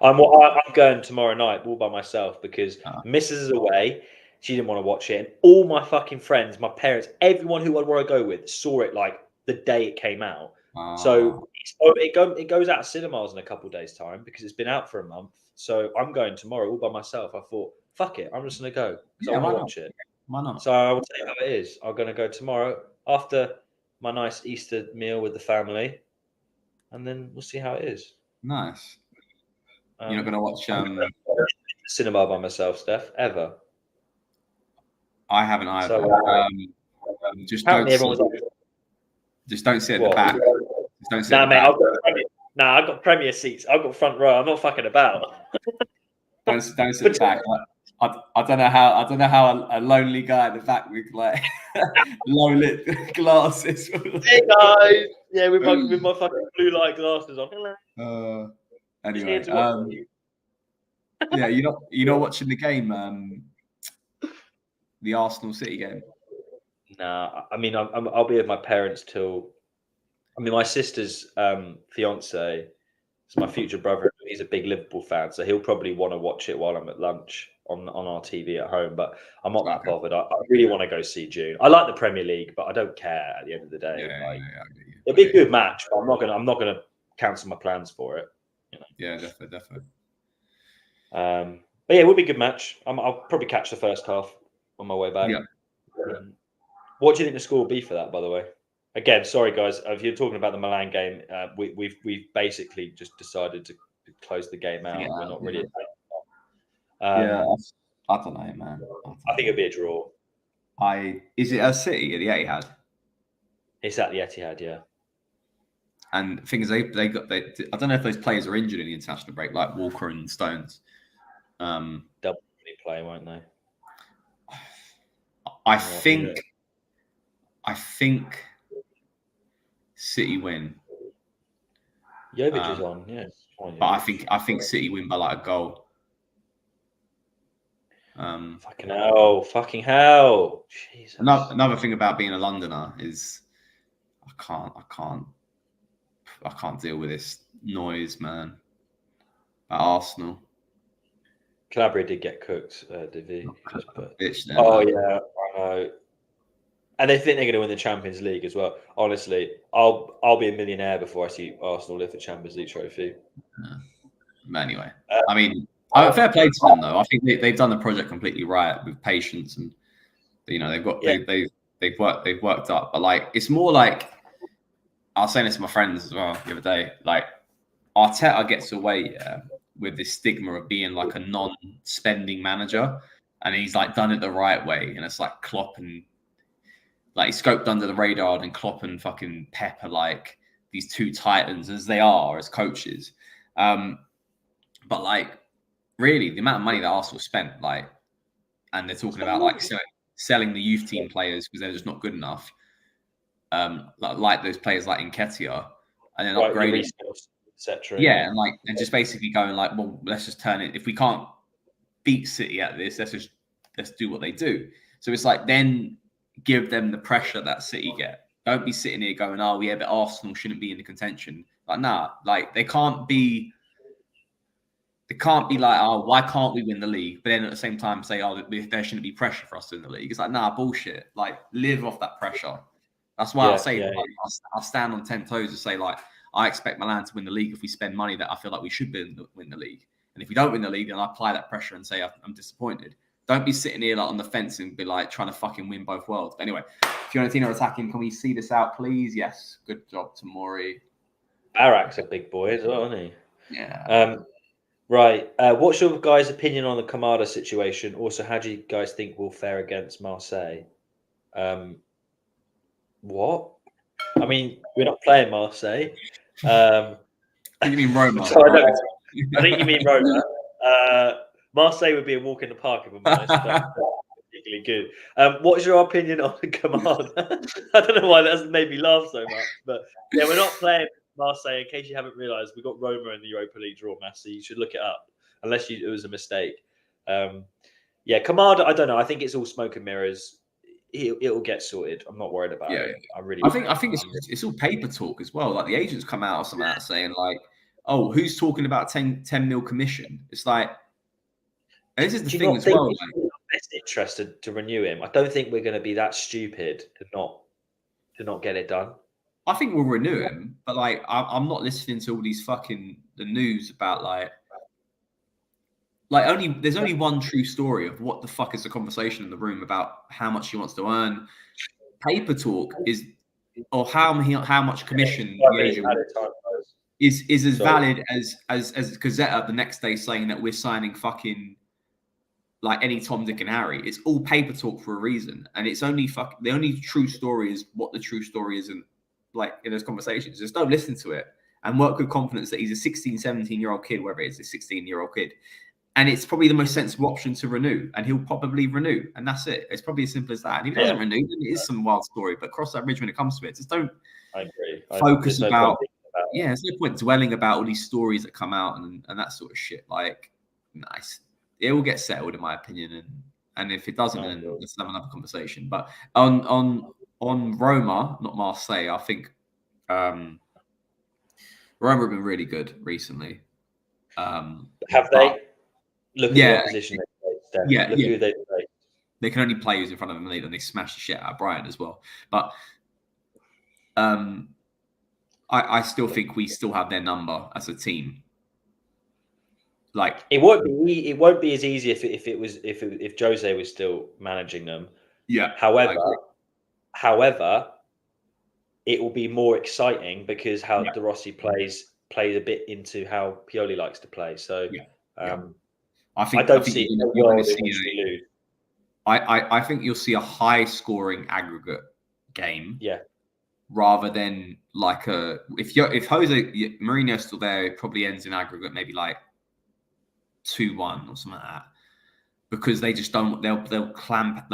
going tomorrow night all by myself because Mrs. is away. She didn't want to watch it. And all my fucking friends, my parents, everyone who I want to go with saw it like the day it came out. So it goes out of cinemas in a couple of days' time because it's been out for a month. So I'm going tomorrow all by myself. I thought, fuck it, I'm just going to go because I want to watch it. Why not? So I will tell you how it is. I'm going to go tomorrow after my nice Easter meal with the family, and then we'll see how it is. Nice. You're not going to watch cinema by myself, Steph, ever? I haven't either. So, just don't sit at the back. Just don't sit at the back. I've got premier seats. I've got front row. I'm not fucking about. don't sit at the back. I don't know how a lonely guy at the back with like low lit glasses. Hey guys, yeah, with my fucking blue light glasses on. Hello. Anyway, yeah, you're not watching the game, the Arsenal City game. Nah, I mean, I'll be with my parents till. I mean, my sister's fiance, so my future brother, he's a big Liverpool fan, so he'll probably want to watch it while I'm at lunch on our TV at home. But I'm not that bothered. I really want to go see June. I like the Premier League, but I don't care at the end of the day. It'll be a good match, but I'm not gonna cancel my plans for it. You know? Yeah, definitely. But yeah, it will be a good match. I'll probably catch the first half on my way back. Yeah. What do you think the score will be for that, by the way? Again, sorry guys, if you're talking about the Milan game, we've basically just decided to close the game out. We're not really. I don't know, man. I think it'll be a draw. Is it a City at the Etihad? It's at the Etihad, yeah. And the thing is, they I don't know if those players are injured in the international break, like Walker and Stones. They'll probably play, won't they? I think City win. Jovic is on, yeah. But I think City win by like a goal. Fucking hell. Jesus. Another thing about being a Londoner is I can't deal with this noise, man. At Arsenal. Calabria did get cooked, did he? Yeah, I know. And they think they're going to win the Champions League as well. Honestly, I'll be a millionaire before I see Arsenal lift the Champions League trophy. Anyway, I mean, fair play to them though. I think they've done the project completely right with patience, and they've got they've worked up. But like, it's more like, I was saying this to my friends as well the other day. Like, Arteta gets away with this stigma of being like a non-spending manager, and he's like done it the right way. And it's like Klopp and like he's scoped under the radar, and Klopp and fucking Pep are like these two titans as they are as coaches. But like, really, the amount of money that Arsenal spent, like, and they're talking about like selling the youth team players because they're just not good enough. Like those players like Nketiah, and then upgrading, etc. Yeah, and just basically going like, well, let's just turn it. If we can't beat City at this, let's do what they do. So it's like, then give them the pressure that City get. Don't be sitting here going, oh yeah, but Arsenal shouldn't be in the contention. Like, nah, like they can't be like, oh, why can't we win the league? But then at the same time say, oh, there shouldn't be pressure for us to win the league. It's like, nah, bullshit. Like, live off that pressure. That's why I'll say, I'll stand on 10 toes and say, like, I expect Milan to win the league if we spend money that I feel like we should win the league. And if we don't win the league, then I apply that pressure and say I'm disappointed. Don't be sitting here like on the fence and be like trying to fucking win both worlds. But anyway, Fiorentina are attacking. Can we see this out, please? Yes. Good job to Mori. Barak's a big boy as well, isn't he? Yeah. Right. What's your guys' opinion on the Kamada situation? Also, how do you guys think we'll fare against Marseille? What? I mean, we're not playing Marseille. You mean Roma? I think you mean Roma. Marseille would be a walk in the park if I'm honest. Particularly good. What's your opinion on the Kamada? I don't know why that's made me laugh so much, but yeah, we're not playing Marseille. In case you haven't realised, we got Roma in the Europa League draw, Massey. You should look it up, unless it was a mistake. Yeah, Kamada. I don't know. I think it's all smoke and mirrors. It'll get sorted. I'm not worried about it. I think it's all paper talk as well. Like the agents come out or something like that saying like, "Oh, who's talking about 10 mil commission?" It's like, this is the thing as well. Like, best interested to renew him. I don't think we're going to be that stupid to not get it done. I think we'll renew him, but like, I'm not listening to all these fucking the news about there's only one true story of what the fuck is the conversation in the room about how much he wants to earn. Paper talk is, or how much commission the agent is as valid as Scudetto the next day saying that we're signing fucking like any Tom, Dick, and Harry. It's all paper talk for a reason, and it's only the only true story is what the true story is, and like in those conversations, just don't listen to it and work with confidence that he's a 16, 17-year-old kid, whether it's a 16-year-old kid. And it's probably the most sensible option to renew, and he'll probably renew, and that's it. It's probably as simple as that. And if he doesn't renew, then it is some wild story. But cross that bridge when it comes to it. Just don't focus about. Yeah, there's no point dwelling about all these stories that come out and that sort of shit. Like, nice, it will get settled, in my opinion. And if it doesn't, then let's have another conversation. But on Roma, not Marseille, I think Roma have been really good recently. Have they? Look at what position they play. Who they play. They can only play who's in front of them, and they smash the shit out of Brian as well. But I still think we still have their number as a team. Like, it won't be as easy if Jose was still managing them. Yeah. However, it will be more exciting because how De Rossi plays a bit into how Pioli likes to play. So I think you'll see a high scoring aggregate game. Yeah. Rather than like if Jose Mourinho's still there, it probably ends in aggregate maybe like 2-1 or something like that. Because they just don't they'll clamp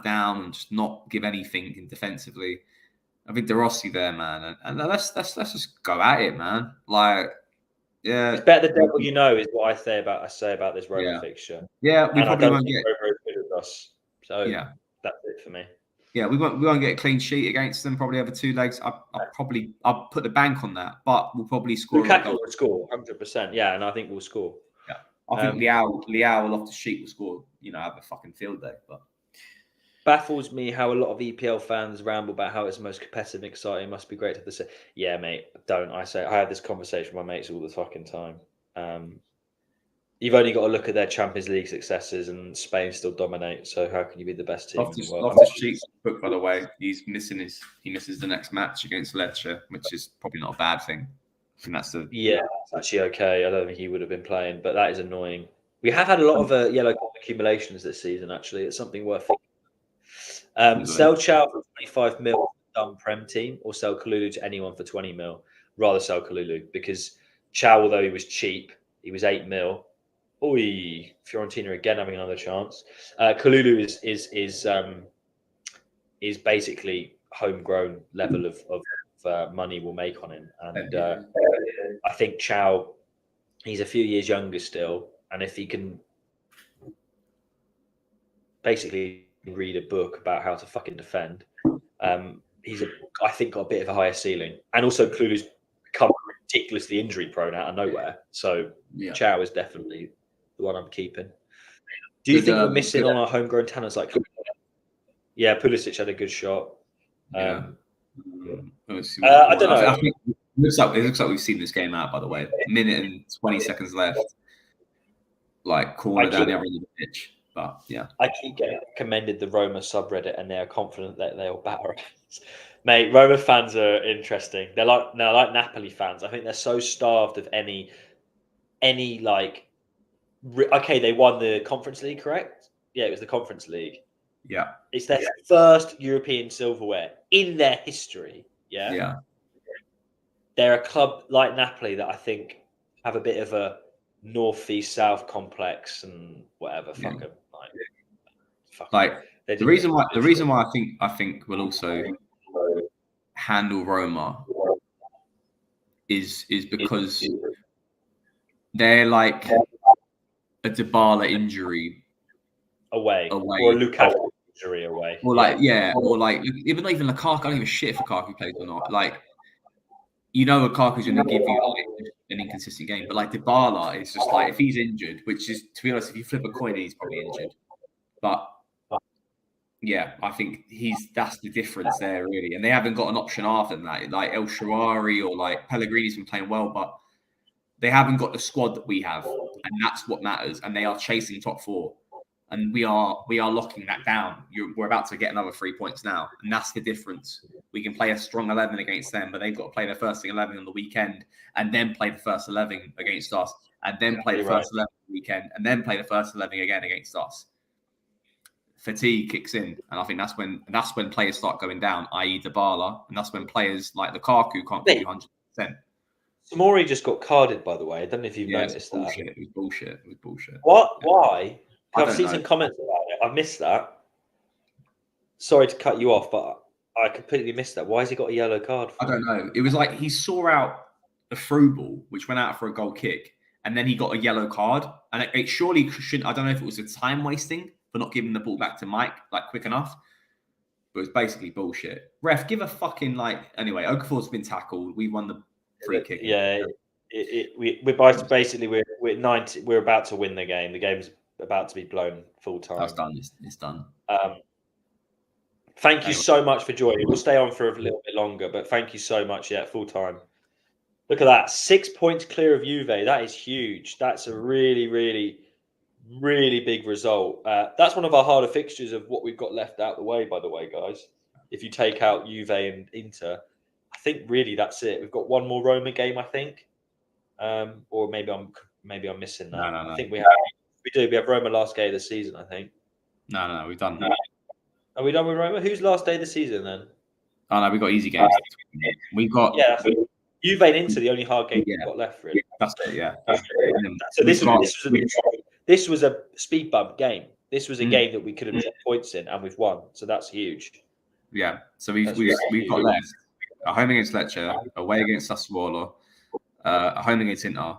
down and just not give anything defensively. I think De Rossi there, man, and let's just go at it, man. Like, yeah, it's better the devil you know is what I say about this Roma fixture. Yeah, we probably won't get good with us. So yeah, that's it for me. Yeah, we won't get a clean sheet against them. Probably over 2 legs. I'll put the bank on that, but we'll probably score. Lukaku will score 100%. Yeah, and I think we'll score. Yeah, I think Leao off the sheet will score. Have a fucking field day, but. Baffles me how a lot of EPL fans ramble about how it's the most competitive and exciting. Must be great to have this. Yeah, mate. Don't. I have this conversation with my mates all the fucking time. you've only got to look at their Champions League successes, and Spain still dominate. So how can you be the best team in the world? Loftus-Cheek's book, by the way, he misses the next match against Lecce, which is probably not a bad thing. I think that's the it's actually okay. I don't think he would have been playing, but that is annoying. We have had a lot of yellow card accumulations this season. Actually, it's something worth. Sell Chow for 25 mil dumb Prem team, or sell Kalulu to anyone for 20 mil. Rather sell Kalulu because Chow, although he was cheap, he was 8 mil. Oi, Fiorentina again having another chance. Kalulu is basically homegrown level of money we'll make on him, and I think Chow, he's a few years younger still, and if he can basically read a book about how to fucking defend, he's I think got a bit of a higher ceiling, and also Kalulu's become ridiculously injury prone out of nowhere. So Chow is definitely the one I'm keeping. Do you think we're missing on our homegrown talents like? Yeah, Pulisic had a good shot. I don't know. I think it looks like we've seen this game out. By the way, minute and 20 seconds left. Like corner down the other end of the pitch. But yeah, I keep getting commended the Roma subreddit, and they're confident that they'll batter us. Mate, Roma fans are interesting. They're like Napoli fans. I think they're so starved of any like. Okay, they won the Conference League, correct? Yeah, it was the Conference League. Yeah, it's their first European silverware in their history. Yeah. They're a club like Napoli that I think have a bit of a north-east-south complex and whatever. Fuck them. The reason why I think we'll also handle Roma is because they're like a Dybala injury away. Or a Lukaku injury away, or even not even Lukaku. I don't give a shit if Lukaku plays or not. Like, Lukaku's going to give you like an inconsistent game, but like Dybala is just like, if he's injured, which is, to be honest, if you flip a coin, he's probably injured. But yeah, I think that's the difference there, really. And they haven't got an option after that. Like El Shaarawy or like Pellegrini's been playing well, but they haven't got the squad that we have, and that's what matters. And they are chasing top four, and we are locking that down. We're about to get another 3 points now, and that's the difference. We can play a strong 11 against them, but they've got to play their first 11 on the weekend, and then play the first 11 against us, and then play the first 11 on the weekend, and then play the first 11 again against us. Fatigue kicks in, and I think that's when players start going down, i.e. Dybala, and that's when players like Lukaku can't give you 100%. Tomori just got carded, by the way. I don't know if you've noticed that. It was bullshit. What? Yeah. Why? I've seen some comments about it. I missed that. Sorry to cut you off, but I completely missed that. Why has he got a yellow card? I don't know. It was like he saw out a through ball, which went out for a goal kick, and then he got a yellow card. And it surely shouldn't. I don't know if it was a time wasting for not giving the ball back to Mike like quick enough. But it's basically bullshit. Ref, give a fucking anyway. Okafor's been tackled. We won the free kick. Yeah, we're 90. We're about to win the game. The game's about to be blown full time. That's done. It's done. Thank you so much for joining. We'll stay on for a little bit longer, but thank you so much. Yeah, full time. Look at that, 6 points clear of Juve. That is huge. That's a really, really, really big result. That's one of our harder fixtures of what we've got left out the way. By the way, guys, if you take out Juve and Inter, I think really that's it. We've got one more Roma game, I think, or maybe I'm missing that. No. I think we do. We have Roma last game of the season, I think. No, we've done. Are we done with Roma? Who's last day of the season then? Oh no, we've got easy games. We've got Juve and Inter, the only hard game we've got left, really. That's it. Yeah. So this was a speed bump game. This was a game that we could have dropped points in, and we've won. So that's huge. Yeah. So we've got left a home against Lecce, away against Sassuolo, a home against Inter,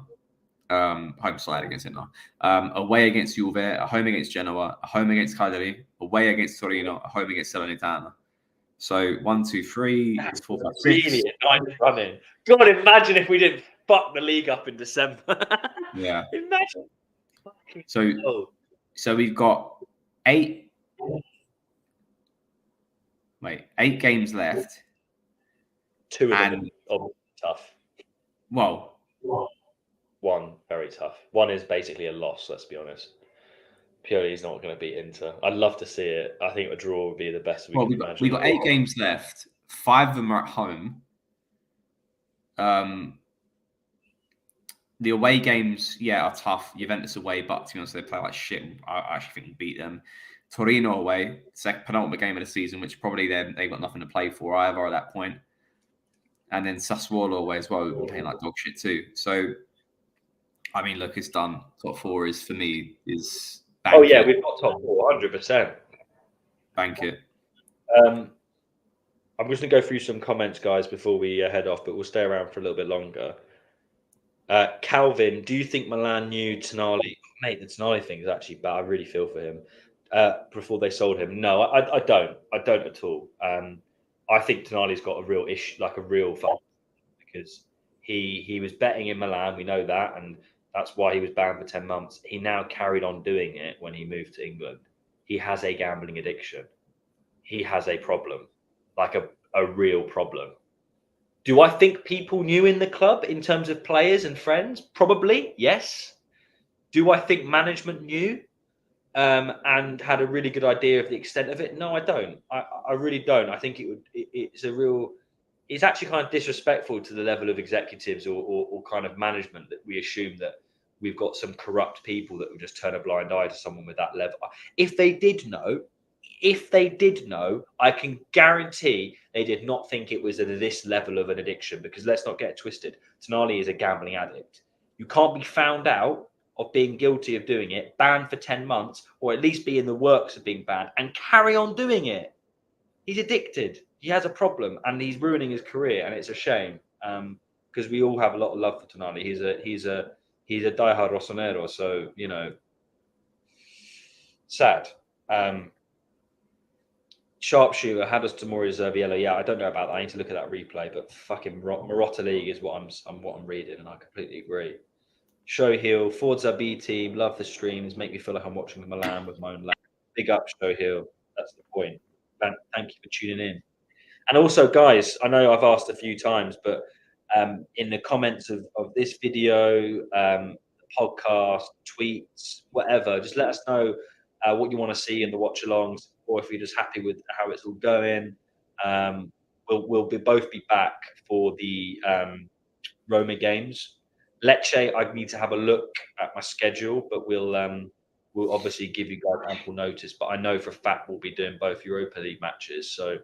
home slide against Inter, away against Juve, a home against Genoa, a home against Cagliari, away against Torino, a home against Salernitana. So 1, 2, 3, 4, 5, 6. Really nice running. God, imagine if we didn't fuck the league up in December. Yeah. Imagine. So we've got 8 games2 of them are tough. Well, one very tough. One is basically a loss. Let's be honest. Pioli is not going to beat Inter. I'd love to see it. I think a draw would be the best we can imagine. We've got 8 games left. 5 of them are at home. The away games, are tough. Juventus away, but to be honest, they play like shit. I actually think we beat them. Torino away, second penultimate game of the season, which probably they've got nothing to play for either at that point. And then Sassuolo away as well, we've been playing like dog shit too. So, I mean, look, it's done. Top 4 is, for me, is... Oh, yeah, we've got top 4, 100%. Bank it. I'm just going to go through some comments, guys, before we head off, but we'll stay around for a little bit longer. Calvin, do you think Milan knew Tonali? Mate, the Tonali thing is actually bad. I really feel for him. Before they sold him, no, I don't. I don't at all. I think Tonali's got a real issue, like a real fun, because he was betting in Milan. We know that, and that's why he was banned for 10 months. He now carried on doing it when he moved to England. He has a gambling addiction. He has a problem, like a real problem. Do I think people knew in the club in terms of players and friends? Probably, yes. Do I think management knew and had a really good idea of the extent of it? No, I don't. I really don't. I think it's actually kind of disrespectful to the level of executives or kind of management that we assume that we've got some corrupt people that will just turn a blind eye to someone with that level. If they did know, I can guarantee they did not think it was at this level of an addiction, because let's not get it twisted. Tonali is a gambling addict. You can't be found out of being guilty of doing it, banned for 10 months, or at least be in the works of being banned, and carry on doing it. He's addicted. He has a problem, and he's ruining his career, and it's a shame, because we all have a lot of love for Tonali. He's a diehard Rossonero, so, sad. Sharpshooter, how does Tomori deserve yellow? Yeah, I don't know about that. I need to look at that replay, but fucking Marotta League is what I'm reading, and I completely agree. Show Hill, Forza B team, love the streams, make me feel like I'm watching Milan with my own lap. Big up, Show Hill. That's the point. Thank you for tuning in. And also, guys, I know I've asked a few times, but in the comments of this video, podcast, tweets, whatever, just let us know what you want to see in the watch-alongs, or if you're just happy with how it's all going. We'll both be back for the Roma games. Lecce, I need to have a look at my schedule, but we'll obviously give you guys ample notice. But I know for a fact we'll be doing both Europa League matches, so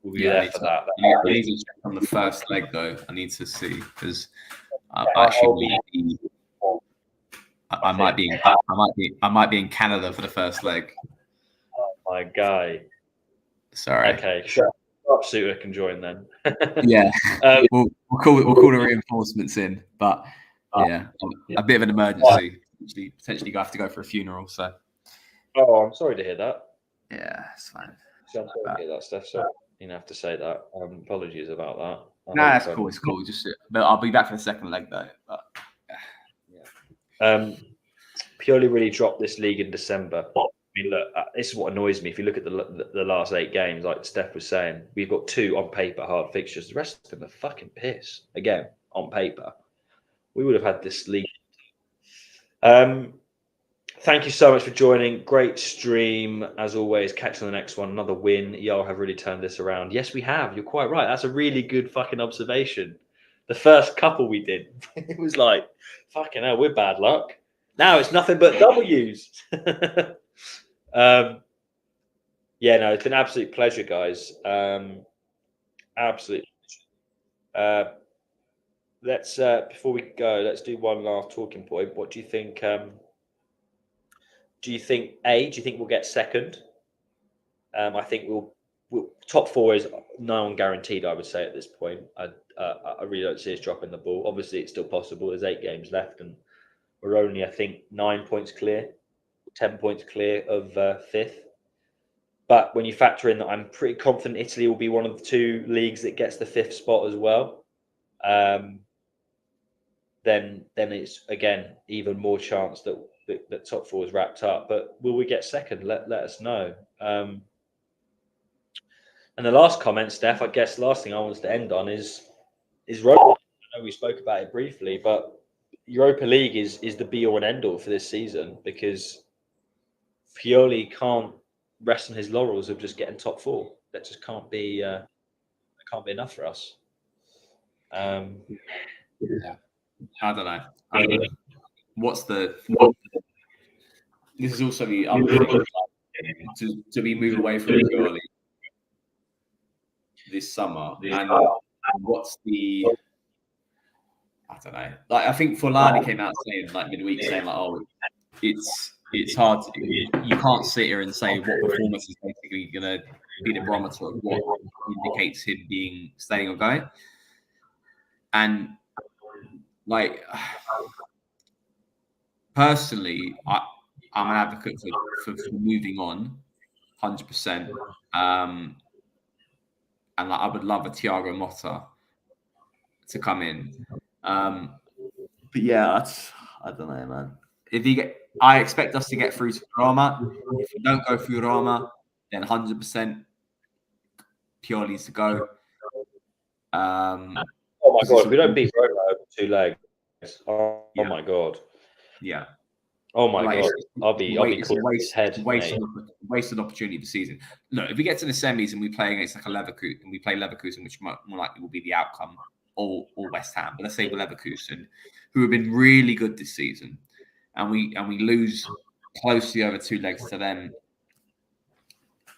we'll be there for that. I need to check on the first leg though. I need to see, because I might be in Canada for the first leg. Oh my guy. Sorry. Okay, sure. Suitor can join then. Yeah, we'll call the reinforcements in, but a bit of an emergency. Potentially, I have to go for a funeral. So. Oh, I'm sorry to hear that. Yeah, it's fine. I'm sorry to hear that, Steph. So you have to say that. Apologies about that. No, that's cool. It's cool. But I'll be back for the second leg though. But Pioli really dropped this league in December. I mean, look, this is what annoys me. If you look at the last 8 games, like Steph was saying, we've got 2 on paper hard fixtures. The rest of them are fucking piss. Again, on paper, we would have had this league. Thank you so much for joining. Great stream as always. Catch you on the next one. Another win. Y'all have really turned this around. Yes, we have. You're quite right. That's a really good fucking observation. The first couple we did, it was like, fucking hell, we're bad luck. Now it's nothing but W's. No, it's been an absolute pleasure, guys. Absolutely. Let's before we go, let's do one last talking point. What do you think? Do you think we'll get second? I think we'll top 4 is non-guaranteed. I would say at this point, I really don't see us dropping the ball. Obviously, it's still possible. There's 8 games left, and we're only, I think, 9 points clear, 10 points clear of 5th. But when you factor in that, I'm pretty confident Italy will be one of the 2 leagues that gets the 5th spot as well. Then it's again even more chance that top 4 is wrapped up. But will we get second? Let us know. And the last comment, Steph, I guess the last thing I want us to end on is Roma. I know we spoke about it briefly, but Europa League is the be all and end all for this season, because Pioli can't rest on his laurels of just getting top 4. That just can't be enough for us. Yeah, I don't know. I mean, this is also the other thing, to be moved away from Pioli this summer, and what's the, I don't know. Like, I think Forlani came out saying, like, midweek, saying, like, oh, it's hard. You can't sit here and say what performance is basically going to be the barometer of what indicates him being staying or going. And, like, personally, I'm an advocate for moving on, 100%. And, like, I would love a Thiago Motta to come in. But yeah, I don't know, man. I expect us to get through to Roma. If we don't go through Roma, then 100% Pioli's to go. Oh my god! If we don't beat Roma over 2 legs, oh my god! Yeah. Oh my god! I'll be wasted opportunity this season. Look, if we get to the semis and we play against like a Leverkusen, and we play Leverkusen, which more likely will be the outcome, or West Ham, but let's say Leverkusen, who have been really good this season, and we lose closely over 2 legs to them,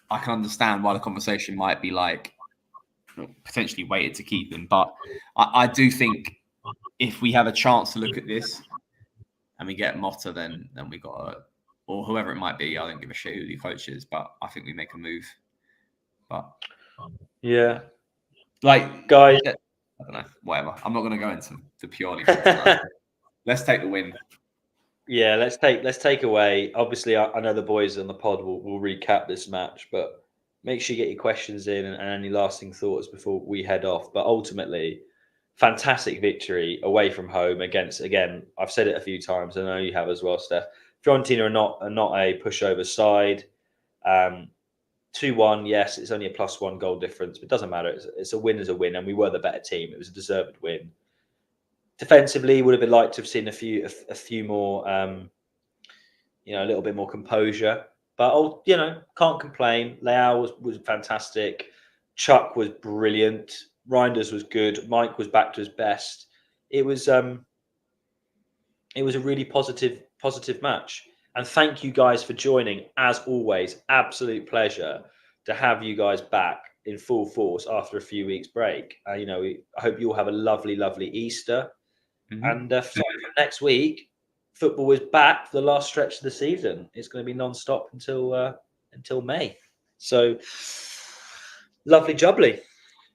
I can understand why the conversation might be like potentially weighted to keep them. But I do think if we have a chance to look at this and we get Motta, then we got or whoever it might be. I don't give a shit who the coach is, but I think we make a move. But yeah, like, guys, I don't know, whatever. I'm not going to go into the purely. Let's take the win. Yeah, let's take away. Obviously, I know the boys on the pod will recap this match, but make sure you get your questions in and any lasting thoughts before we head off. But ultimately, fantastic victory away from home against, again, I've said it a few times, I know you have as well, Steph. Fiorentina are not a pushover side. 2-1, yes, it's only a +1 goal difference, but it doesn't matter. It's a win as a win, and we were the better team. It was a deserved win. Defensively, would have been like to have seen a few more, a little bit more composure. But can't complain. Leao was fantastic. Chuck was brilliant. Reinders was good. Mike was back to his best. It was a really positive match. And thank you guys for joining. As always, absolute pleasure to have you guys back in full force after a few weeks break. I hope you all have a lovely, lovely Easter. Mm-hmm. And next week, football is back for the last stretch of the season. It's going to be non-stop until May. So lovely jubbly.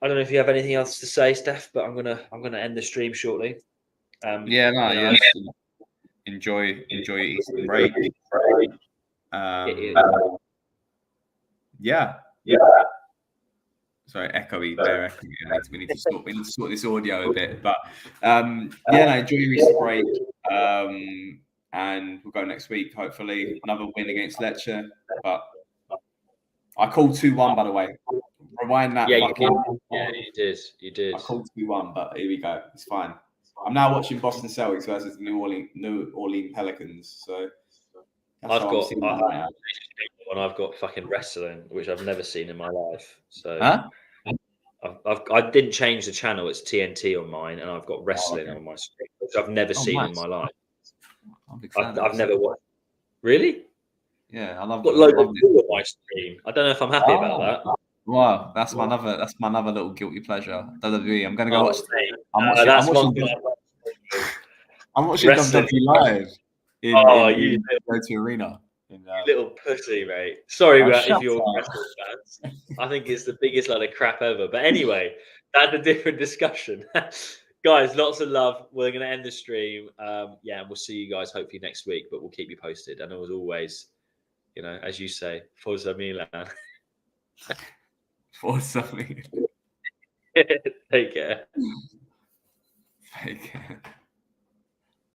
I don't know if you have anything else to say, Steph, but I'm gonna end the stream shortly. Enjoy Easter break. Yeah. Sorry, echoey there. We need to sort this audio a bit, but enjoy your Easter break. And we'll go next week. Hopefully, another win against Lecce. But I called 2-1, by the way. Rewind that. Yeah, you did. I called 2-1, but here we go. It's fine. I'm now watching Boston Celtics versus the New Orleans Pelicans. So I've got fucking wrestling, which I've never seen in my life. So I didn't change the channel. It's TNT on mine, and I've got wrestling on my screen, which I've never seen in my life. I've never watched. Really? Yeah, I love. Got loads of people on my stream. I don't know if I'm happy about that. Wow, that's my another little guilty pleasure. WWE. I'm gonna go watch. I'm watching WWE live in O2 Arena. You little pussy, mate. Sorry if you're wrestling fans. I think it's the biggest load of crap ever. But anyway, that's a different discussion. Guys, lots of love. We're going to end the stream. And we'll see you guys hopefully next week, but we'll keep you posted. And as always, as you say, Forza Milan. Forza Milan. Take care. Take care.